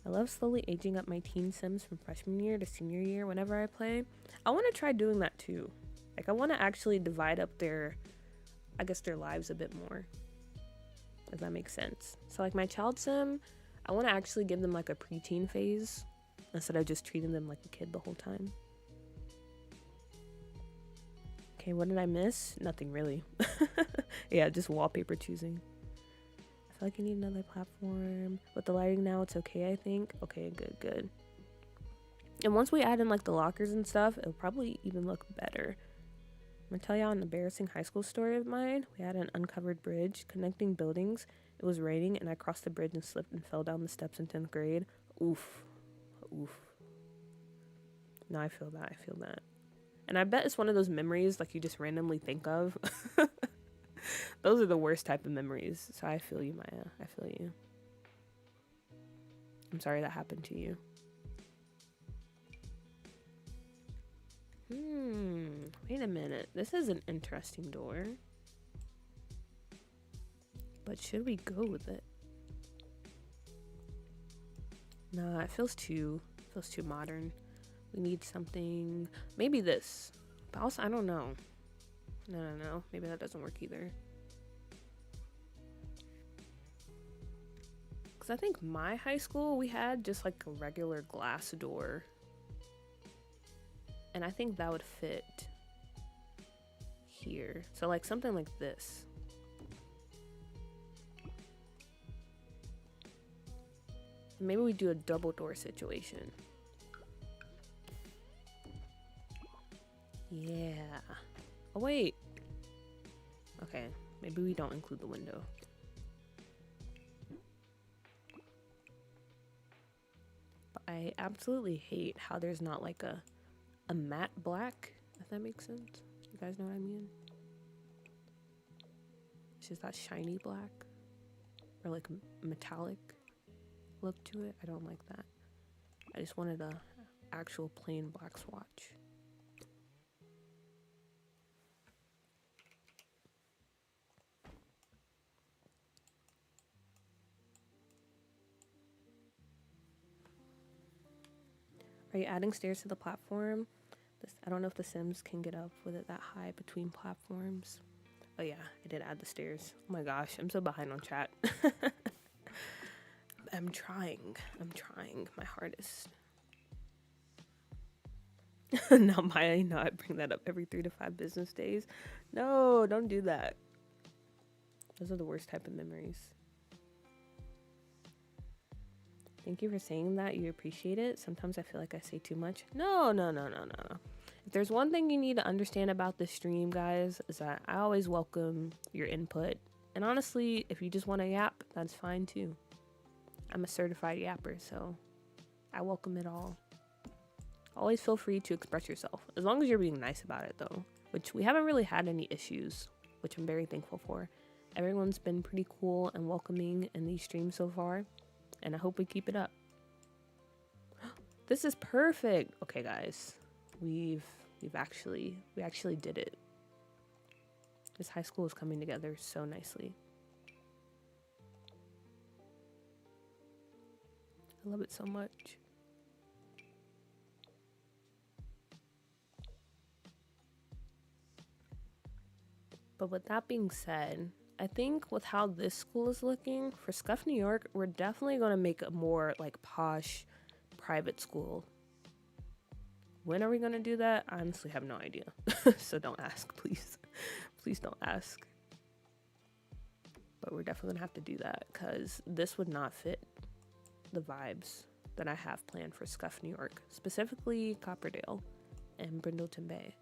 I love slowly aging up my teen Sims from freshman year to senior year whenever I play. I want to try doing that too. Like I want to actually divide up their lives a bit more. If that makes sense. So like my child Sim, I want to actually give them like a preteen phase instead of just treating them like a kid the whole time. Okay, what did I miss? Nothing really. Yeah, just wallpaper choosing. I feel like I need another platform. With the lighting now, it's okay, I think. Okay, good. And once we add in like the lockers and stuff, it'll probably even look better. I'm gonna tell y'all an embarrassing high school story of mine. We had an uncovered bridge connecting buildings. It was raining and I crossed the bridge and slipped and fell down the steps in 10th grade. Oof. No, I feel that. And I bet it's one of those memories like you just randomly think of. Those are the worst type of memories. So I feel you, Maya. I feel you. I'm sorry that happened to you. Wait a minute. This is an interesting door. But should we go with it? Nah, it feels too modern. We need something, maybe this. But also, I don't know. No. Maybe that doesn't work either. Because I think my high school, we had just like a regular glass door. And I think that would fit here. So like something like this. Maybe we do a double door situation. Yeah. Oh, wait. Okay. Maybe we don't include the window. But I absolutely hate how there's not like a matte black, if that makes sense. You guys know what I mean? It's just that shiny black. Or like metallic look to it. I don't like that. I just wanted a actual plain black swatch. Are you adding stairs to the platform? I don't know if the Sims can get up with it that high between platforms. Oh yeah, I did add the stairs. Oh my gosh, I'm so behind on chat. I'm trying my hardest. Now Maya, I bring that up every 3 to 5 business days. No, don't do that. Those are the worst type of memories. Thank you for saying that. You appreciate it. Sometimes I feel like I say too much. No. If there's one thing you need to understand about this stream, guys, is that I always welcome your input. And honestly, if you just want to yap, that's fine too. I'm a certified yapper, so I welcome it all. Always feel free to express yourself, as long as you're being nice about it though, which we haven't really had any issues, which I'm very thankful for. Everyone's been pretty cool and welcoming in these streams so far, and I hope we keep it up. This is perfect. Okay, guys, we actually did it. This high school is coming together so nicely. I love it so much. But with that being said, I think with how this school is looking, for Scuff New York, we're definitely going to make a more like posh private school. When are we going to do that? I honestly have no idea. So don't ask, please. Please don't ask. but we're definitely gonna have to do that because this would not fit the vibes that I have planned for Scuff, New York, specifically Copperdale and Brindleton Bay.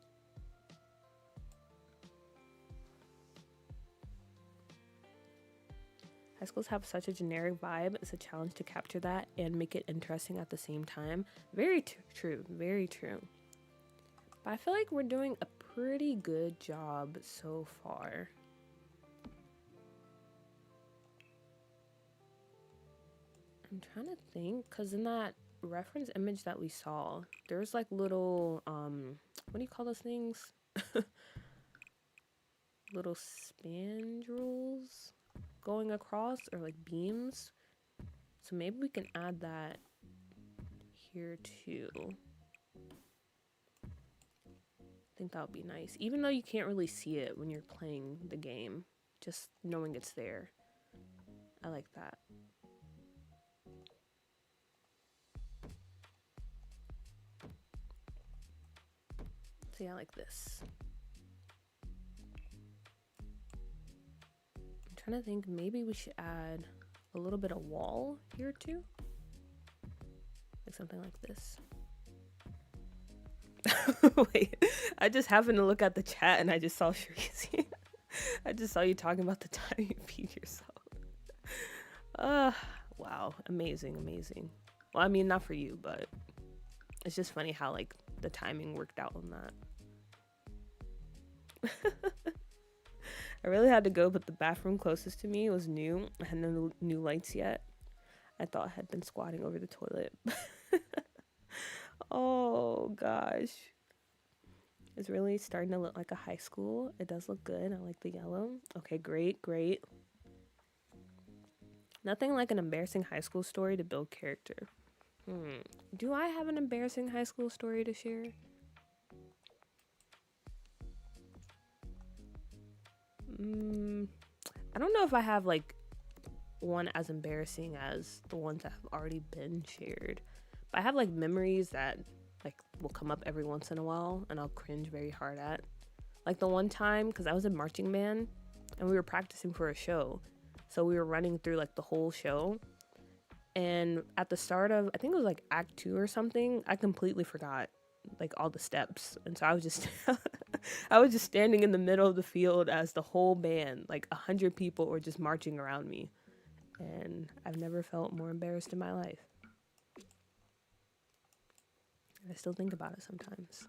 High schools have such a generic vibe. It's a challenge to capture that and make it interesting at the same time. Very true, very true. But I feel like we're doing a pretty good job so far. I'm trying to think, because in that reference image that we saw, there's like little, what do you call those things? Little spandrels going across, or like beams. So maybe we can add that here too. I think that would be nice, even though you can't really see it when you're playing the game. Just knowing it's there. I like that. So yeah, like this. I'm trying to think, maybe we should add a little bit of wall here too. Like something like this. Wait, I just happened to look at the chat and I just saw Shreezy. I just saw you talking about the time you peed yourself. Wow, amazing, amazing. Well, I mean, not for you, but it's just funny how like the timing worked out on that. I really had to go, but the bathroom closest to me was new. I had no new lights yet. I thought I had been squatting over the toilet. Oh gosh. It's really starting to look like a high school. It does look good. I like the yellow. Okay, great, great. Nothing like an embarrassing high school story to build character. Do I have an embarrassing high school story to share? I don't know if I have like one as embarrassing as the ones that have already been shared. But I have like memories that like will come up every once in a while and I'll cringe very hard at. Like the one time, because I was in marching band and we were practicing for a show. So we were running through like the whole show. And at the start of, I think it was like act 2 or something, I completely forgot like all the steps. And so I was just I was just standing in the middle of the field as the whole band, like 100 people were just marching around me. And I've never felt more embarrassed in my life. I still think about it sometimes.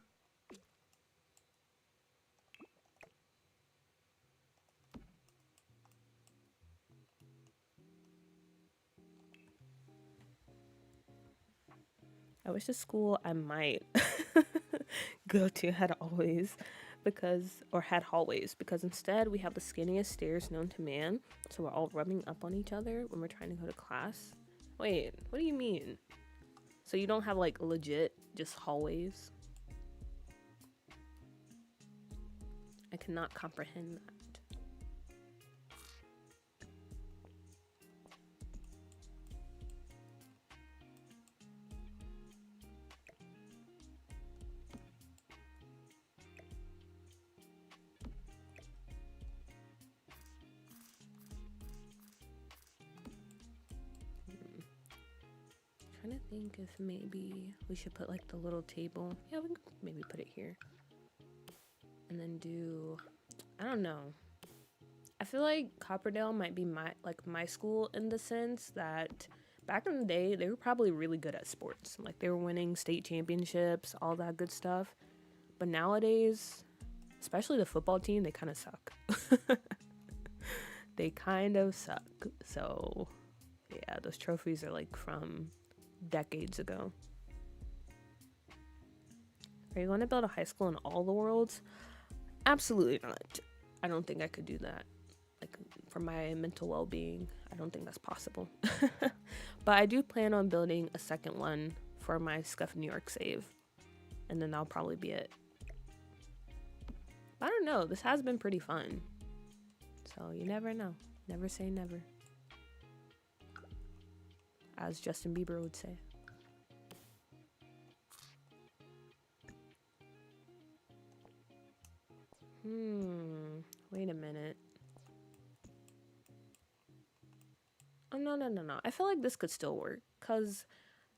I wish the school I might go to had always had hallways, because instead we have the skinniest stairs known to man, so we're all rubbing up on each other when we're trying to go to class. Wait, what do you mean? So you don't have like legit just hallways? I cannot comprehend that. Trying to think if maybe we should put like the little table. Yeah, we can maybe put it here. And then do, I don't know. I feel like Copperdale might be my school in the sense that back in the day, they were probably really good at sports. Like they were winning state championships, all that good stuff. But nowadays, especially the football team, they kind of suck. They kind of suck. So yeah, those trophies are like from decades ago. Are you going to build a high school in all the worlds? Absolutely not. I don't think I could do that. Like for my mental well-being, I don't think that's possible. But I do plan on building a second one for my Scuff New York save, and then that'll probably be it. I don't know, this has been pretty fun, so you never know. Never say never, as Justin Bieber would say. Wait a minute. Oh, no, no, no, no. I feel like this could still work. Because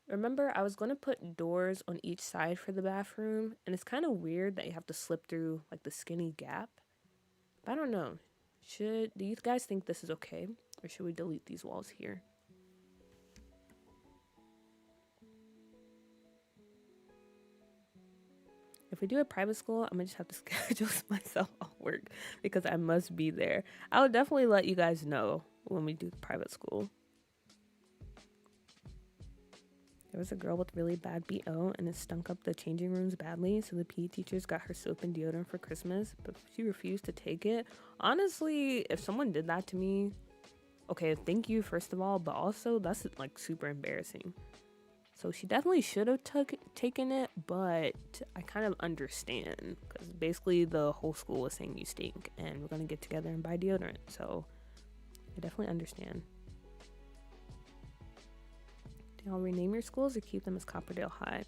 remember, I was going to put doors on each side for the bathroom. And it's kind of weird that you have to slip through like the skinny gap. But I don't know. Do you guys think this is okay? Or should we delete these walls here? If we do a private school, I'm gonna just have to schedule myself off work because I must be there. I will definitely let you guys know when we do the private school. There was a girl with really bad BO and it stunk up the changing rooms badly, so the PE teachers got her soap and deodorant for Christmas, but she refused to take it. Honestly, if someone did that to me, okay, thank you first of all, but also that's like super embarrassing. So she definitely should have taken it, but I kind of understand because basically the whole school was saying you stink and we're going to get together and buy deodorant. So I definitely understand. Do y'all rename your schools or keep them as Copperdale High?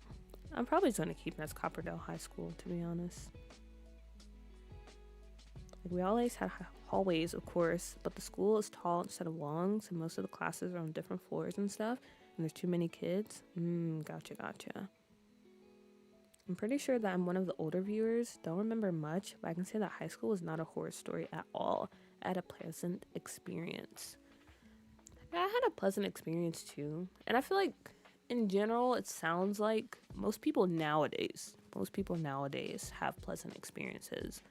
I'm probably just going to keep them as Copperdale High School, to be honest. Like, we always had hallways, of course, but the school is tall instead of long, so most of the classes are on different floors and stuff. And there's too many kids. Gotcha. I'm pretty sure that I'm one of the older viewers. Don't remember much, but I can say that high school was not a horror story at all. I had a pleasant experience. Yeah, I had a pleasant experience too. And I feel like in general, it sounds like most people nowadays have pleasant experiences.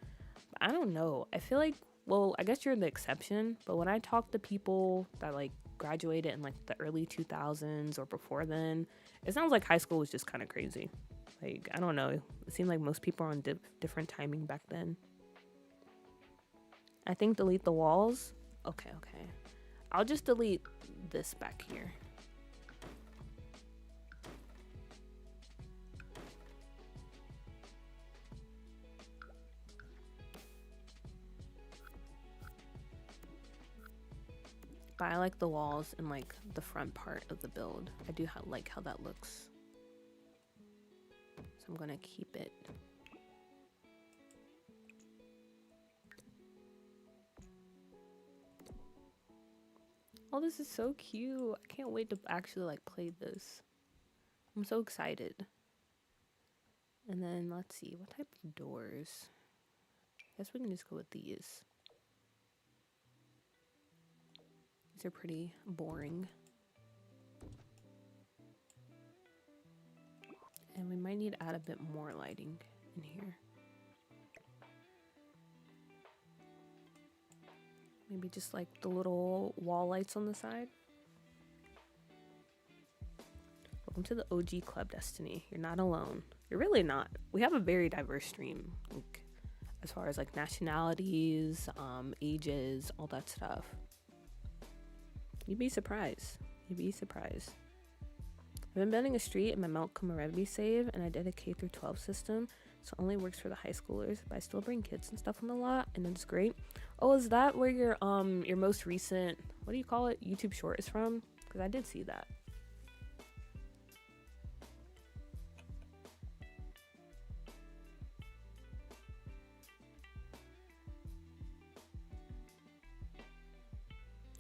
But I don't know. I feel like, well, I guess you're the exception, but when I talk to people that like graduated in like the early 2000s or before then, it sounds like high school was just kind of crazy. Like, I don't know. It seemed like most people were on different timing back then. I think delete the walls. Okay. I'll just delete this back here. But I like the walls and like the front part of the build. I do like how that looks. So I'm gonna keep it. Oh, this is so cute. I can't wait to actually like play this. I'm so excited. And then let's see, what type of doors? I guess we can just go with these. These are pretty boring. And we might need to add a bit more lighting in here. Maybe just like the little wall lights on the side. Welcome to the OG Club, Destiny. You're not alone. You're really not. We have a very diverse stream, like as far as like nationalities, ages, all that stuff. You'd be surprised. I've been building a street in my Mount Comarebi save, and I did a K through 12 system, so it only works for the high schoolers, but I still bring kids and stuff on the lot, and it's great. Oh, is that where your most recent, what do you call it, YouTube short is from? Because I did see that.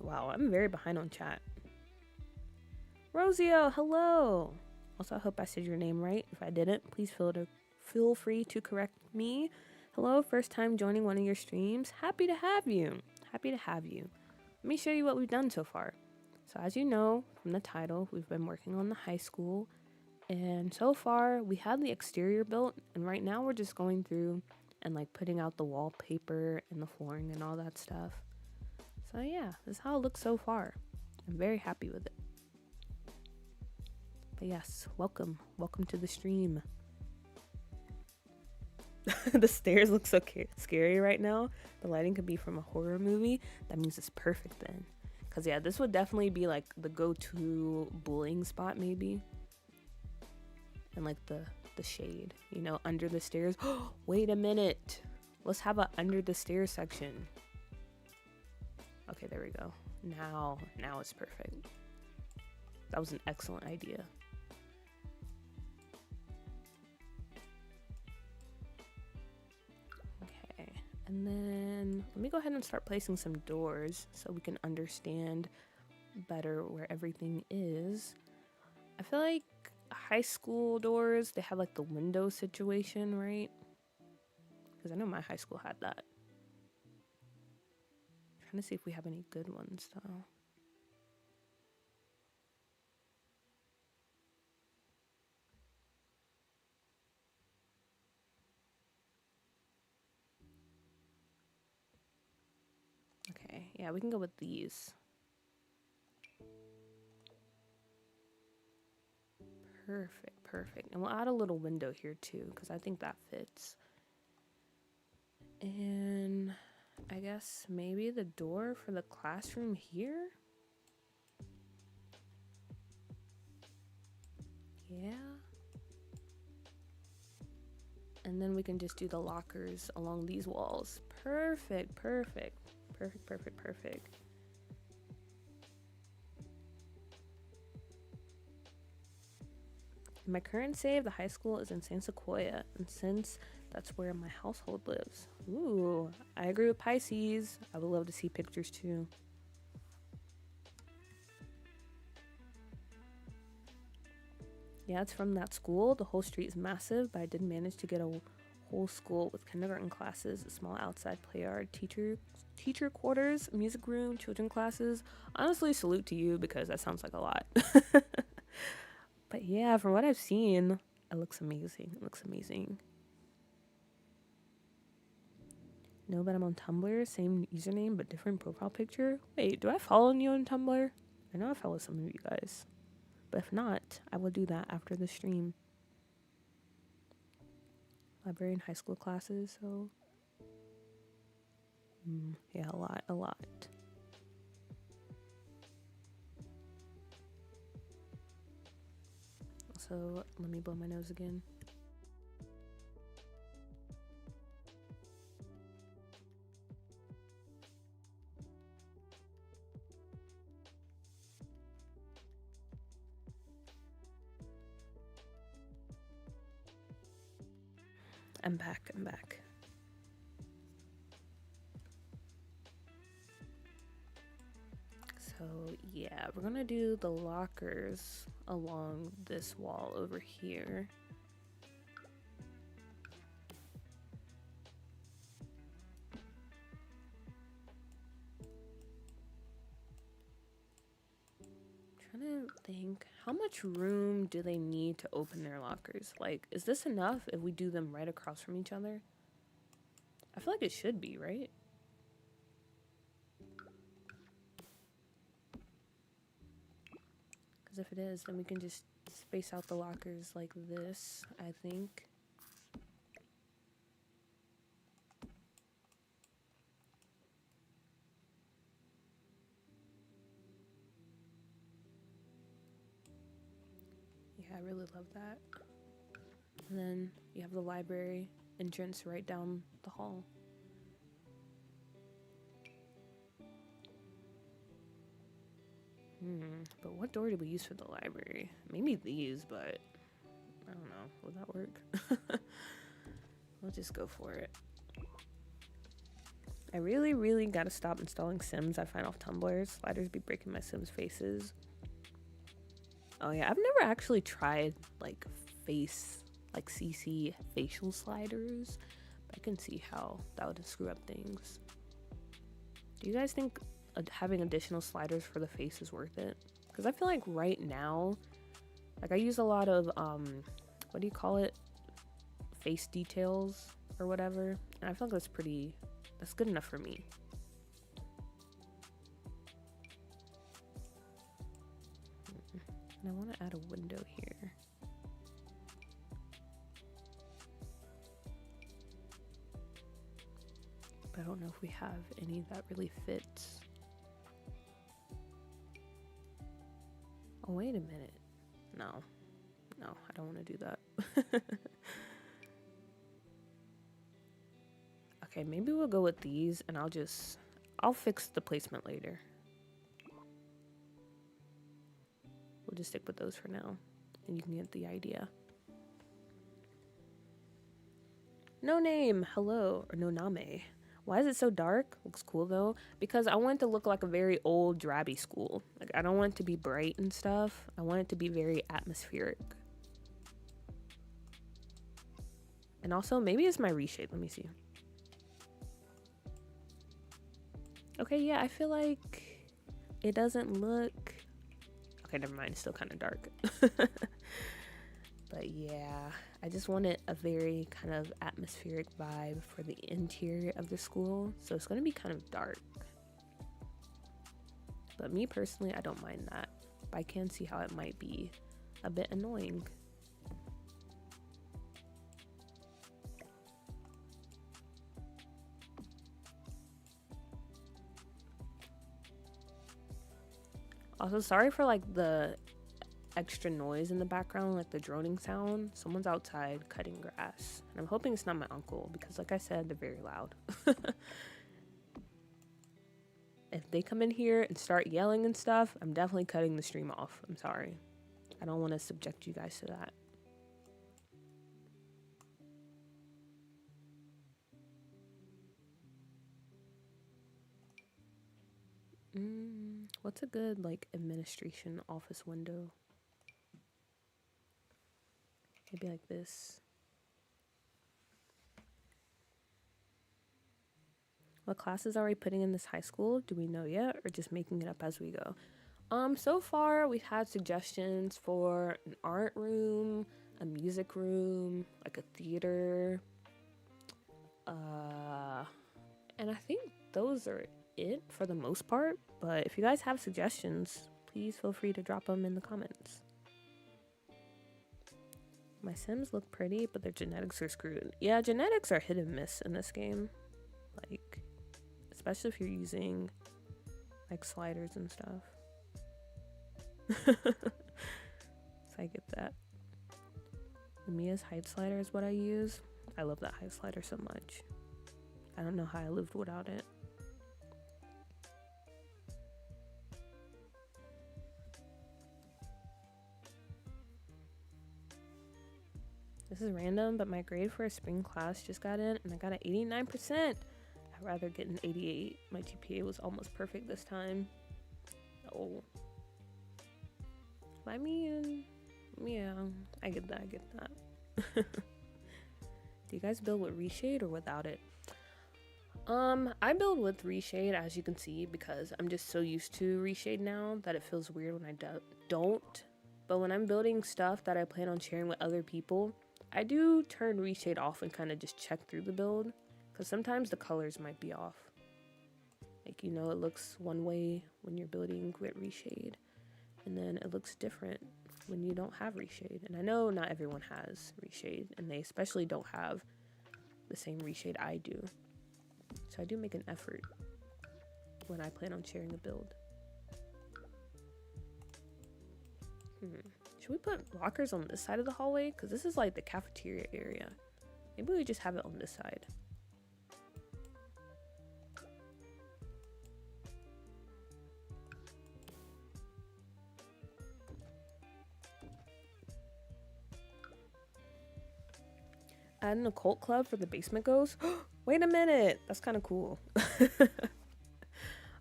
Wow, I'm very behind on chat. Rosio, hello. Also, I hope I said your name right. If I didn't, please feel free to correct me. Hello, first time joining one of your streams. Happy to have you. Let me show you what we've done so far. So as you know from the title, we've been working on the high school. And so far, we have the exterior built. And right now, we're just going through and like putting out the wallpaper and the flooring and all that stuff. So yeah, this is how it looks so far. I'm very happy with it. But yes, welcome to the stream. The stairs look so scary right now. The lighting could be from a horror movie. That means it's perfect then. Because yeah, this would definitely be like the go-to bullying spot maybe. And like the shade, you know, under the stairs. Wait a minute. Let's have a under the stairs section. Okay, there we go. Now it's perfect. That was an excellent idea. Okay, and then let me go ahead and start placing some doors so we can understand better where everything is. I feel like high school doors, they have like the window situation, right? Because I know my high school had that. I'm trying to see if we have any good ones though. Okay, yeah, we can go with these. Perfect, perfect. And we'll add a little window here too, because I think that fits. And I guess maybe the door for the classroom here? Yeah. And then we can just do the lockers along these walls. Perfect, perfect. Perfect, perfect, perfect. In my current save, the high school is in San Sequoia, and since that's where my household lives. Ooh, I agree with Pisces. I would love to see pictures too. Yeah, it's from that school. The whole street is massive, but I did manage to get a whole school with kindergarten classes, a small outside play yard, teacher quarters, music room, children classes. Honestly, salute to you because that sounds like a lot. But yeah, from what I've seen, it looks amazing. It looks amazing. No, but I'm on Tumblr, same username but different profile picture. Wait, do I follow you on Tumblr? I know I follow some of you guys. But if not, I will do that after the stream. Library and high school classes, so yeah, a lot. So let me blow my nose again. I'm back. So yeah, we're gonna do the lockers along this wall over here. Trying to think, how much room do they need to open their lockers? Like, is this enough if we do them right across from each other? I feel like it should be, right? Because if it is, then we can just space out the lockers like this, I think. Yeah, I really love that. And then you have the library entrance right down the hall. But what door did we use for the library? Maybe these, but I don't know. Will that work? We'll just go for it. I really gotta stop installing Sims I find off Tumblr. Sliders be breaking my Sims faces. Oh yeah, I've never actually tried like CC facial sliders. But I can see how that would screw up things. Do you guys think having additional sliders for the face is worth it? Because I feel like right now, like I use a lot of what do you call it, face details or whatever, and I feel like that's good enough for me. And I want to add a window here. But I don't know if we have any that really fits. Oh, wait a minute. No, I don't want to do that. Okay, maybe we'll go with these and I'll fix the placement later. We'll just stick with those for now, and you can get the idea. No name, hello, or no name. Why is it so dark? Looks cool though. Because I want it to look like a very old, drabby school. Like, I don't want it to be bright and stuff. I want it to be very atmospheric. And also, maybe it's my reshade. Let me see. Okay, yeah, I feel like it doesn't look... Okay, never mind. It's still kind of dark. But yeah, I just wanted a very kind of atmospheric vibe for the interior of the school. So it's going to be kind of dark. But me personally, I don't mind that. But I can see how it might be a bit annoying. Also, sorry for like the extra noise in the background, like the droning sound. Someone's outside cutting grass. And I'm hoping it's not my uncle because, like I said, they're very loud. If they come in here and start yelling and stuff, I'm definitely cutting the stream off. I'm sorry. I don't want to subject you guys to that. What's a good, like, administration office window? Maybe like this. What classes are we putting in this high school? Do we know yet, or just making it up as we go? So far we've had suggestions for an art room, a music room, like a theater. And I think those are it for the most part. But if you guys have suggestions, please feel free to drop them in the comments. My Sims look pretty, but their genetics are screwed. Yeah, genetics are hit and miss in this game. Like, especially if you're using like sliders and stuff. So I get that. Mia's height slider is what I use. I love that height slider so much. I don't know how I lived without it. This is random, but my grade for a spring class just got in and I got an 89%. I'd rather get an 88. My GPA was almost perfect this time. Oh. I mean, yeah, I get that, Do you guys build with reshade or without it? I build with reshade, as you can see, because I'm just so used to reshade now that it feels weird when I don't. But when I'm building stuff that I plan on sharing with other people, I do turn reshade off and kind of just check through the build, because sometimes the colors might be off. Like, you know, it looks one way when you're building with reshade, and then it looks different when you don't have reshade. And I know not everyone has reshade, and they especially don't have the same reshade I do. So I do make an effort when I plan on sharing a build. Should we put lockers on this side of the hallway? Because this is like the cafeteria area. Maybe we just have it on this side. Add an occult club for the basement ghosts. Wait a minute, that's kind of cool.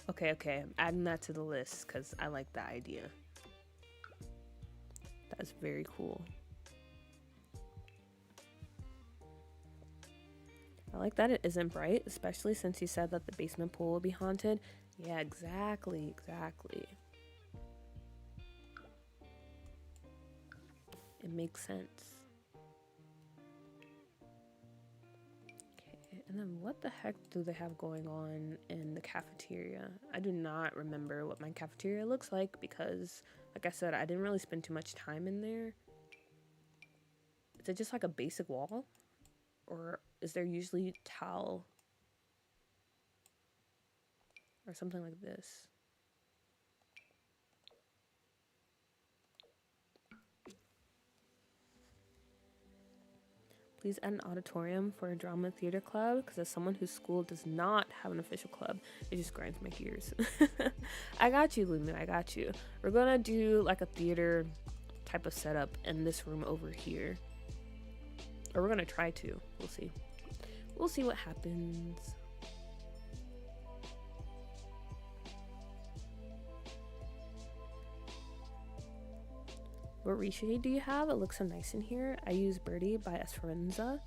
Okay, I'm adding that to the list because I like that idea. That's very cool. I like that it isn't bright, especially since you said that the basement pool will be haunted. Yeah, exactly. It makes sense. And then what the heck do they have going on in the cafeteria? I do not remember what my cafeteria looks like because, like I said, I didn't really spend too much time in there. Is it just like a basic wall? Or is there usually tile? Or something like this? Please add an auditorium for a drama theater club, because as someone whose school does not have an official club, it just grinds my gears. I got you, Lumi, I got you. We're gonna do like a theater type of setup in this room over here. Or we're gonna try to. We'll see. We'll see what happens. What Rishi do you have? It looks so nice in here. I use Birdie by Esperanza.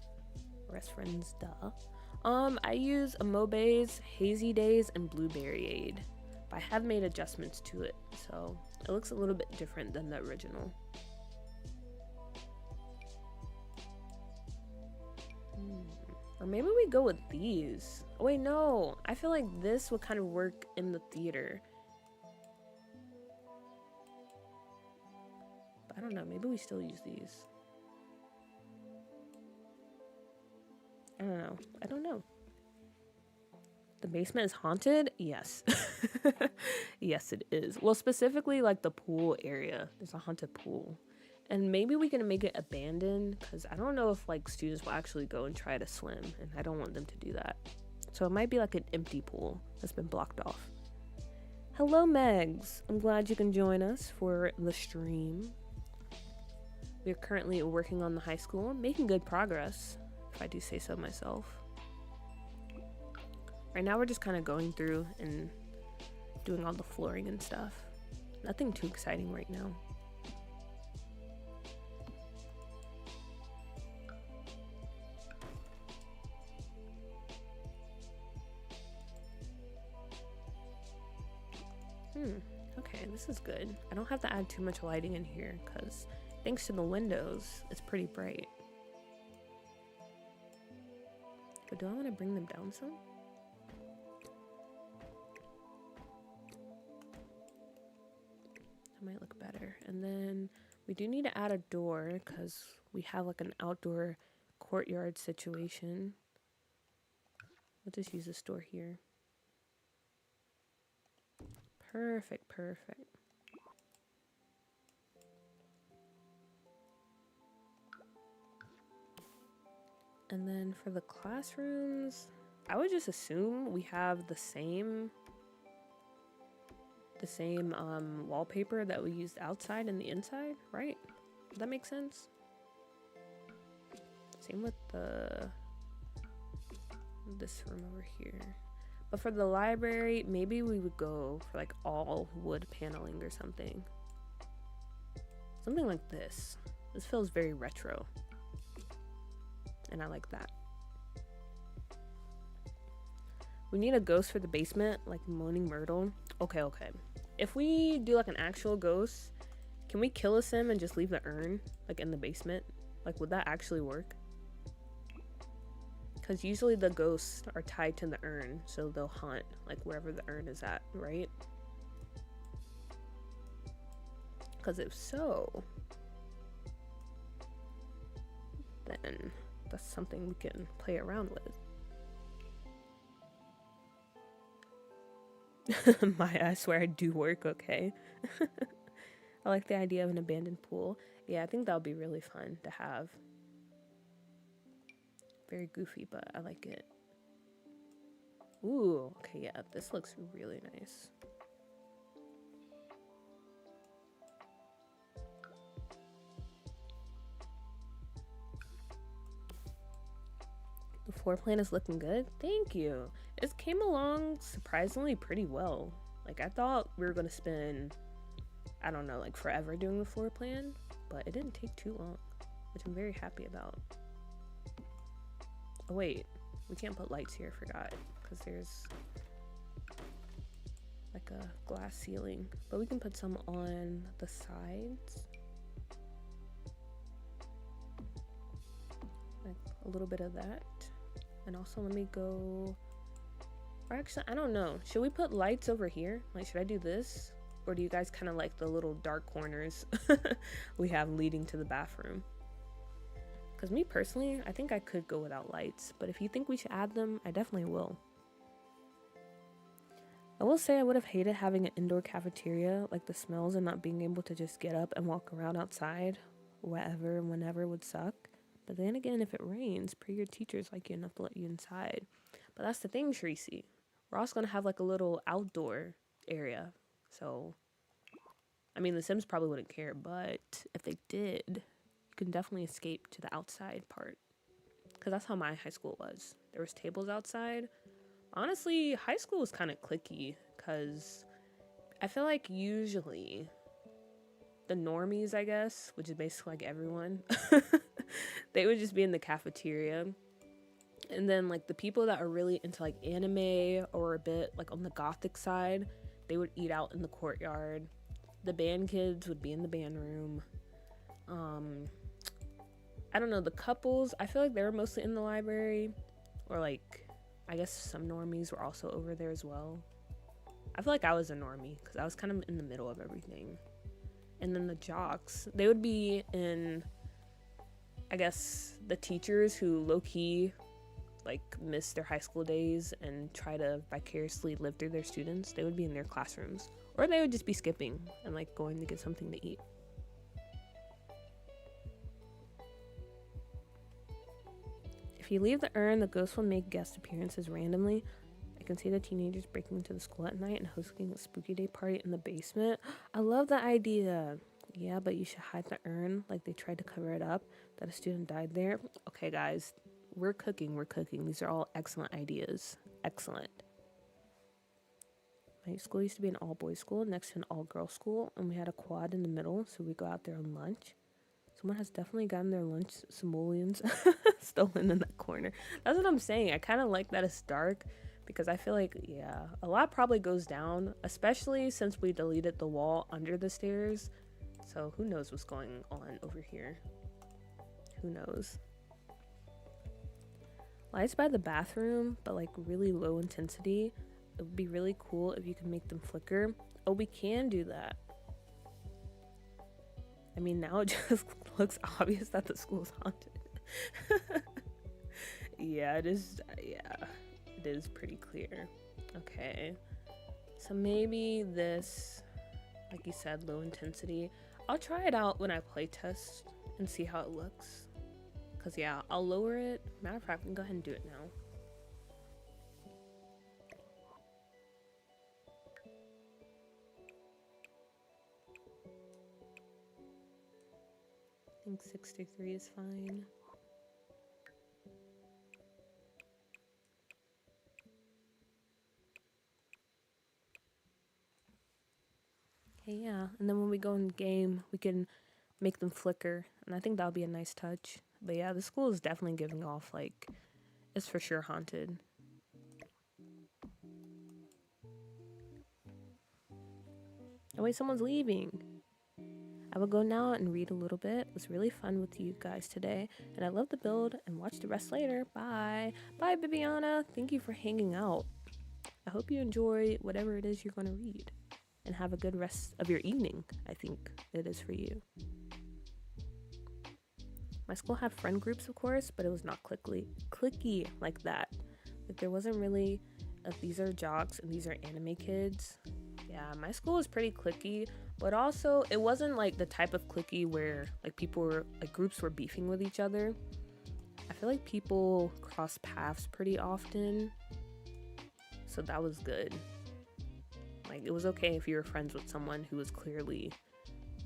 Or Esperanza. I use Amobe's Hazy Days and Blueberry Aid. But I have made adjustments to it, so it looks a little bit different than the original. Or maybe we go with these. Oh, wait, no. I feel like this would kind of work in the theater. But I don't know. Maybe we still use these. I don't know. The basement is haunted? Yes. Yes, it is. Well, specifically like the pool area. There's a haunted pool. And maybe we can make it abandoned because I don't know if like students will actually go and try to swim, and I don't want them to do that. So it might be like an empty pool that's been blocked off. Hello, Megs. I'm glad you can join us for the stream. We are currently working on the high school, making good progress, if I do say so myself. Right now we're just kind of going through and doing all the flooring and stuff. Nothing too exciting right now. Okay, this is good. I don't have to add too much lighting in here because thanks to the windows, it's pretty bright. But do I want to bring them down some? That might look better. And then we do need to add a door because we have like an outdoor courtyard situation. Let's just use this door here. Perfect, perfect. And then for the classrooms, I would just assume we have the same wallpaper that we used outside and the inside, right? Does that make sense? Same with this room over here. But for the library, maybe we would go for like all wood paneling or something. Something like this. This feels very retro. And I like that. We need a ghost for the basement, like Moaning Myrtle. Okay. If we do like an actual ghost, can we kill a sim and just leave the urn like in the basement? Like, would that actually work? Because usually the ghosts are tied to the urn, so they'll haunt like wherever the urn is at, right? Because if so, then that's something we can play around with. I swear I do work, okay? I like the idea of an abandoned pool. Yeah, I think that would be really fun to have. Very goofy, but I like it. Ooh, okay, yeah, this looks really nice. The floor plan is looking good. Thank you. It came along surprisingly pretty well. Like, I thought we were gonna spend, I don't know, like forever doing the floor plan, but it didn't take too long, which I'm very happy about. Oh wait, we can't put lights here, I forgot, because there's like a glass ceiling, but we can put some on the sides. Like a little bit of that. And also let me go, or actually, I don't know. Should we put lights over here? Like, should I do this? Or do you guys kind of like the little dark corners we have leading to the bathroom? Because me personally, I think I could go without lights, but if you think we should add them, I definitely will. I will say I would have hated having an indoor cafeteria, like the smells and not being able to just get up and walk around outside, wherever and whenever would suck. But then again, if it rains, pretty good teachers like you enough to let you inside. But that's the thing, Tracy. We're also going to have like a little outdoor area. So, I mean, the Sims probably wouldn't care, but if they did, you can definitely escape to the outside part. Because that's how my high school was. There was tables outside. Honestly, high school was kind of cliquey because I feel like usually the normies, I guess, which is basically like everyone, they would just be in the cafeteria. And then like the people that are really into like anime or a bit like on the gothic side, they would eat out in the courtyard. The band kids would be in the band room. Um, I don't know, the couples, I feel like they were mostly in the library, or like I guess some normies were also over there as well. I feel like I was a normie because I was kind of in the middle of everything. And then the jocks, they would be in, I guess, the teachers who low-key like miss their high school days and try to vicariously live through their students. They would be in their classrooms, or they would just be skipping and like going to get something to eat. If you leave the urn, the ghost will make guest appearances randomly. I can see the teenagers breaking into the school at night and hosting a spooky day party in the basement. I love that idea. Yeah, but you should hide the urn like they tried to cover it up, that a student died there. Okay, guys, we're cooking. These are all excellent ideas. Excellent. My school used to be an all-boys school next to an all-girls school, and we had a quad in the middle, so we go out there on lunch. Someone has definitely gotten their lunch simoleons stolen in that corner. That's what I'm saying. I kind of like that it's dark because I feel like, yeah, a lot probably goes down, especially since we deleted the wall under the stairs. So who knows what's going on over here? Who knows? Lights by the bathroom, but like really low intensity. It would be really cool if you could make them flicker. Oh, we can do that. I mean, now it just looks obvious that the school's haunted. Yeah, it is. Yeah, it is pretty clear. Okay. So maybe this, like you said, low intensity. I'll try it out when I play test and see how it looks. Because, yeah, I'll lower it. Matter of fact, we can go ahead and do it now. I think 63 is fine. Okay, yeah. And then when we go in game, we can make them flicker. And I think that'll be a nice touch. But yeah, the school is definitely giving off, like, it's for sure haunted. Oh wait, someone's leaving. I will go now and read a little bit. It was really fun with you guys today, and I love the build, and watch the rest later. Bye. Bye, Bibiana. Thank you for hanging out. I hope you enjoy whatever it is you're going to read, and have a good rest of your evening. I think it is for you. My school had friend groups, of course, but it was not clicky like that. Like, there wasn't really these are jocks and these are anime kids. Yeah, my school was pretty clicky, but also it wasn't like the type of clicky where like people were like groups were beefing with each other. I feel like people cross paths pretty often, so that was good. Like, it was okay if you were friends with someone who was clearly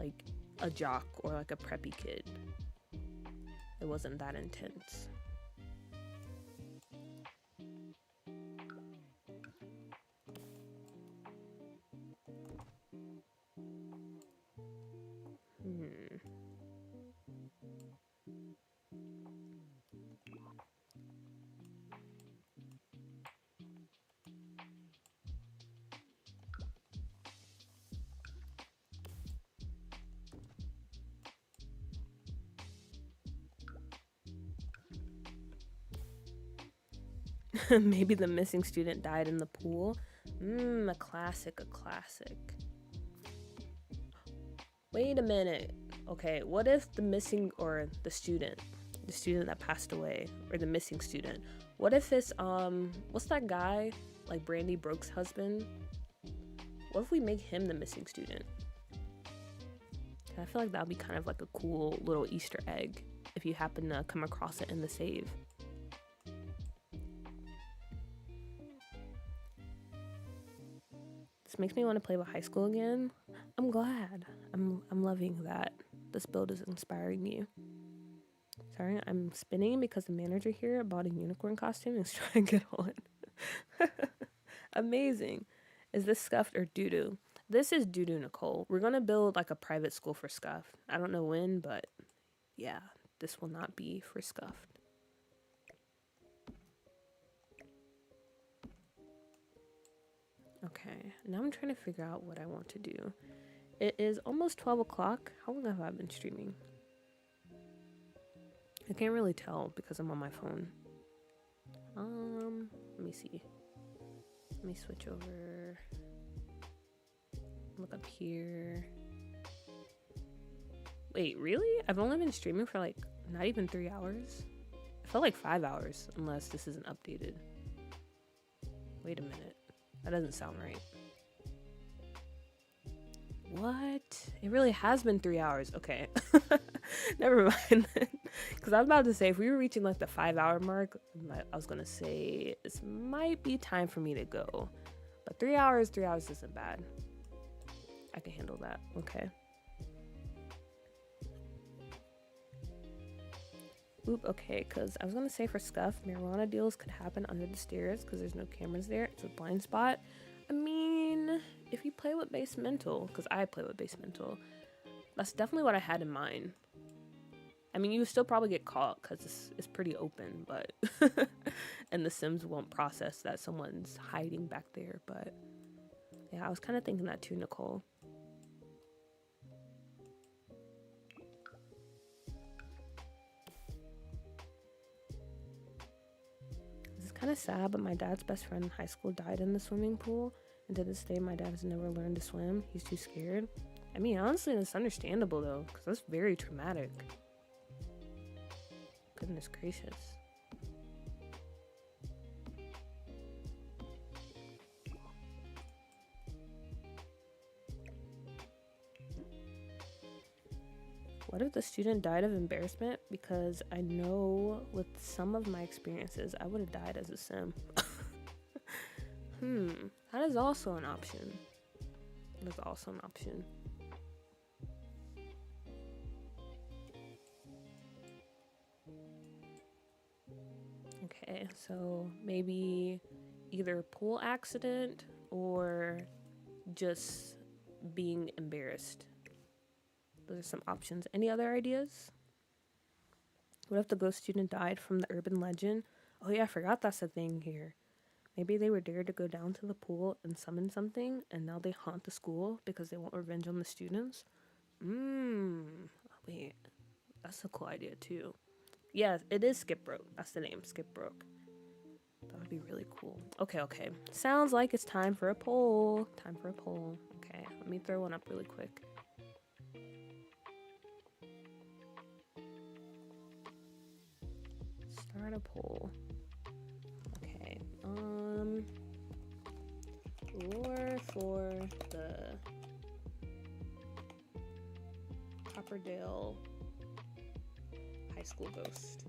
like a jock or like a preppy kid. It wasn't that intense. Maybe the missing student died in the pool. A classic, a classic. Wait a minute. Okay, what if the missing, or the student that passed away, or the missing student, what if it's what's that guy, like Brandy Broke's husband? What if we make him the missing student? I feel like that would be kind of like a cool little Easter egg if you happen to come across it in the save. This makes me want to play with high school again. I'm glad. I'm loving that this build is inspiring you. Sorry, I'm spinning because the manager here bought a unicorn costume and is trying to get on. Amazing. Is this scuffed or doo-doo? This is due to Nicole. We're gonna build like a private school for Scuff. I don't know when, but yeah, this will not be for Scuff. Okay, now I'm trying to figure out what I want to do. It is almost 12 o'clock. How long have I been streaming? I can't really tell because I'm on my phone. Let me see. Let me switch over. Look up here. Wait, really? I've only been streaming for like not even 3 hours? I felt like 5 hours, unless this isn't updated. Wait a minute. That doesn't sound right. What? It really has been 3 hours. Okay. Never mind. Because I was about to say, if we were reaching like the 5 hour mark, I was going to say this might be time for me to go. But 3 hours isn't bad. I can handle that. Okay. Oop, okay, because I was going to say for Scuff, marijuana deals could happen under the stairs because there's no cameras there. It's a blind spot. I mean, if you play with basemental, because I play with basemental, that's definitely what I had in mind. I mean, you would still probably get caught because it's pretty open, but and the Sims won't process that someone's hiding back there. But yeah, I was kind of thinking that too, Nicole. Kind of sad, but my dad's best friend in high school died in the swimming pool, and to this day my dad has never learned to swim. He's too scared. I mean, honestly, that's understandable though, because that's very traumatic. Goodness gracious. What if the student died of embarrassment? Because I know with some of my experiences, I would have died as a sim. That is also an option. That is also an option. Okay, so maybe either pool accident or just being embarrassed. Those are some options. Any other ideas? What if the ghost student died from the urban legend? Oh yeah, I forgot that's a thing here. Maybe they were dared to go down to the pool and summon something, and now they haunt the school because they want revenge on the students. Wait, that's a cool idea too. Yeah, it is Skip Broke. That's the name, Skip Broke. That would be really cool. Okay. Sounds like it's time for a poll. Okay, let me throw one up really quick. Start a poll. Okay. Lore for the Copperdale High School Ghost.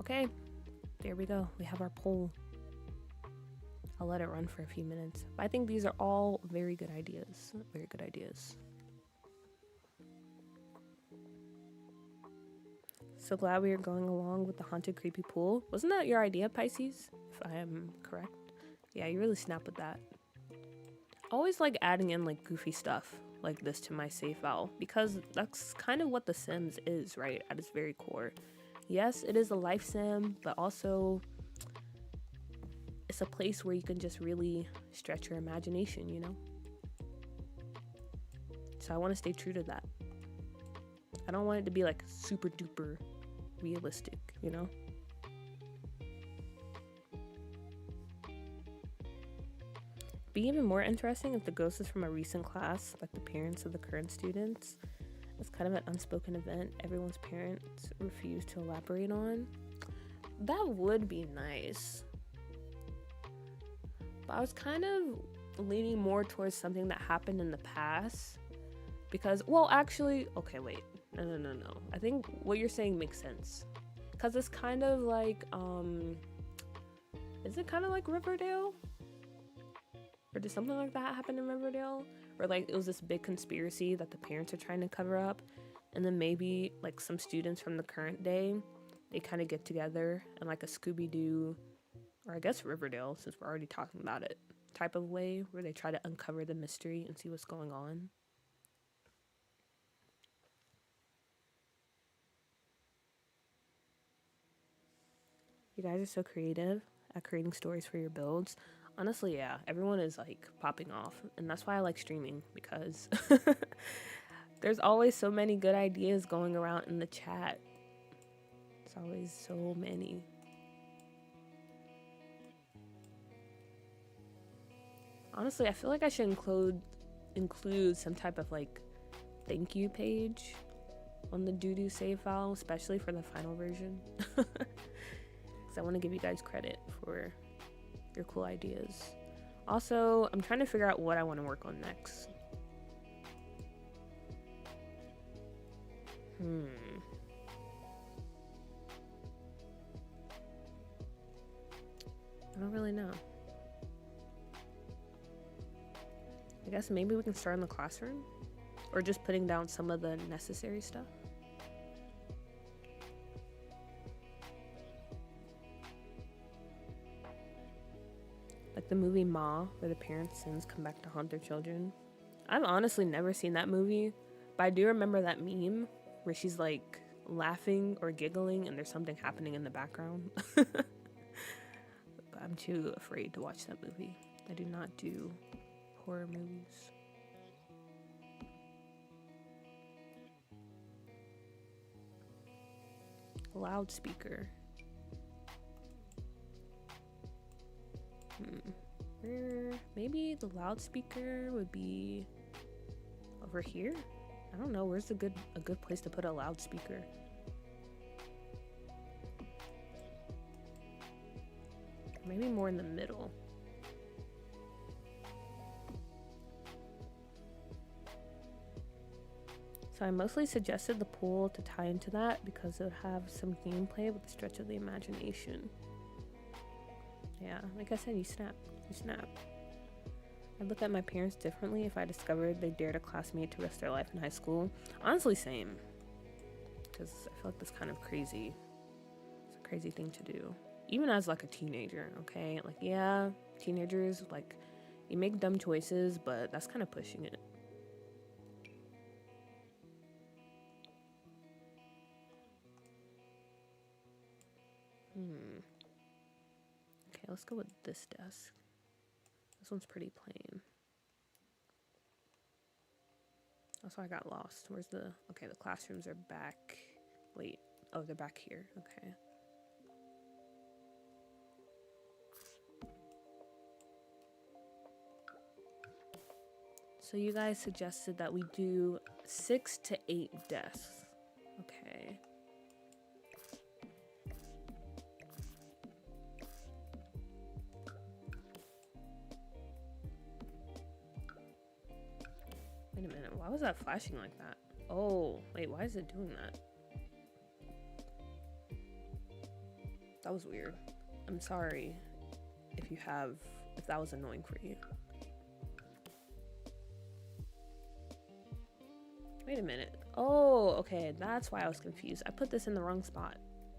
Okay, there we go. We have our poll. I'll let it run for a few minutes. But I think these are all very good ideas. Very good ideas. So glad we are going along with the haunted creepy pool. Wasn't that your idea, Pisces? If I am correct. Yeah, you really snap with that. Always like adding in like goofy stuff like this to my save file because that's kind of what The Sims is, right? At its very core. Yes, it is a life sim, but also it's a place where you can just really stretch your imagination, you know? So I want to stay true to that. I don't want it to be like super duper realistic, you know? Be even more interesting if the ghost is from a recent class, like the parents of the current students. It's kind of an unspoken event everyone's parents refuse to elaborate on. That would be nice. But I was kind of leaning more towards something that happened in the past. Because, well, actually, okay, wait. No. I think what you're saying makes sense. Cause it's kind of like, is it kind of like Riverdale? Or did something like that happen in Riverdale? Or like it was this big conspiracy that the parents are trying to cover up, and then maybe like some students from the current day, they kind of get together and like a Scooby-Doo, or I guess Riverdale, since we're already talking about it, type of way where they try to uncover the mystery and see what's going on. You guys are so creative at creating stories for your builds. Honestly, yeah, everyone is like popping off, and that's why I like streaming, because there's always so many good ideas going around in the chat. It's always so many. Honestly, I feel like I should include some type of like thank you page on the doo-doo save file, especially for the final version. Because I want to give you guys credit for your cool ideas. Also, I'm trying to figure out what I want to work on next. I don't really know. I guess maybe we can start in the classroom, or just putting down some of the necessary stuff. Like the movie Ma, where the parents' sins come back to haunt their children. I've honestly never seen that movie, but I do remember that meme where she's like laughing or giggling and there's something happening in the background. But I'm too afraid to watch that movie. I do not do horror movies. Loudspeaker. Maybe the loudspeaker would be over here. I don't know. Where's a good place to put a loudspeaker? Maybe more in the middle. So I mostly suggested the pool to tie into that because it would have some gameplay with the stretch of the imagination. Yeah, like I said, you snap. I'd look at my parents differently if I discovered they dared a classmate to risk their life in high school. Honestly, same. Because I feel like that's kind of crazy. It's a crazy thing to do. Even as like a teenager, okay? Like, yeah, teenagers, like, you make dumb choices, but that's kind of pushing it. Okay, let's go with this desk. This one's pretty plain. Also, I got lost. Where's the... Okay, the classrooms are back. Wait. Oh, they're back here. Okay. So you guys suggested that we do 6 to 8 desks. Okay. Wait a minute. Why was that flashing like that? Oh, wait. Why is it doing that? That was weird. I'm sorry if that was annoying for you. Wait a minute. Oh, okay. That's why I was confused. I put this in the wrong spot.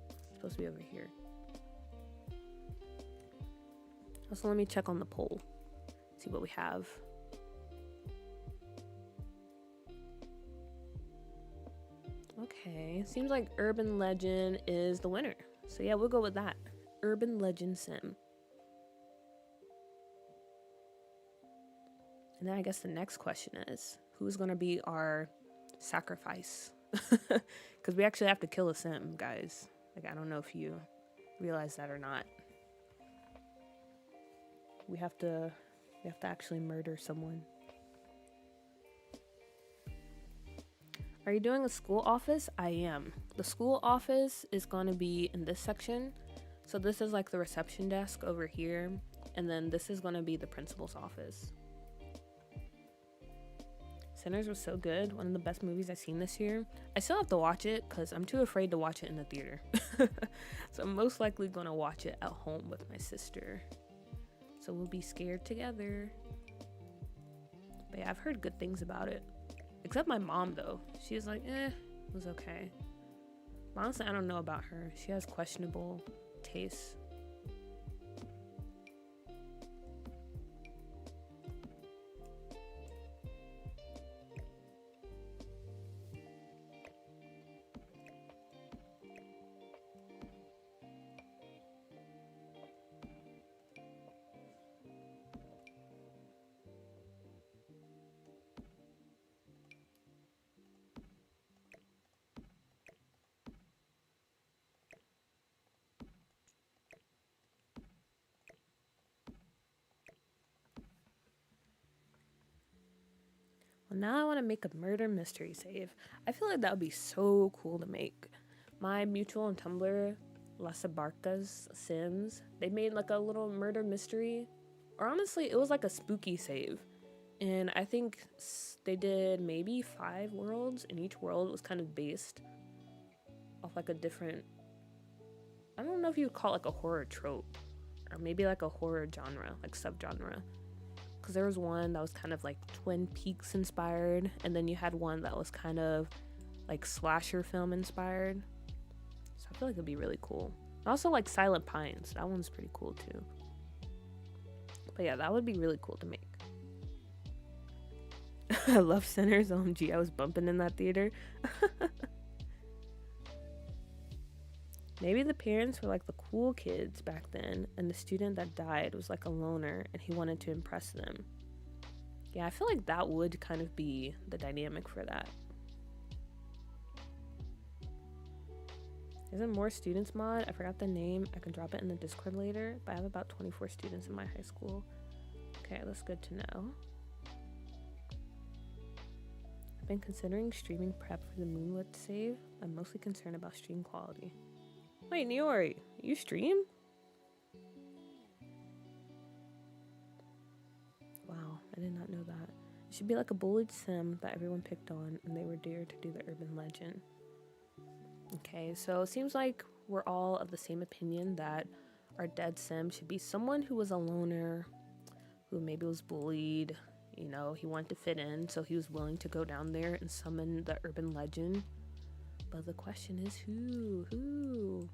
It's supposed to be over here. Also, let me check on the poll. See what we have. Okay. Seems like Urban Legend is the winner. So yeah, we'll go with that. Urban Legend Sim. And then I guess the next question is, who's going to be our sacrifice? Because we actually have to kill a sim, guys. Like, I don't know if you realize that or not. We have to actually murder someone. Are you doing a school office? I am. The school office is going to be in this section. So this is like the reception desk over here. And then this is going to be the principal's office. Sinners was so good. One of the best movies I've seen this year. I still have to watch it because I'm too afraid to watch it in the theater. So I'm most likely going to watch it at home with my sister. So we'll be scared together. But yeah, I've heard good things about it. Except my mom, though. She was like, it was okay. Honestly, I don't know about her. She has questionable tastes. Well, now I want to make a murder mystery save. I feel like that would be so cool to make. My mutual on Tumblr, Las Abarcas Sims, they made like a little murder mystery. Or honestly, it was like a spooky save. And I think they did maybe 5 worlds, and each world was kind of based off like a different, I don't know if you would call it like a horror trope, or maybe like a horror genre, like subgenre. Because there was one that was kind of like Twin Peaks inspired, and then you had one that was kind of like slasher film inspired. So I feel like it'd be really cool. Also like Silent Pines, that one's pretty cool too. But yeah, that would be really cool to make. I love Sinners. OMG, I was bumping in that theater. Maybe the parents were like the cool kids back then, and the student that died was like a loner and he wanted to impress them. Yeah, I feel like that would kind of be the dynamic for that. There's a more students mod. I forgot the name. I can drop it in the Discord later, but I have about 24 students in my high school. Okay, that's good to know. I've been considering streaming prep for the Moonlit save. I'm mostly concerned about stream quality. Wait, Niori, you stream? Wow, I did not know that. It should be like a bullied sim that everyone picked on and they were dared to do the urban legend. Okay, so it seems like we're all of the same opinion that our dead sim should be someone who was a loner, who maybe was bullied, you know, he wanted to fit in, so he was willing to go down there and summon the urban legend. But the question is who?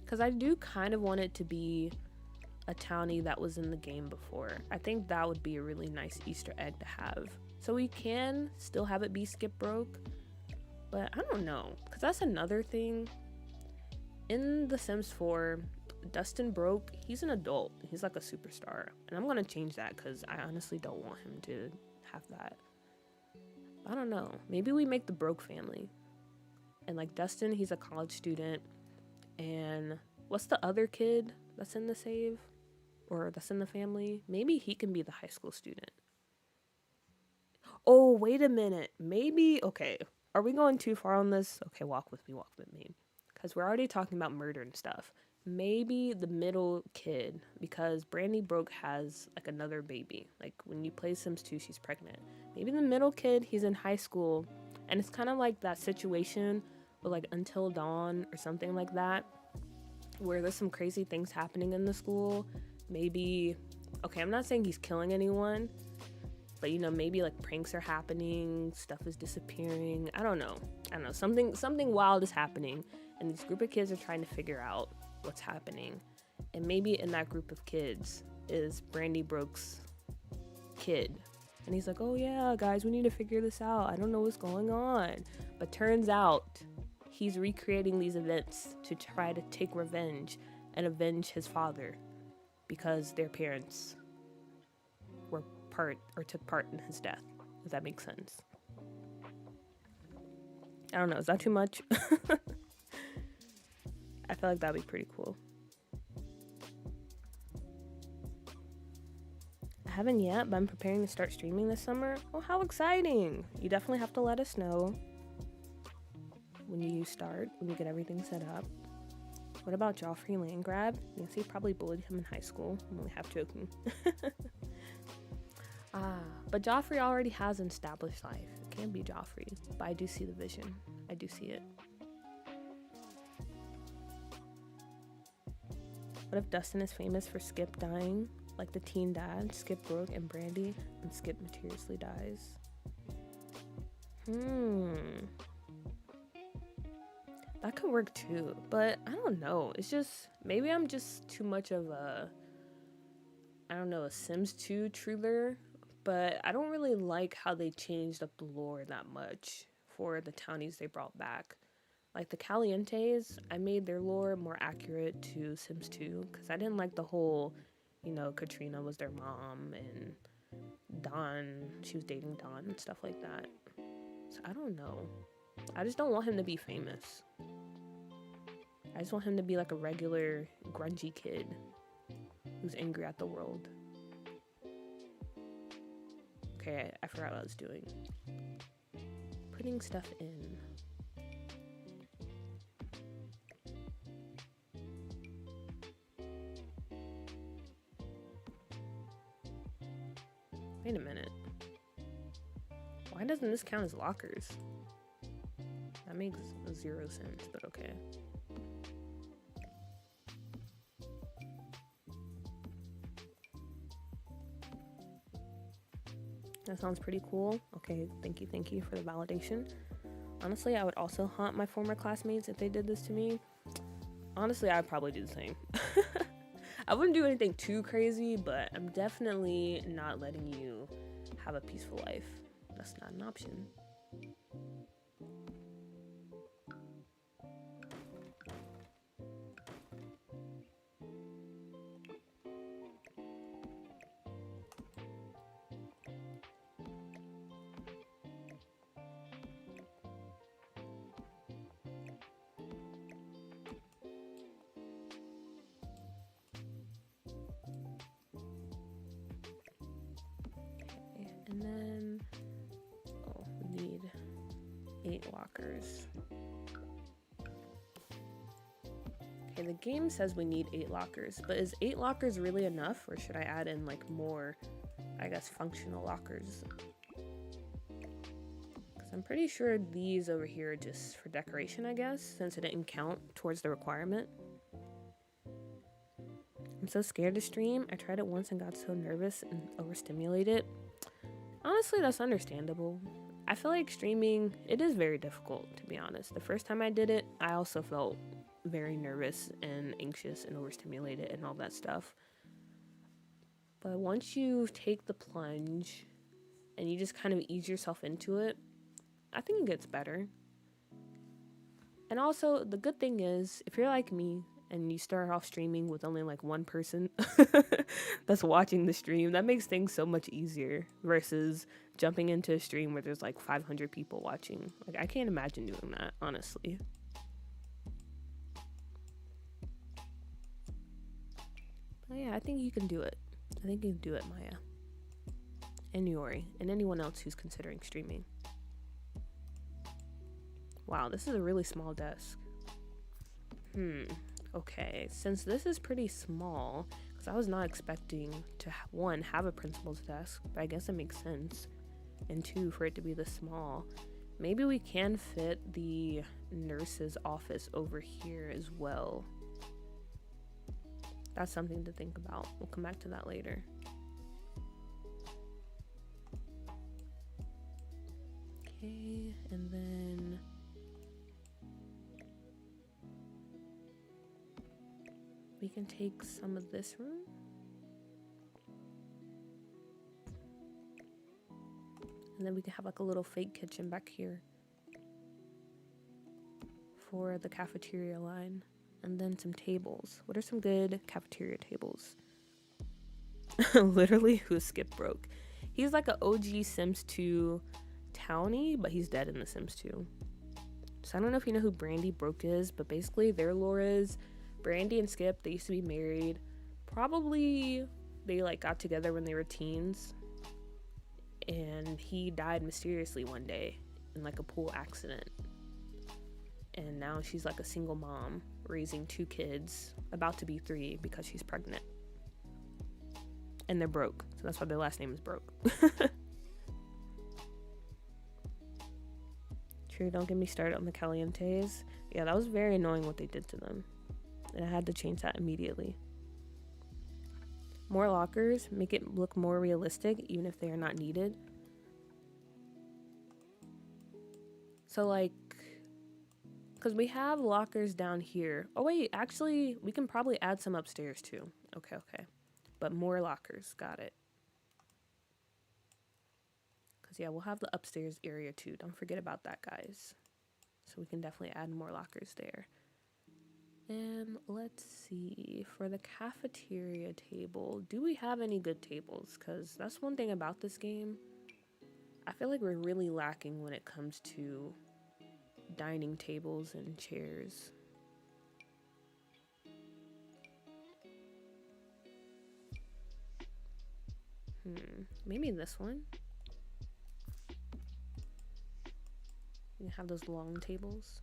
Because I do kind of want it to be a townie that was in the game before. I think that would be a really nice Easter egg to have. So we can still have it be Skip Broke, but I don't know, because that's another thing. In The Sims 4, Dustin Broke, he's an adult. He's like a superstar. And I'm going to change that because I honestly don't want him to have that. I don't know. Maybe we make the Broke family. And like Dustin, he's a college student. And what's the other kid that's in the save? Or that's in the family? Maybe he can be the high school student. Oh, wait a minute. Maybe, okay. Are we going too far on this? Okay, walk with me. Because we're already talking about murder and stuff. Maybe the middle kid, because Brandy Broke has like another baby. Like when you play Sims 2, she's pregnant. Maybe the middle kid, he's in high school, and it's kind of like that situation with like Until Dawn or something like that, where there's some crazy things happening in the school. Maybe, okay, I'm not saying he's killing anyone, but you know, maybe like pranks are happening, stuff is disappearing. I don't know. Something wild is happening, and this group of kids are trying to figure out what's happening. And maybe in that group of kids is Brandy Broke's kid. And he's like, oh yeah, guys, we need to figure this out. I don't know what's going on. But turns out he's recreating these events to try to take revenge and avenge his father because their parents were took part in his death. Does that make sense? I don't know. Is that too much? I feel like that'd be pretty cool. I haven't yet, but I'm preparing to start streaming this summer. Oh, how exciting! You definitely have to let us know when you get everything set up. What about Joffrey Landgrab? Nancy probably bullied him in high school. I'm only half joking. But Joffrey already has an established life. It can't be Joffrey, but I do see the vision. I do see it. What if Dustin is famous for Skip dying? Like the teen dad, Skip broke and Brandy, and Skip mysteriously dies. That could work too, but I don't know. It's just, maybe I'm just too much of a, I don't know, a Sims 2 truther, but I don't really like how they changed up the lore that much for the townies they brought back. Like the Calientes, I made their lore more accurate to Sims 2 because I didn't like the whole, you know, Katrina was their mom and Don, she was dating Don and stuff like that. So I don't know. I just don't want him to be famous. I just want him to be like a regular grungy kid who's angry at the world. Okay, I forgot what I was doing. Putting stuff in. Wait a minute. Why doesn't this count as lockers? That makes 0 sense, but okay. That sounds pretty cool. Okay, thank you for the validation. Honestly, I would also haunt my former classmates if they did this to me. Honestly, I'd probably do the same. I wouldn't do anything too crazy, but I'm definitely not letting you have a peaceful life. That's not an option. And then, oh, we need 8 lockers. Okay, the game says we need 8 lockers, but is 8 lockers really enough, or should I add in like more, I guess, functional lockers? Because I'm pretty sure these over here are just for decoration, I guess, since it didn't count towards the requirement. I'm so scared to stream. I tried it once and got so nervous and overstimulated. Honestly, that's understandable. I feel like streaming, it is very difficult, to be honest. The first time I did it, I also felt very nervous and anxious and overstimulated and all that stuff. But once you take the plunge and you just kind of ease yourself into it, I think it gets better. And also, the good thing is, if you're like me, and you start off streaming with only like one person that's watching the stream, that makes things so much easier versus jumping into a stream where there's like 500 people watching. Like, I can't imagine doing that, honestly. But yeah, I think you can do it. I think you can do it, Maya. And Yori, and anyone else who's considering streaming. Wow, this is a really small desk. Okay, since this is pretty small, because I was not expecting to, 1, have a principal's desk, but I guess it makes sense, and 2, for it to be this small. Maybe we can fit the nurse's office over here as well. That's something to think about. We'll come back to that later. Okay, and then we can take some of this room. And then we can have like a little fake kitchen back here for the cafeteria line. And then some tables. What are some good cafeteria tables? Literally, who Skip broke. He's like an OG Sims 2 townie, but he's dead in the Sims 2. So I don't know if you know who Brandy Broke is, but basically their lore is Brandy and Skip, they used to be married. Probably they like got together when they were teens. And he died mysteriously one day in like a pool accident. And now she's like a single mom raising 2 kids, about to be 3 because she's pregnant. and they're broke. So that's why their last name is Broke. True, don't get me started on the Calientes. Yeah, that was very annoying what they did to them. And I had to change that immediately. More lockers, make it look more realistic, even if they are not needed. So like, because we have lockers down here. Oh wait, actually, we can probably add some upstairs too. Okay. But more lockers, got it. Because yeah, we'll have the upstairs area too. Don't forget about that, guys. So we can definitely add more lockers there. And let's see, for the cafeteria table, do we have any good tables? Because that's one thing about this game. I feel like we're really lacking when it comes to dining tables and chairs. Maybe this one. You can have those long tables.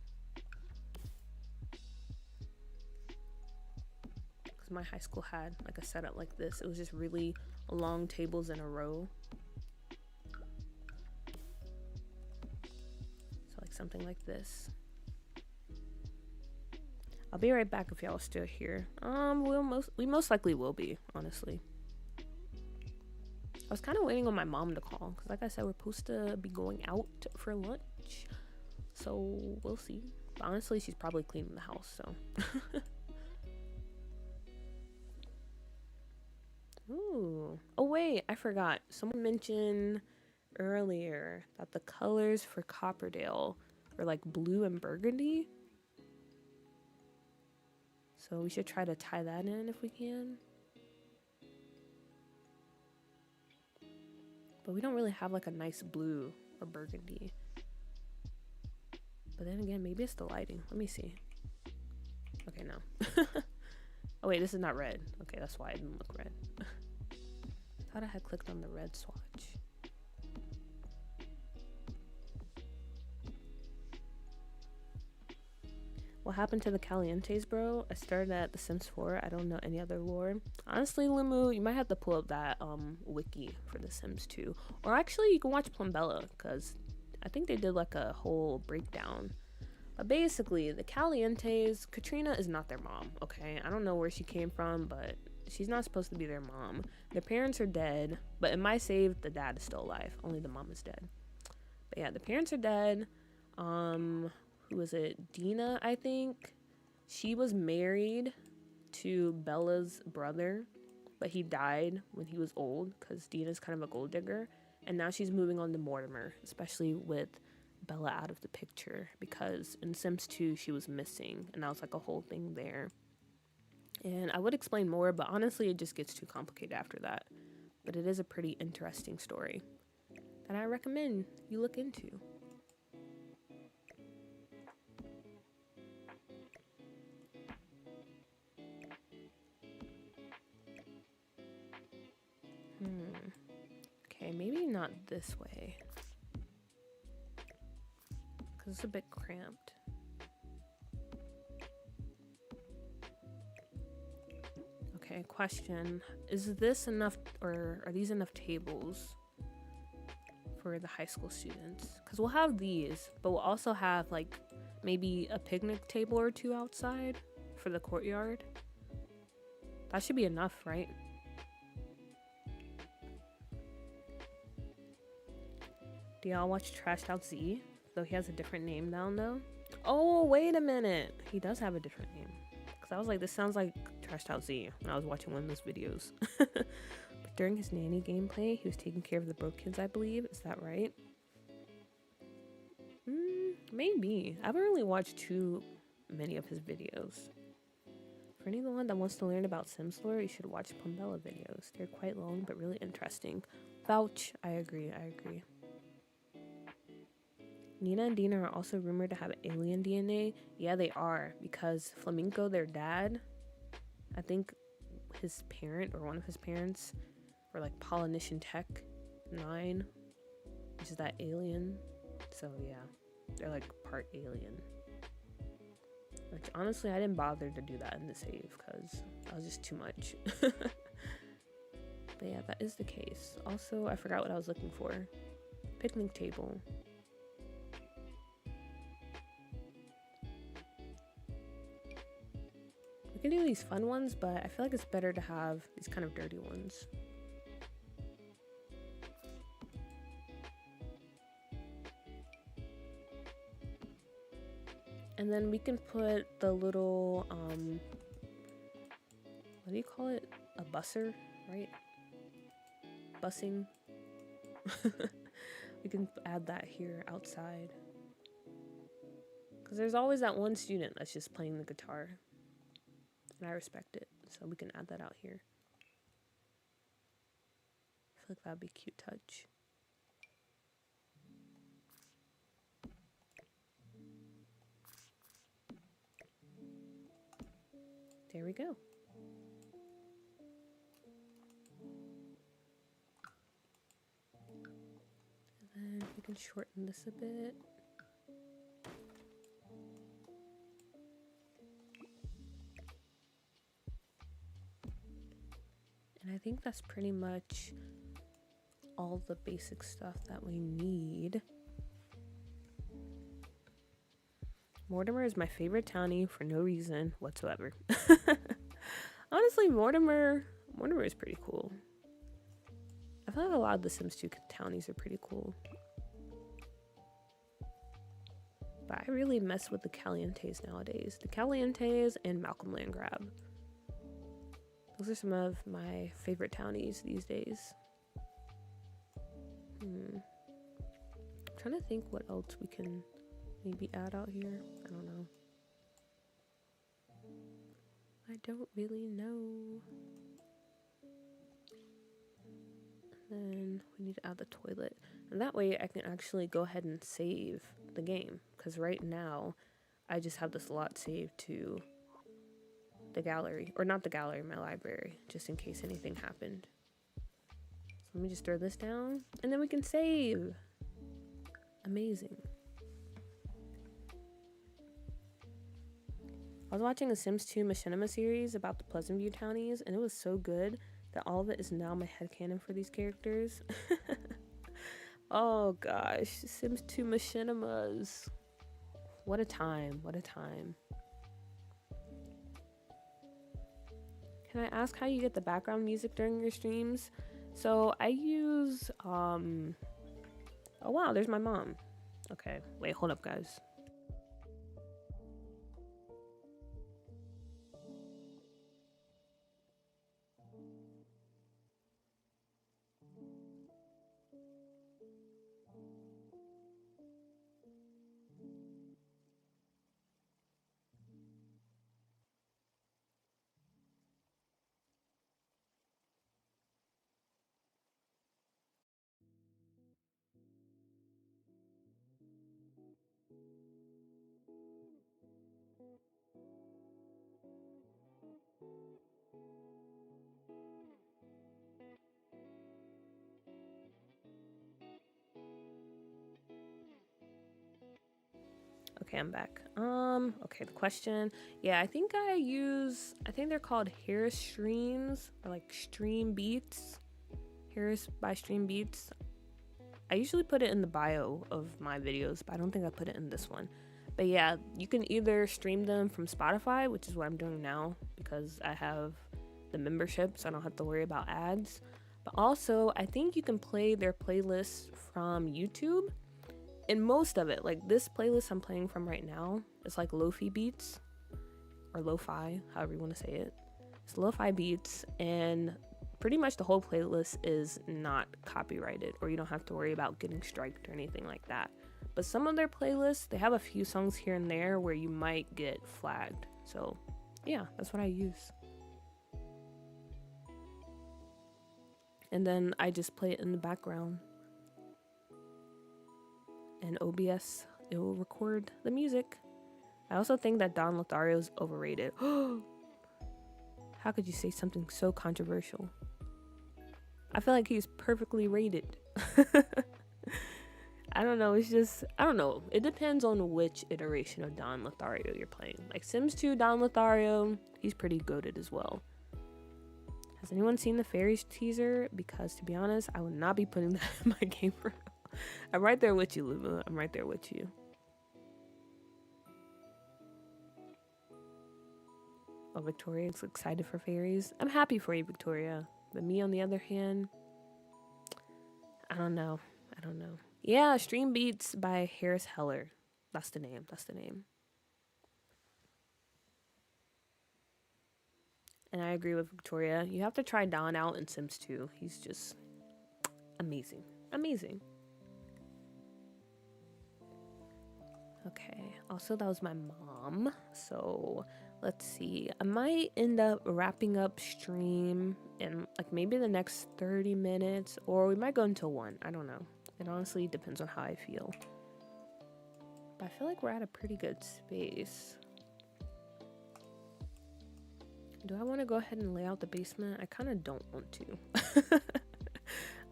Because my high school had like a setup like this. It was just really long tables in a row. So like something like this. I'll be right back if y'all are still here. We most likely will be, honestly. I was kind of waiting on my mom to call because, like I said, we're supposed to be going out for lunch, so we'll see. But honestly, she's probably cleaning the house, so. Ooh. Oh wait, I forgot. Someone mentioned earlier that the colors for Copperdale are like blue and burgundy. So we should try to tie that in if we can. But we don't really have like a nice blue or burgundy. But then again, maybe it's the lighting. Let me see. Okay, no. Oh wait, this is not red. Okay, that's why it didn't look red. I thought I had clicked on the red swatch. What happened to the Calientes, bro? I started at The Sims 4. I don't know any other lore. Honestly, Limu, you might have to pull up that wiki for The Sims 2. Or actually, you can watch Plumbella, because I think they did like a whole breakdown. But basically, the Calientes, Katrina is not their mom, okay? I don't know where she came from, but she's not supposed to be their mom. Their parents are dead, but in my save, the dad is still alive. Only the mom is dead. But yeah, the parents are dead. Who was it? Dina, I think. She was married to Bella's brother, but he died when he was old because Dina's kind of a gold digger. And now she's moving on to Mortimer, especially with Bella out of the picture because in Sims 2 she was missing and that was like a whole thing there. And I would explain more, but honestly it just gets too complicated after that. But it is a pretty interesting story that I recommend you look into. Okay, maybe not this way. Because it's a bit cramped. Okay, question. Is this enough, or are these enough tables for the high school students? Because we'll have these, but we'll also have like maybe a picnic table or two outside for the courtyard. That should be enough, right? Do y'all watch Trashed Out Z? Though he has a different name down though. Oh, wait a minute. He does have a different name. Because I was like, this sounds like Trashed Out Z when I was watching one of those videos. But during his nanny gameplay, he was taking care of the broke kids, I believe. Is that right? Maybe. I haven't really watched too many of his videos. For anyone that wants to learn about Sims lore, you should watch Plumbella videos. They're quite long, but really interesting. Vouch. I agree. Nina and Dina are also rumored to have alien DNA. Yeah, they are, because Flamenco, their dad, I think his parent or one of his parents were like Polynesian Tech 9, which is that alien. So yeah, they're like part alien. Which honestly, I didn't bother to do that in the save because that was just too much. But yeah, that is the case. Also, I forgot what I was looking for. Picnic table. We can do these fun ones, but I feel like it's better to have these kind of dirty ones. And then we can put the little, what do you call it? A busser, right? Bussing. We can add that here outside. Because there's always that one student that's just playing the guitar. And I respect it. So we can add that out here. I feel like that would be a cute touch. There we go. And then we can shorten this a bit. And I think that's pretty much all the basic stuff that we need. Mortimer is my favorite townie for no reason whatsoever. Honestly, Mortimer is pretty cool. I feel like a lot of the Sims 2 townies are pretty cool. But I really mess with the Calientes nowadays. The Calientes and Malcolm Landgrab. Those are some of my favorite townies these days. I'm trying to think what else we can maybe add out here. I don't know. I don't really know. And then we need to add the toilet. And that way I can actually go ahead and save the game. Because right now, I just have this lot saved to the gallery. Or not the gallery, my library. Just in case anything happened. So let me just throw this down. And then we can save. Amazing. I was watching the Sims 2 Machinima series about the Pleasant View townies, and it was so good that all of it is now my headcanon for these characters. Oh gosh, Sims 2 Machinimas. What a time, what a time. Can I ask how you get the background music during your streams? So I use, oh wow, there's my mom. Okay, wait, hold up guys. Okay, I'm back. Okay, the question. Yeah, I think they're called Harris Streams or like Stream Beats. Harris by Stream Beats. I usually put it in the bio of my videos, but I don't think I put it in this one. But yeah, you can either stream them from Spotify, which is what I'm doing now because I have the membership, so I don't have to worry about ads. But also, I think you can play their playlists from YouTube. And most of it, like this playlist I'm playing from right now, it's like lo-fi beats or lo-fi, however you want to say it. It's lo-fi beats, and pretty much the whole playlist is not copyrighted, or you don't have to worry about getting striked or anything like that. But some of their playlists, they have a few songs here and there where you might get flagged. So yeah, that's what I use. And then I just play it in the background. And OBS, it will record the music. I also think that Don Lothario is overrated. How could you say something so controversial? I feel like he's perfectly rated. I don't know, I don't know. It depends on which iteration of Don Lothario you're playing. Like Sims 2 Don Lothario, he's pretty goated as well. Has anyone seen the fairies teaser? Because to be honest, I would not be putting that in my game for real. I'm right there with you, Lulu. I'm right there with you. Oh, Victoria's excited for fairies. I'm happy for you, Victoria. But me, on the other hand, I don't know. Yeah, Stream Beats by Harris Heller. That's the name. And I agree with Victoria. You have to try Don out in Sims 2. He's just amazing. Okay. Also, that was my mom. So let's see. I might end up wrapping up stream in like maybe the next 30 minutes, or we might go until 1. I don't know. It honestly depends on how I feel. But I feel like we're at a pretty good space. Do I want to go ahead and lay out the basement? I kind of don't want to.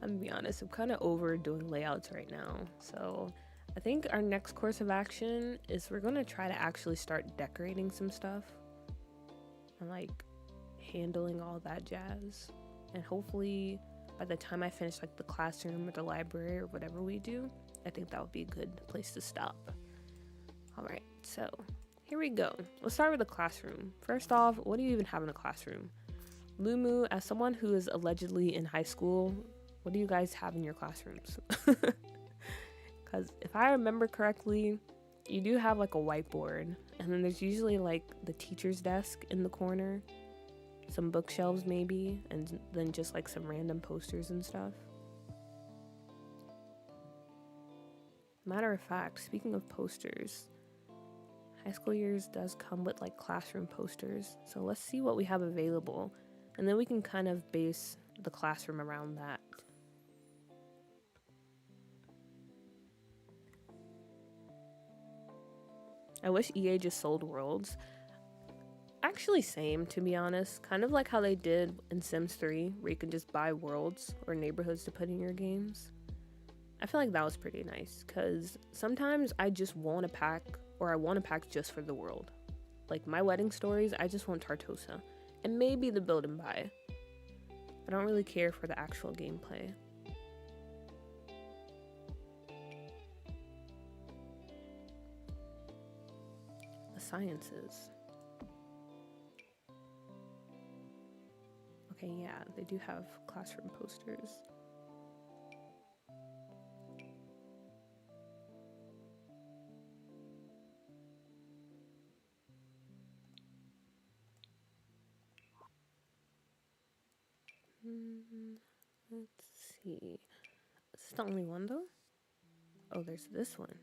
I'm gonna be honest. I'm kind of over doing layouts right now. So I think our next course of action is we're going to try to actually start decorating some stuff. And like handling all that jazz. And hopefully by the time I finish like the classroom or the library or whatever we do, I think that would be a good place to stop. Alright, so here we go. Let's start with the classroom. First off, what do you even have in a classroom? Lumu, as someone who is allegedly in high school, what do you guys have in your classrooms? Because if I remember correctly, you do have like a whiteboard, and then there's usually like the teacher's desk in the corner, some bookshelves maybe, and then just like some random posters and stuff. Matter of fact, speaking of posters, high school years does come with like classroom posters, so let's see what we have available, and then we can kind of base the classroom around that. I wish EA just sold worlds. Actually, same, to be honest. Kind of like how they did in Sims 3, where you can just buy worlds or neighborhoods to put in your games. I feel like that was pretty nice, because sometimes I just want a pack, or I want a pack just for the world. Like my wedding stories, I just want Tartosa, and maybe the build and buy. I don't really care for the actual gameplay. The sciences. Okay, yeah, they do have classroom posters. Let's see. Is this the only one though? Oh, there's this one.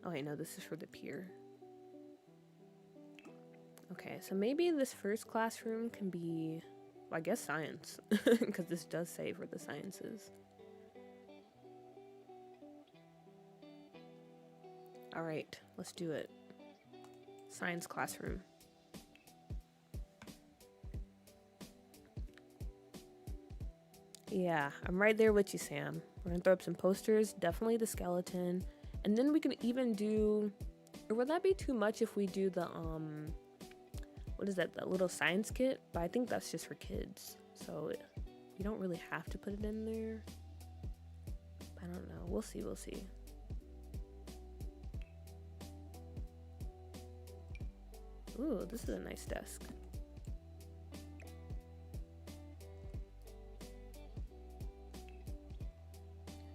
Oh wait, no, this is for the pier. Okay, so maybe this first classroom can be, well, I guess science, because this does say for the sciences. All right, let's do it. Science classroom. Yeah, I'm right there with you, Sam. We're gonna throw up some posters, definitely the skeleton, and then we can even do, or would that be too much if we do the, what is that, that little science kit? But I think that's just for kids, so you don't really have to put it in there. I don't know, we'll see. Ooh, this is a nice desk.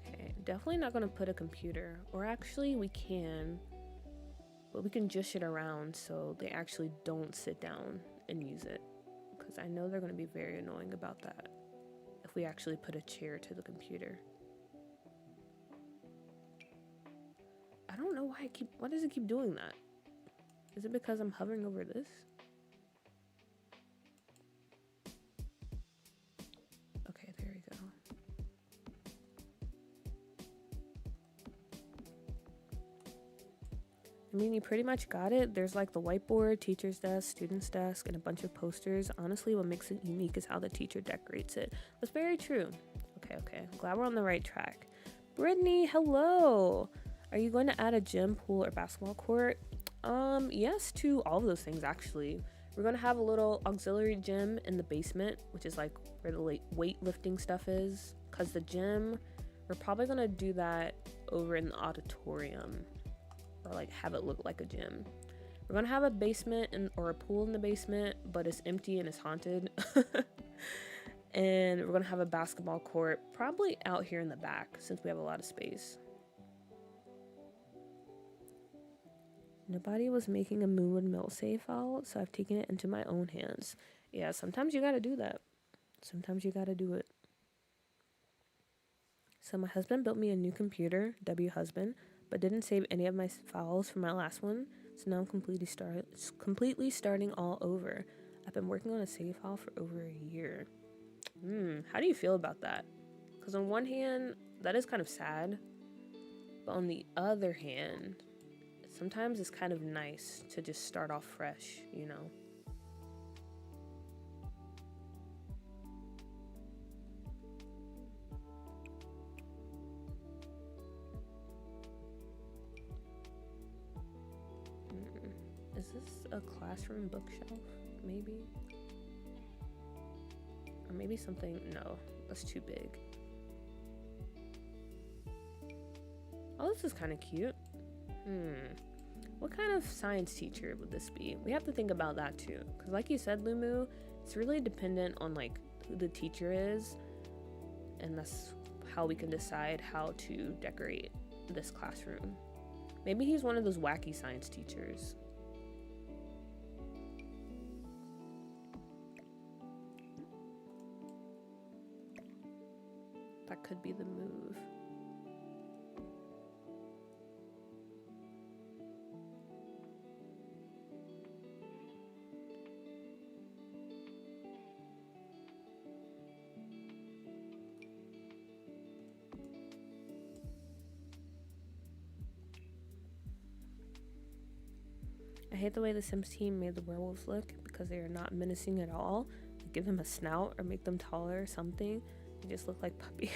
Okay, definitely not gonna put a computer, or actually we can, but we can dish it around so they actually don't sit down and use it, because I know they're gonna be very annoying about that if we actually put a chair to the computer. I don't know why does it keep doing that? Is it because I'm hovering over this? Okay, there we go. I mean, you pretty much got it. There's like the whiteboard, teacher's desk, student's desk, and a bunch of posters. Honestly, what makes it unique is how the teacher decorates it. That's very true. Okay. I'm glad we're on the right track. Brittany, hello. Are you going to add a gym, pool, or basketball court? Yes to all of those things, actually. We're gonna have a little auxiliary gym in the basement, which is like where the weightlifting stuff is. Cause the gym, we're probably gonna do that over in the auditorium, or like have it look like a gym. We're gonna have a basement or a pool in the basement, but it's empty and it's haunted. And we're gonna have a basketball court probably out here in the back since we have a lot of space. Nobody was making a Moonwood Mill save file, so I've taken it into my own hands. Yeah, sometimes you gotta do that. Sometimes you gotta do it. So my husband built me a new computer, husband, but didn't save any of my files from my last one. So now I'm completely starting all over. I've been working on a save file for over a year. How do you feel about that? Because on one hand, that is kind of sad. But on the other hand, sometimes it's kind of nice to just start off fresh, you know? Is this a classroom bookshelf? Maybe? Or maybe something... No, that's too big. Oh, this is kind of cute. What kind of science teacher would this be? We have to think about that too. Because like you said, Lumu, it's really dependent on like who the teacher is. And that's how we can decide how to decorate this classroom. Maybe he's one of those wacky science teachers. That could be the move. I hate the way the Sims team made the werewolves look because they are not menacing at all. Give them a snout or make them taller or something. They just look like puppies.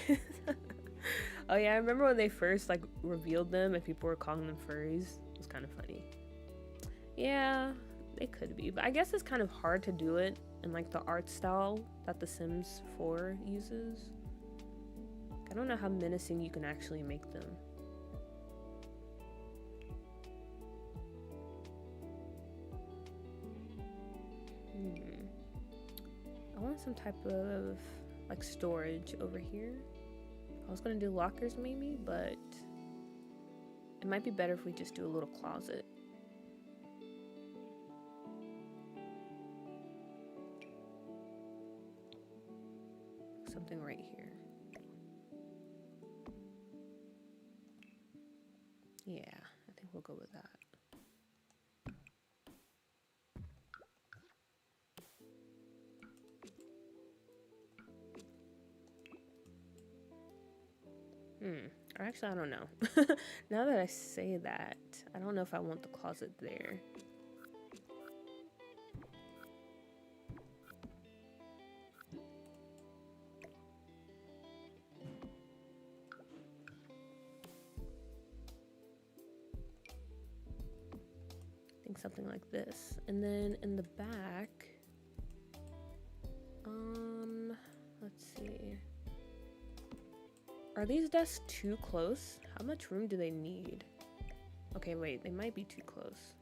Oh yeah, I remember when they first like revealed them and people were calling them furries. It was kind of funny. Yeah, they could be, but I guess it's kind of hard to do it in like the art style that The Sims 4 uses. I don't know how menacing you can actually make them. I want some type of like storage over here. I was gonna do lockers maybe, but it might be better if we just do a little closet. Something right here. Yeah, I think we'll go with that. Or actually, I don't know. Now that I say that, I don't know if I want the closet there. I think something like this. And then in the back, let's see. Are these desks too close? How much room do they need? Okay, wait, they might be too close.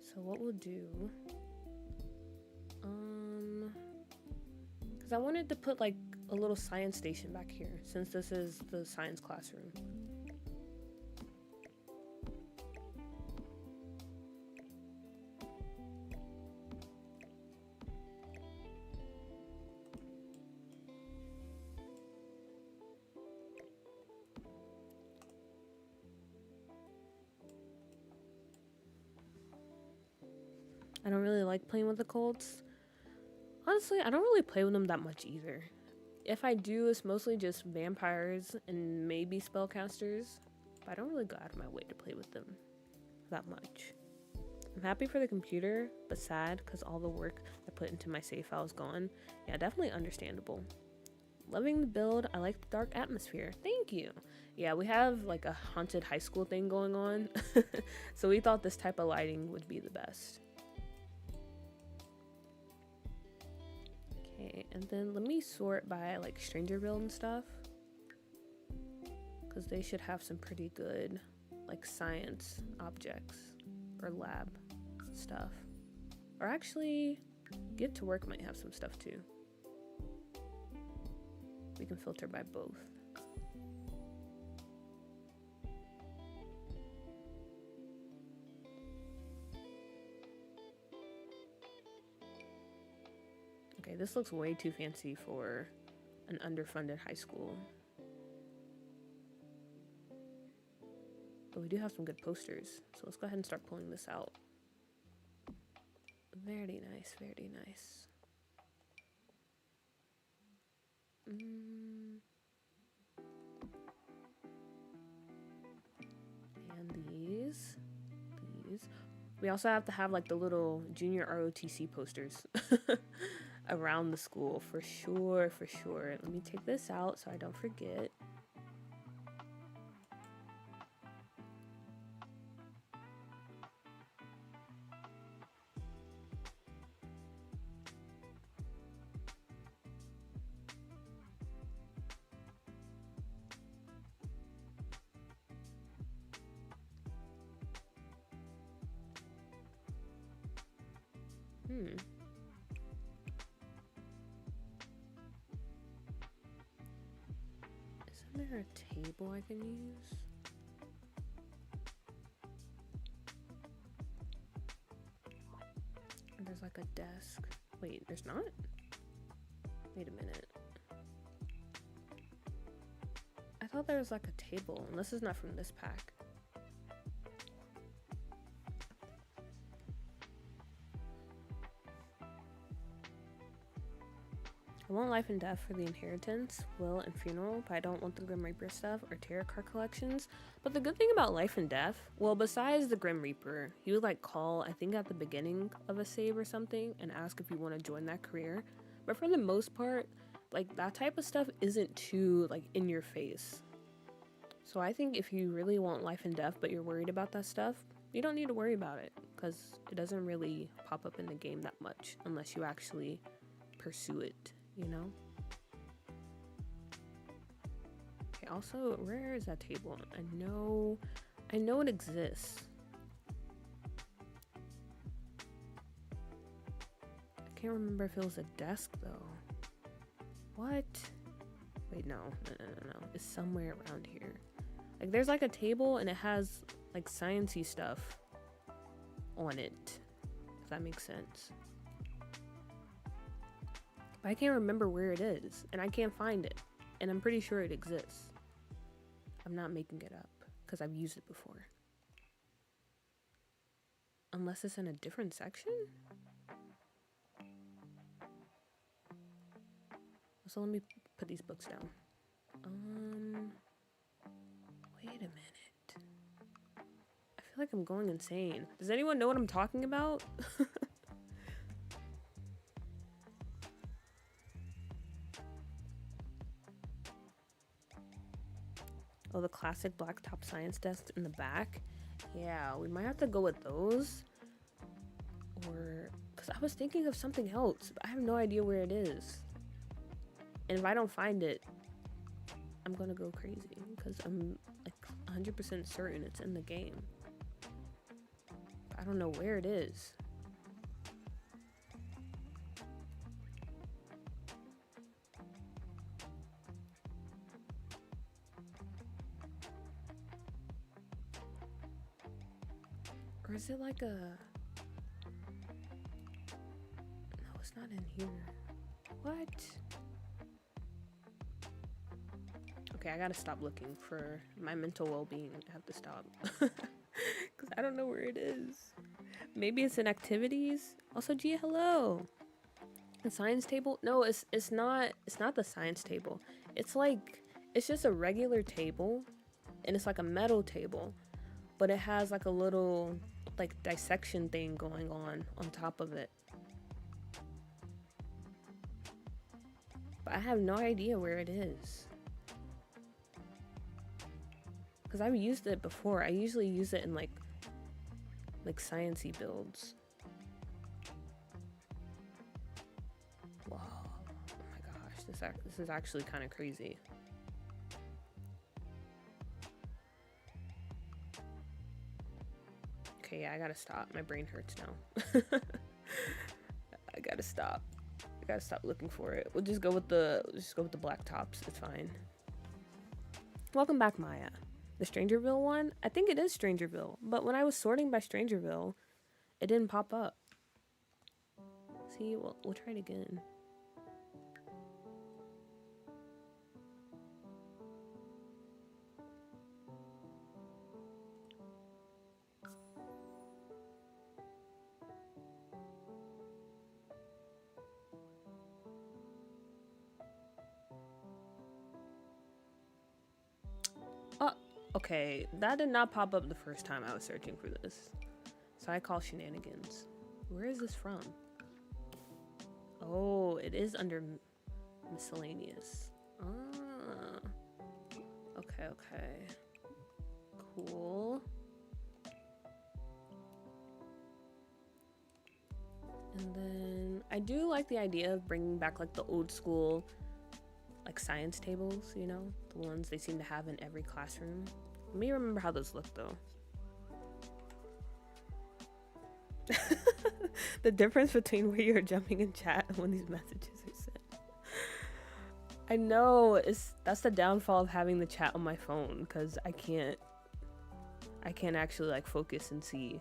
So what we'll do, because I wanted to put like a little science station back here since this is the science classroom. I don't really like playing with the Colts. Honestly, I don't really play with them that much either. If I do, it's mostly just vampires and maybe spellcasters. But I don't really go out of my way to play with them that much. I'm happy for the computer, but sad because all the work I put into my save file is gone. Yeah, definitely understandable. Loving the build. I like the dark atmosphere. Thank Thank you. Yeah, we have like a haunted high school thing going on. So we thought this type of lighting would be the best. Okay, and then let me sort by like Strangerville and stuff, because they should have some pretty good like science objects or lab stuff. Or actually, Get to Work might have some stuff too. We can filter by both. Okay, this looks way too fancy for an underfunded high school. But we do have some good posters, so let's go ahead and start pulling this out. Very nice, very nice. And these. We also have to have like the little junior ROTC posters around the school for sure, for sure. Let me take this out so I don't forget. Isn't there a table I can use? There's like a desk. Wait, there's not? Wait a minute. I thought there was like a table, and this is not from this pack. I want Life and Death for the Inheritance, Will, and Funeral, but I don't want the Grim Reaper stuff or tarot card collections. But the good thing about Life and Death, well, besides the Grim Reaper, he would like call, I think at the beginning of a save or something, and ask if you want to join that career. But for the most part, like that type of stuff isn't too like in your face. So I think if you really want Life and Death, but you're worried about that stuff, you don't need to worry about it, because it doesn't really pop up in the game that much unless you actually pursue it. You know? Okay, also, where is that table? I know it exists. I can't remember if it was a desk though. What? Wait, no. It's somewhere around here. Like there's like a table and it has like sciencey stuff on it. If that makes sense. But I can't remember where it is, and I can't find it, and I'm pretty sure it exists. I'm not making it up, because I've used it before. Unless it's in a different section? So let me put these books down. Wait a minute. I feel like I'm going insane. Does anyone know what I'm talking about? Oh, the classic blacktop science desk in the back. Yeah, we might have to go with those. Or, because I was thinking of something else, but I have no idea where it is. And if I don't find it, I'm gonna go crazy, because I'm like 100% certain it's in the game. But I don't know where it is. Or is it like a... No, it's not in here. What? Okay, I gotta stop looking for my mental well-being. I have to stop. Because I don't know where it is. Maybe it's in activities? Also, Gia, hello! The science table? No, it's not the science table. It's like... It's just a regular table. And it's like a metal table. But it has like a little... like dissection thing going on top of it. But I have no idea where it is. Because I've used it before. I usually use it in like sciencey builds. Wow. Oh my gosh, this is actually kind of crazy. Okay, yeah, I gotta stop. My brain hurts now. I gotta stop. I gotta stop looking for it. We'll just go with the black tops. It's fine. Welcome back, Maya. The Strangerville one? I think it is Strangerville, but when I was sorting by Strangerville, it didn't pop up. See, we'll try it again. Oh, okay. That did not pop up the first time I was searching for this. So I call shenanigans. Where is this from? Oh, it is under miscellaneous. Ah. Okay. Cool. And then I do like the idea of bringing back like the old school like science tables, you know, the ones they seem to have in every classroom. Let me remember how those look though. The difference between where you're jumping in chat and when these messages are sent. I know, that's the downfall of having the chat on my phone, because I can't actually like focus and see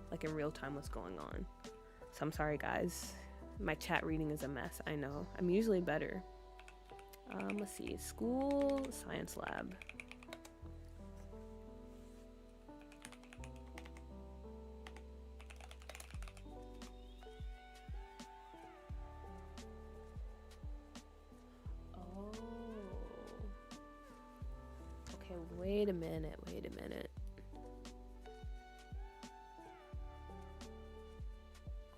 like in real time what's going on. So I'm sorry guys, my chat reading is a mess. I know, I'm usually better. Let's see, school science lab. Oh. Okay, wait a minute.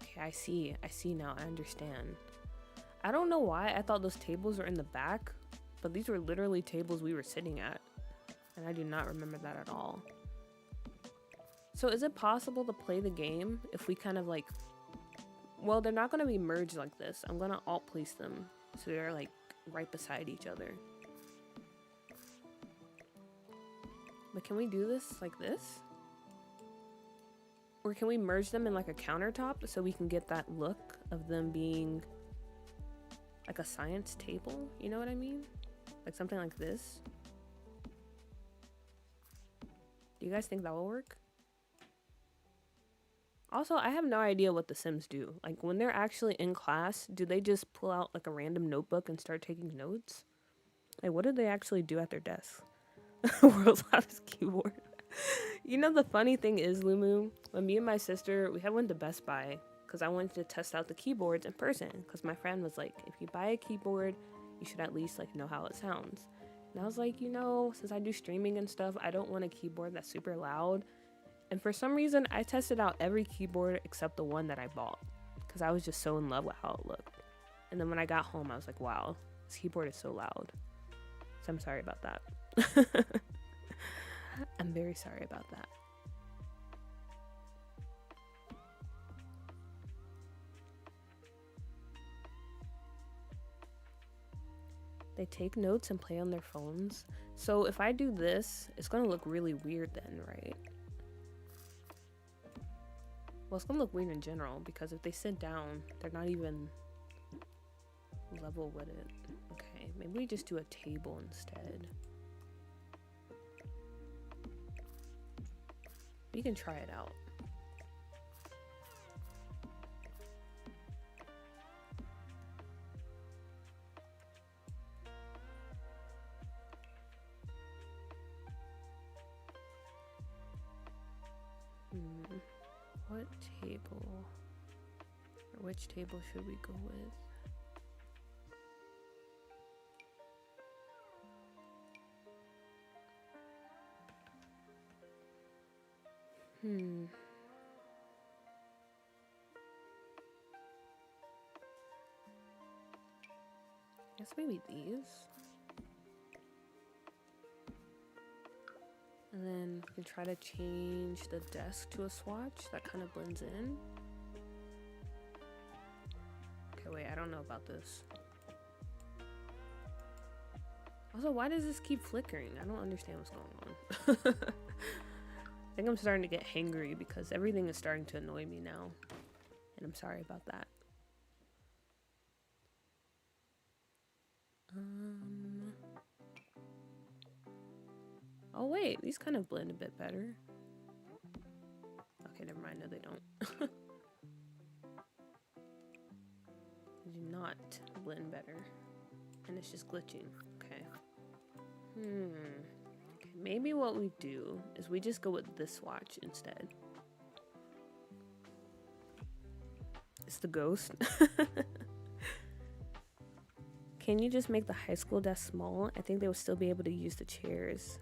Okay, I see now, I understand. I don't know why I thought those tables were in the back, but these were literally tables we were sitting at, and I do not remember that at all. So is it possible to play the game if we kind of like, well, they're not going to be merged like this. I'm going to alt place them so they're like right beside each other. But can we do this like this? Or can we merge them in like a countertop so we can get that look of them being like a science table? You know what I mean? Like something like this. Do you guys think that will work? Also, I have no idea what the Sims do. Like when they're actually in class, do they just pull out like a random notebook and start taking notes? Like what do they actually do at their desk? World's loudest keyboard. You know, the funny thing is, Lumu, when me and my sister, we had went to Best Buy because I wanted to test out the keyboards in person, because my friend was like, if you buy a keyboard, you should at least like know how it sounds. And I was like, you know, since I do streaming and stuff, I don't want a keyboard that's super loud. And for some reason, I tested out every keyboard except the one that I bought, because I was just so in love with how it looked. And then when I got home, I was like, wow, this keyboard is so loud. So I'm sorry about that. I'm very sorry about that. They take notes and play on their phones. So if I do this, it's gonna look really weird then, right? Well, it's gonna look weird in general, because if they sit down, they're not even level with it. Okay, maybe we just do a table instead. We can try it out. What table, or which table should we go with? I guess maybe these. And then we can try to change the desk to a swatch that kind of blends in. Okay, wait, I don't know about this. Also, why does this keep flickering? I don't understand what's going on. I think I'm starting to get hangry because everything is starting to annoy me now. And I'm sorry about that. Oh wait, these kind of blend a bit better. Okay, never mind. No, they don't. They do not blend better. And it's just glitching. Okay. Okay, maybe what we do is we just go with this swatch instead. It's the ghost. Can you just make the high school desk small? I think they would still be able to use the chairs.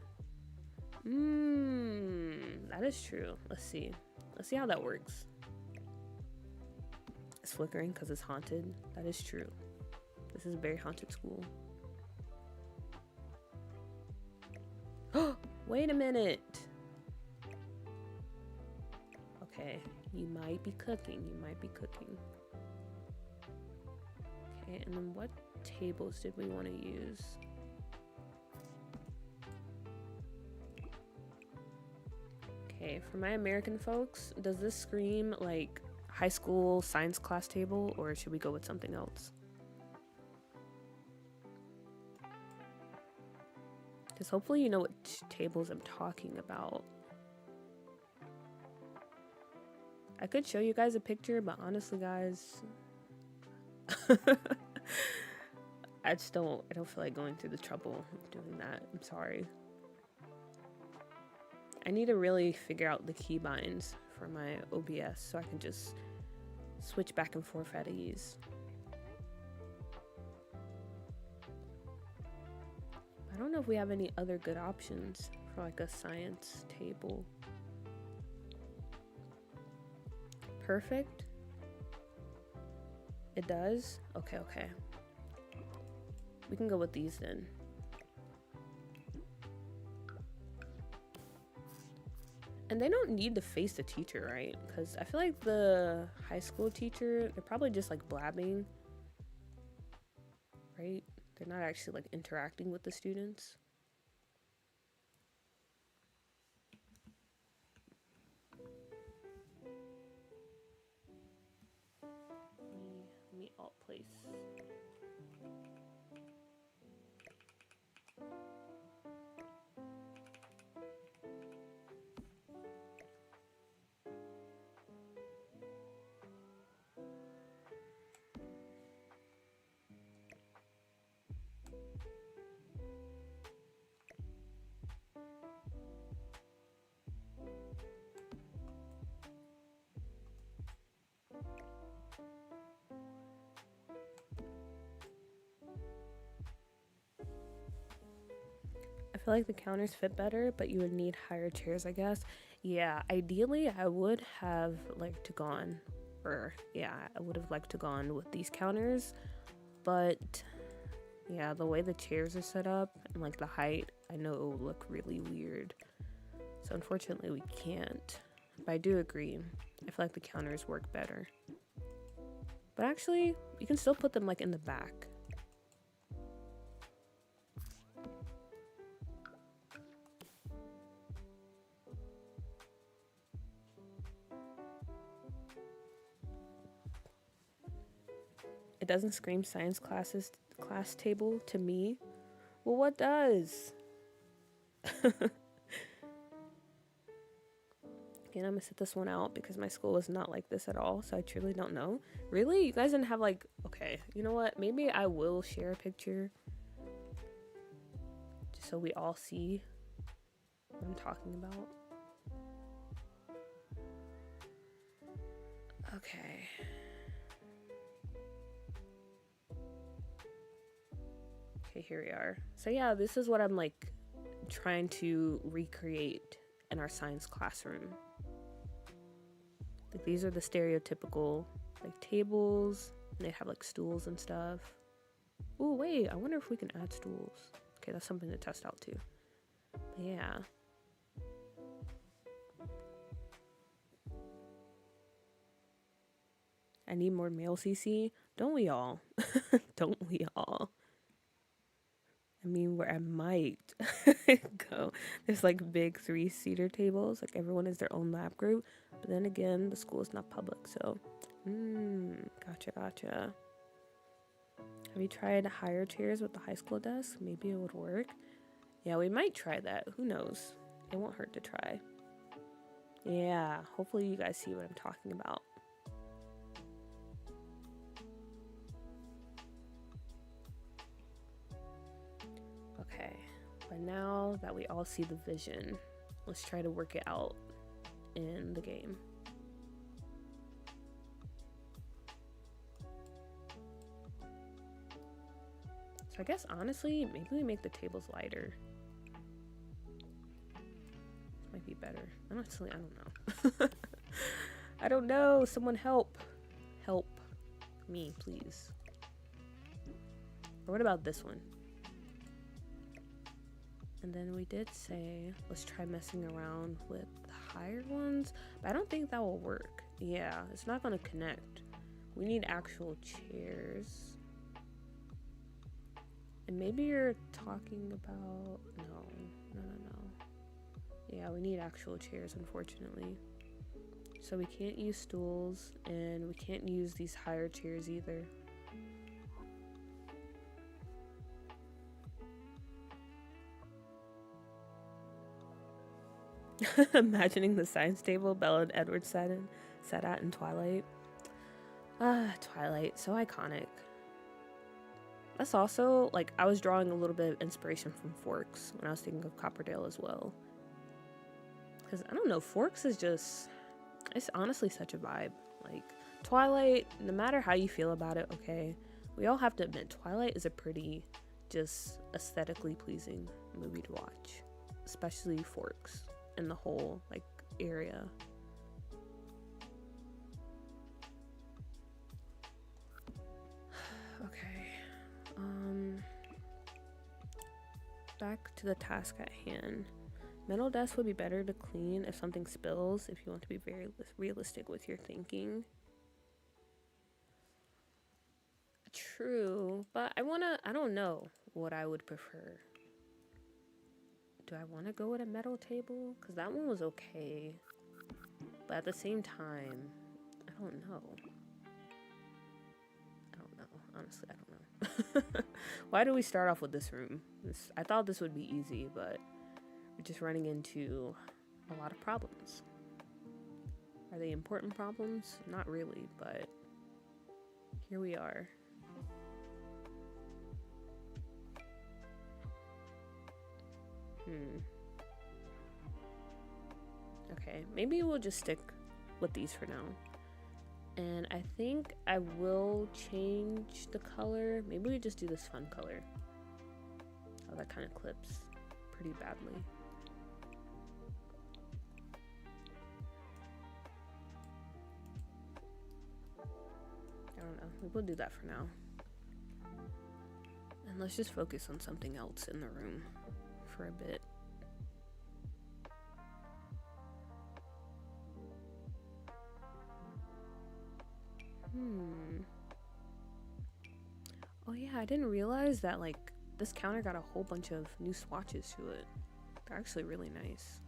That is true. Let's see. Let's see how that works. It's flickering because it's haunted. That is true. This is a very haunted school. Oh, wait a minute. Okay, you might be cooking. You might be cooking. Okay, and then what tables did we want to use? Okay, for my American folks, does this scream like high school science class table, or should we go with something else? Because hopefully you know what tables I'm talking about. I could show you guys a picture, but honestly, guys, I don't feel like going through the trouble of doing that. I'm sorry. I need to really figure out the keybinds for my OBS so I can just switch back and forth at ease. I don't know if we have any other good options for like a science table. Perfect. It does? Okay, okay. We can go with these then. And they don't need to face the teacher, right? Because I feel like the high school teacher, they're probably just like blabbing, right? They're not actually like interacting with the students. Let me alt place. I feel like the counters fit better, but you would need higher chairs, I guess. Yeah, ideally I would have liked to gone, or yeah, I would have liked to gone with these counters, but yeah, the way the chairs are set up and like the height, I know it will look really weird. So unfortunately we can't. But I do agree. I feel like the counters work better. But actually, you can still put them like in the back. It doesn't scream science class table to me. Well, what does? Again, I'm gonna sit this one out because my school was not like this at all, so I truly don't know. Really? You guys didn't have like, okay, you know what? Maybe I will share a picture just so we all see what I'm talking about. Okay. Okay, here we are. So yeah, this is what I'm like trying to recreate in our science classroom. Like these are the stereotypical like tables, and they have like stools and stuff. Oh wait, I wonder if we can add stools. Okay, that's something to test out too. But yeah. I need more male CC. Don't we all? Don't we all? I mean, where I might go, there's like big 3-seater tables, like everyone has their own lab group. But then again, the school is not public, so gotcha. Have you tried higher chairs with the high school desk? Maybe it would work. Yeah, we might try that. Who knows? It won't hurt to try. Yeah, hopefully you guys see what I'm talking about. Okay, but now that we all see the vision, let's try to work it out in the game. So I guess honestly, maybe we make the tables lighter. Might be better. Honestly, I don't know. I don't know. Someone help. Help me, please. Or what about this one? And then we did say, let's try messing around with the higher ones. But I don't think that will work. Yeah, it's not going to connect. We need actual chairs. And maybe you're talking about... No. Yeah, we need actual chairs, unfortunately. So we can't use stools, and we can't use these higher chairs either. Imagining the science table Bella and Edward sat at in Twilight. Twilight, so iconic. That's also, like, I was drawing a little bit of inspiration from Forks when I was thinking of Copperdale as well. Because, I don't know, Forks is just, it's honestly such a vibe. Like, Twilight, no matter how you feel about it, okay, we all have to admit, Twilight is a pretty, just aesthetically pleasing movie to watch. Especially Forks and the whole, like, area. Okay. Back to the task at hand. Metal desk would be better to clean if something spills, if you want to be very realistic with your thinking. True, but I don't know what I would prefer. Do I want to go with a metal table? Because that one was okay. But at the same time, I don't know. Honestly, I don't know. Why do we start off with this room? I thought this would be easy, but we're just running into a lot of problems. Are they important problems? Not really, but here we are. Okay, maybe we'll just stick with these for now. And I think I will change the color. Maybe we just do this fun color. Oh, that kind of clips pretty badly. I don't know. We'll do that for now. And let's just focus on something else in the room for a bit. Oh yeah, I didn't realize that like this counter got a whole bunch of new swatches to it. They're actually really nice.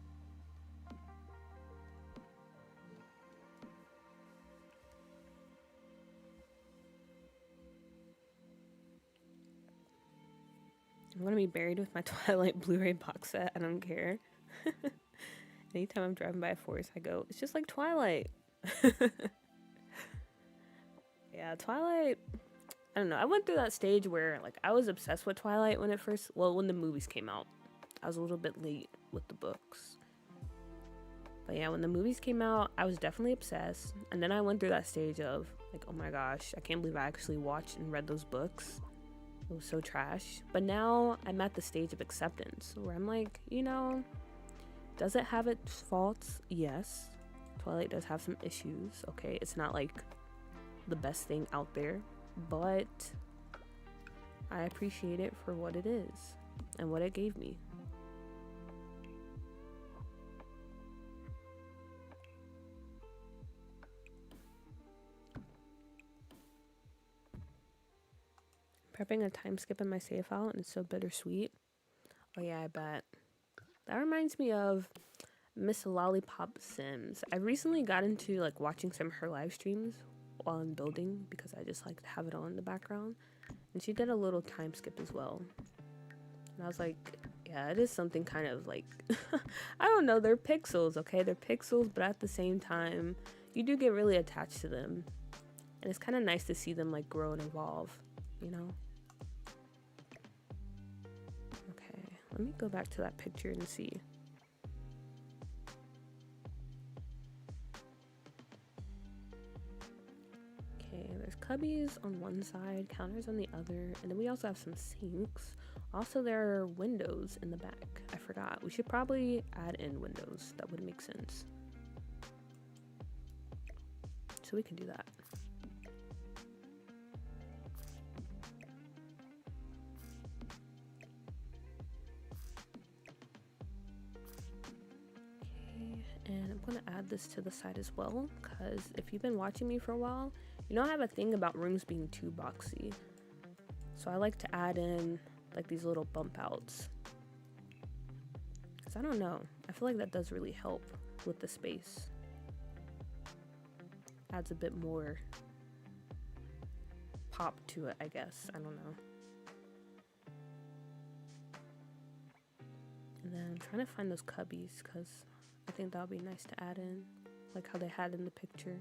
I'm gonna be buried with my Twilight Blu-ray box set. I don't care. Anytime I'm driving by a forest, I go, it's just like Twilight. Yeah, Twilight. I don't know. I went through that stage where like I was obsessed with Twilight when when the movies came out. I was a little bit late with the books. But yeah, when the movies came out, I was definitely obsessed. And then I went through that stage of like, oh my gosh, I can't believe I actually watched and read those books. It was so trash. But now I'm at the stage of acceptance where I'm like, you know, does it have its faults? Yes. Twilight does have some issues. Okay, it's not like the best thing out there, but I appreciate it for what it is and what it gave me. Prepping a time skip in my save file and it's so bittersweet. Oh yeah, I bet. That reminds me of Miss Lollipop Sims. I recently got into like watching some of her live streams while I'm building because I just like to have it on in the background. And she did a little time skip as well. And I was like, yeah, it is something kind of like, I don't know, they're pixels, okay? They're pixels, but at the same time, you do get really attached to them. And it's kind of nice to see them like grow and evolve, you know? Okay, let me go back to that picture and see. Okay, there's cubbies on one side, counters on the other, and then we also have some sinks. Also, there are windows in the back. I forgot. We should probably add in windows. That would make sense. So we can do that. Okay, and I'm gonna add this to the side as well, because if you've been watching me for a while, you know I have a thing about rooms being too boxy. So I like to add in like these little bump outs. Because I don't know, I feel like that does really help with the space. Adds a bit more pop to it, I guess. I don't know. And then I'm trying to find those cubbies because I think that would be nice to add in, like how they had in the picture.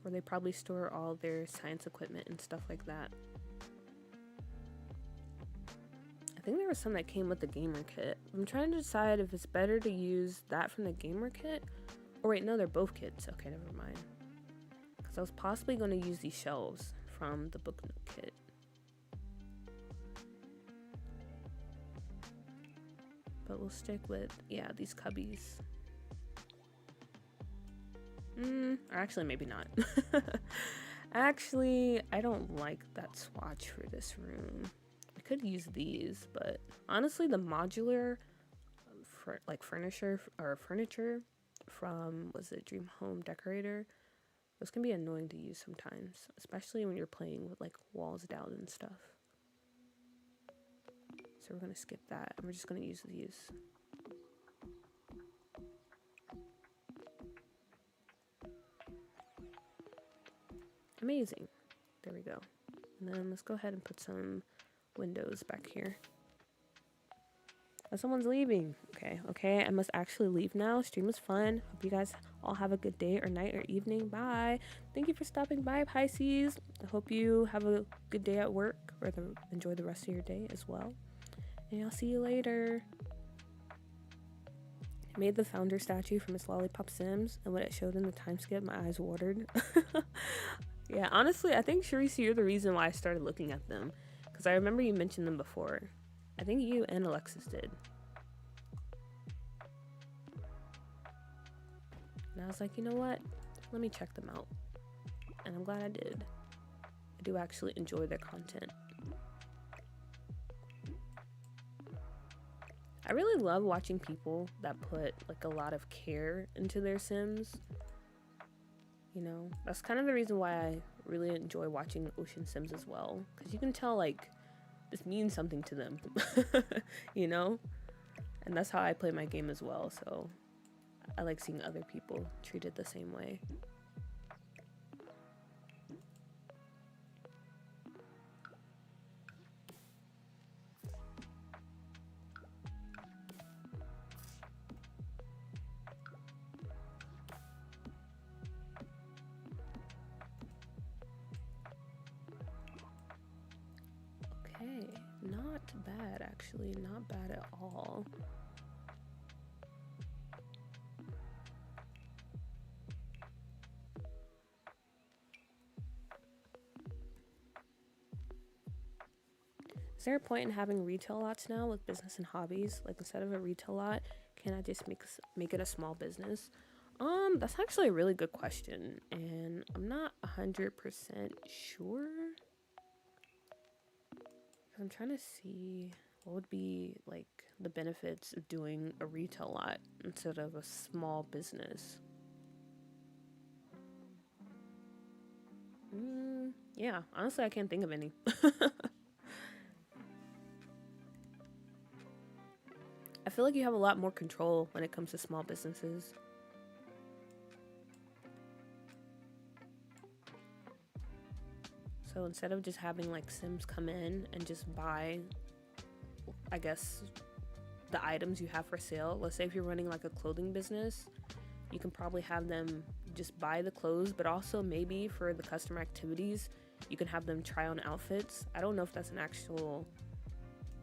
Where they probably store all their science equipment and stuff like that. I think there was some that came with the gamer kit. I'm trying to decide if it's better to use that from the gamer kit, or wait, no, they're both kits. Okay, never mind. Because I was possibly going to use these shelves from the book note kit. But we'll stick with, yeah, these cubbies. Or actually, maybe not. Actually, I don't like that swatch for this room. I could use these, but honestly, the modular furniture from, was it Dream Home Decorator? Those can be annoying to use sometimes, especially when you're playing with like walls down and stuff. So we're gonna skip that and we're just gonna use these. Amazing. There we go. And then let's go ahead and put some windows back here. Oh, someone's leaving. Okay, I must actually leave now. Stream was fun. Hope you guys all have a good day or night or evening. Bye. Thank you for stopping by, Pisces. I hope you have a good day at work or enjoy the rest of your day as well. And I'll see you later. I made the founder statue from Miss Lollipop Sims, and when it showed in the time skip, my eyes watered. Yeah, honestly, I think Sharice, you're the reason why I started looking at them. Because I remember you mentioned them before. I think you and Alexis did. And I was like, you know what? Let me check them out. And I'm glad I did. I do actually enjoy their content. I really love watching people that put like a lot of care into their Sims. You know, that's kind of the reason why I really enjoy watching Ocean Sims as well. Because you can tell like this means something to them, you know? And that's how I play my game as well. So I like seeing other people treated the same way. Okay, not bad actually, not bad at all. Is there a point in having retail lots now with business and hobbies? Like instead of a retail lot, can I just make it a small business? That's actually a really good question, and I'm not 100% sure. I'm trying to see what would be like the benefits of doing a retail lot instead of a small business. Yeah, honestly, I can't think of any. I feel like you have a lot more control when it comes to small businesses. So instead of just having like Sims come in and just buy, I guess, the items you have for sale, let's say if you're running like a clothing business, you can probably have them just buy the clothes, but also maybe for the customer activities, you can have them try on outfits. I don't know if that's an actual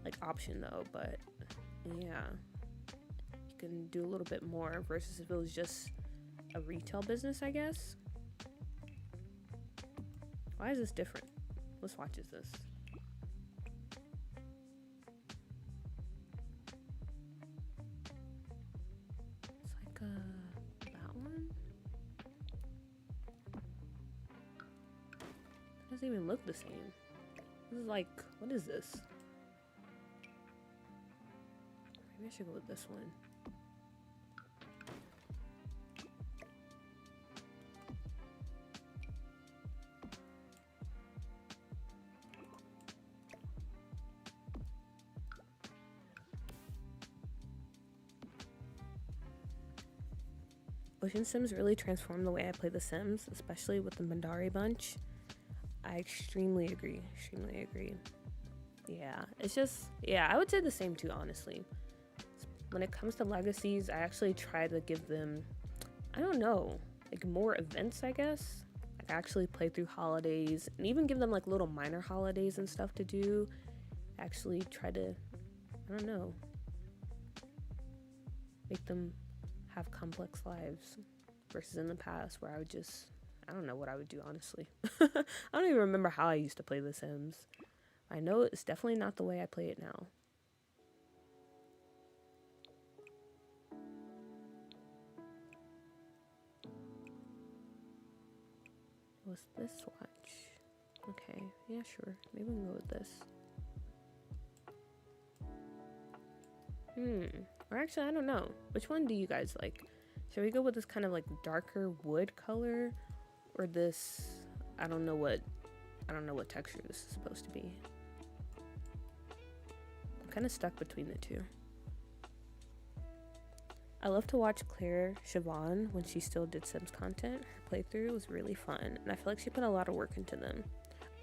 like option though, but yeah, you can do a little bit more versus if it was just a retail business, I guess. Why is this different? What swatch is this? It's like that one. It doesn't even look the same. This is like, what is this? Maybe I should go with this one. Ocean Sims really transformed the way I play The Sims, especially with the Mandari bunch. I extremely agree. Extremely agree. Yeah, it's just, yeah, I would say the same too, honestly. When it comes to legacies, I actually try to give them, I don't know, like more events, I guess. Like actually play through holidays and even give them like little minor holidays and stuff to do. Actually try to, I don't know, make them have complex lives versus in the past where I would just, I don't know what I would do, honestly. I don't even remember how I used to play The Sims. I know it's definitely not the way I play it now. What's this watch? Okay, yeah, sure. Maybe we can go with this. Or actually, I don't know. Which one do you guys like? Should we go with this kind of like darker wood color, or this? I don't know what texture this is supposed to be. I'm kind of stuck between the two. I love to watch Claire Siobhan when she still did Sims content. Her playthrough was really fun, and I feel like she put a lot of work into them.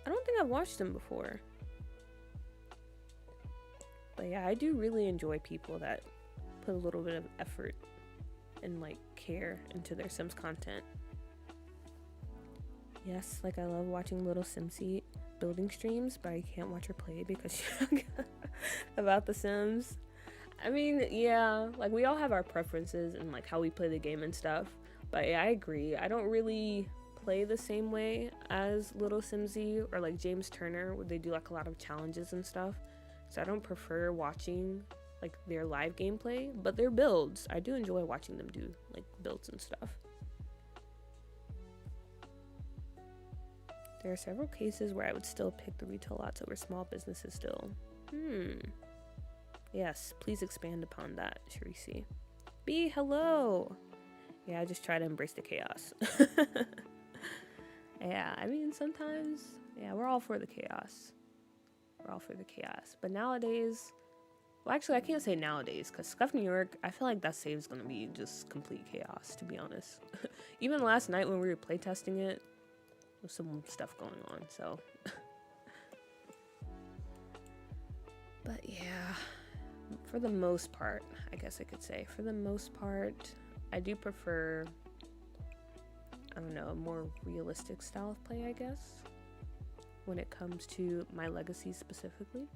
I don't think I've watched them before. But yeah, I do really enjoy people that put a little bit of effort and like care into their Sims content. Yes, like I love watching Little Simsy building streams, but I can't watch her play because she about The Sims. I mean, yeah, like we all have our preferences and like how we play the game and stuff. But yeah, I agree. I don't really play the same way as Little Simsy or like James Turner, where they do like a lot of challenges and stuff. So I don't prefer watching like their live gameplay, but their builds, I do enjoy watching them do like builds and stuff. There are several cases where I would still pick the retail lots over small businesses still. Yes, please expand upon that, Sharisi. B, hello! Yeah, I just try to embrace the chaos. Yeah, I mean, sometimes, yeah, we're all for the chaos. We're all for the chaos. But nowadays, well, actually, I can't say nowadays, because Scuff New York, I feel like that save is going to be just complete chaos, to be honest. Even last night when we were playtesting it, there was some stuff going on, so. But yeah, for the most part, I guess I could say, for the most part, I do prefer, I don't know, a more realistic style of play, I guess, when it comes to my legacy specifically.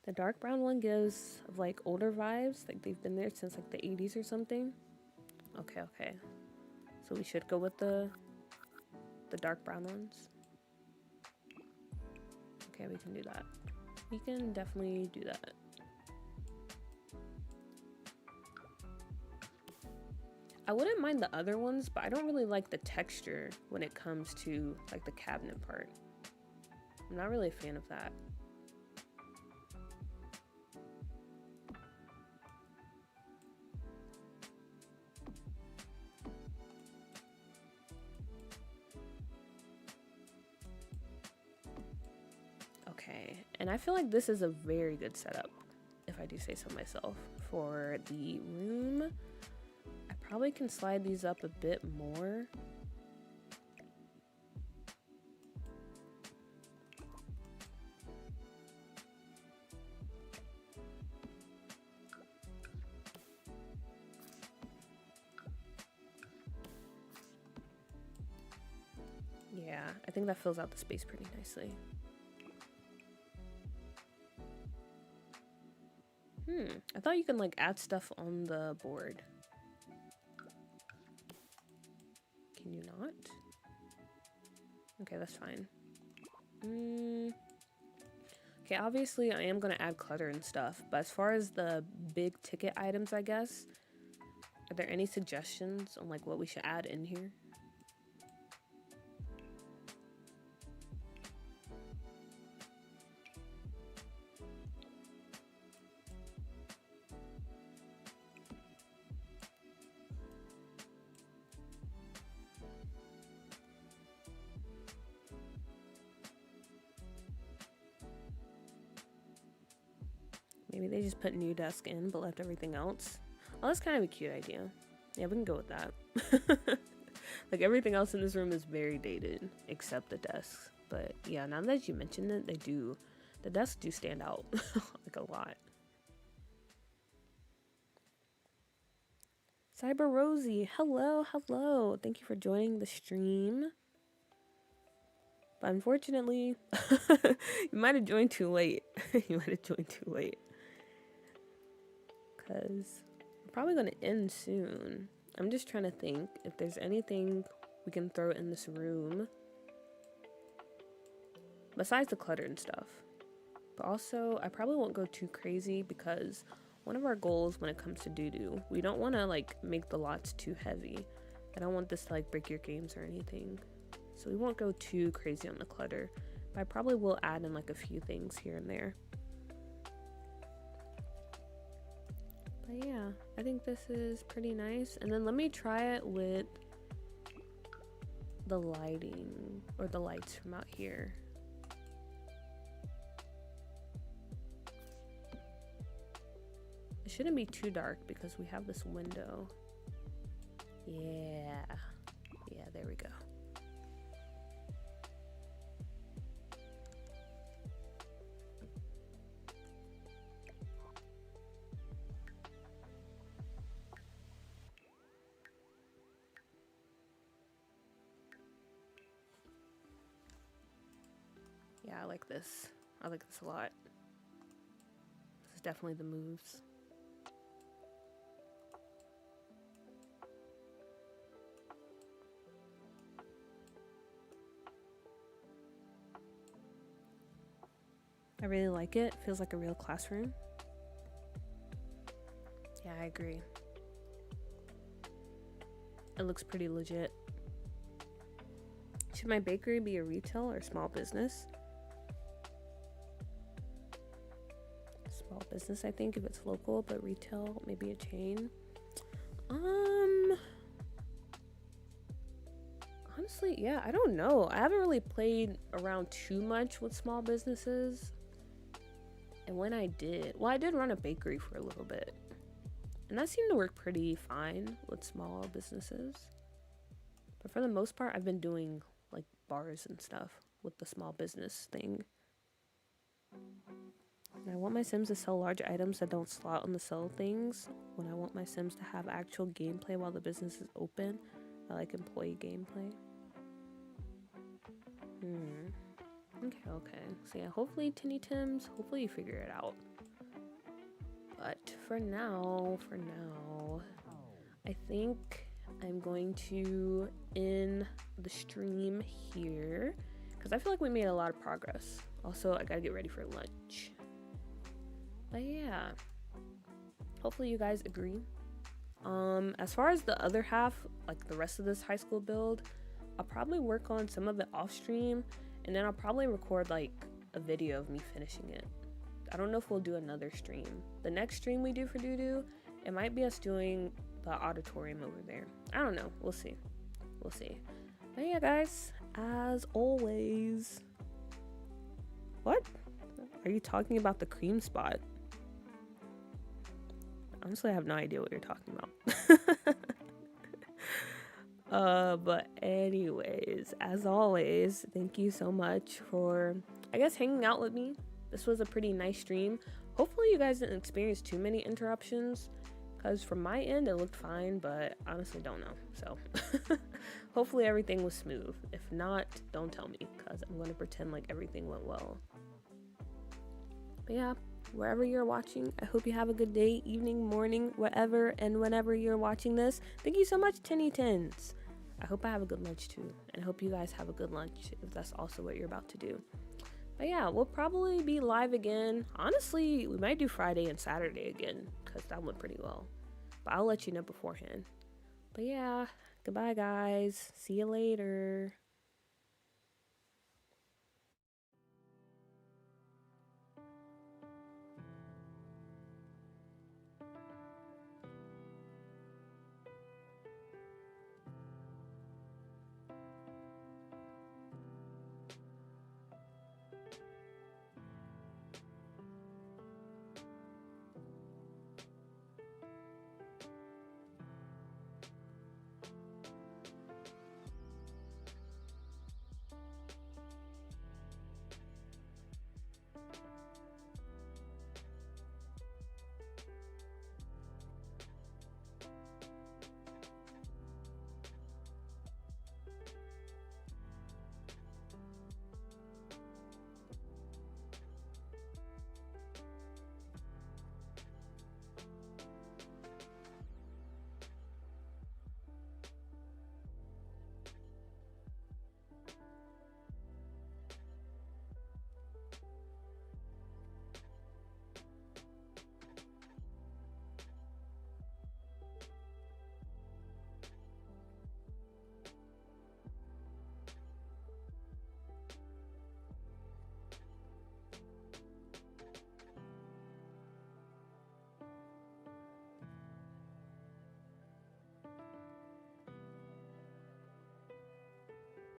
The dark brown one gives like older vibes, like they've been there since like the 80s or something. Okay. So we should go with the dark brown ones. Okay, we can do that. We can definitely do that. I wouldn't mind the other ones, but I don't really like the texture when it comes to like the cabinet part. I'm not really a fan of that. Okay, and I feel like this is a very good setup, if I do say so myself. For the room, I probably can slide these up a bit more. Yeah, I think that fills out the space pretty nicely. I thought you can like add stuff on the board. Can you not? Okay, that's fine. Okay, obviously I am gonna add clutter and stuff, but as far as the big ticket items, I guess, are there any suggestions on like what we should add in here? Maybe they just put new desk in but left everything else. Oh, that's kind of a cute idea. Yeah, we can go with that. Like everything else in this room is very dated except the desks. But yeah, now that you mentioned it, the desks do stand out like a lot. Cyber Rosie, hello, hello. Thank you for joining the stream. But unfortunately, you might have joined too late. You might have joined too late. Because we're probably going to end soon. I'm just trying to think if there's anything we can throw in this room besides the clutter and stuff. But also, I probably won't go too crazy because one of our goals when it comes to doo-doo, we don't want to like make the lots too heavy. I don't want this to like break your games or anything. So we won't go too crazy on the clutter. But I probably will add in like a few things here and there. But yeah, I think this is pretty nice. And then let me try it with the lighting or the lights from out here. It shouldn't be too dark because we have this window. Yeah, there we go. Yeah, I like this. I like this a lot. This is definitely the moves. I really like it. Feels like a real classroom. Yeah, I agree. It looks pretty legit. Should my bakery be a retail or small business? Small business, I think, if it's local, but retail, maybe a chain. Honestly, yeah, I don't know. I haven't really played around too much with small businesses. And when I did, well, I did run a bakery for a little bit. And that seemed to work pretty fine with small businesses. But for the most part, I've been doing like bars and stuff with the small business thing. And I want my Sims to sell large items that don't slot on the sell things. When I want my Sims to have actual gameplay while the business is open, I like employee gameplay. Okay. So yeah, hopefully Tinny Tims, hopefully you figure it out. But for now, I think I'm going to end the stream here because I feel like we made a lot of progress. Also, I gotta get ready for lunch. But yeah, hopefully you guys agree. As far as the other half, like the rest of this high school build, I'll probably work on some of it off stream, and then I'll probably record like a video of me finishing it. I don't know if we'll do another stream. The next stream we do for Doo-Doo, it might be us doing the auditorium over there. I don't know. We'll see. But yeah, guys, as always. What? Are you talking about the cream spot? Honestly, I have no idea what you're talking about. But anyways, as always, thank you so much for, I guess, hanging out with me. This was a pretty nice stream. Hopefully you guys didn't experience too many interruptions, because from my end it looked fine, but honestly don't know. So hopefully everything was smooth. If not, don't tell me, because I'm going to pretend like everything went well. But yeah, wherever you're watching, I hope you have a good day, evening, morning, wherever and whenever you're watching this. Thank you so much, Tinny Tins. I hope I have a good lunch too, and I hope you guys have a good lunch if that's also what you're about to do. But yeah, we'll probably be live again. Honestly, we might do Friday and Saturday again, because that went pretty well. But I'll let you know beforehand. But yeah, goodbye guys. See you later.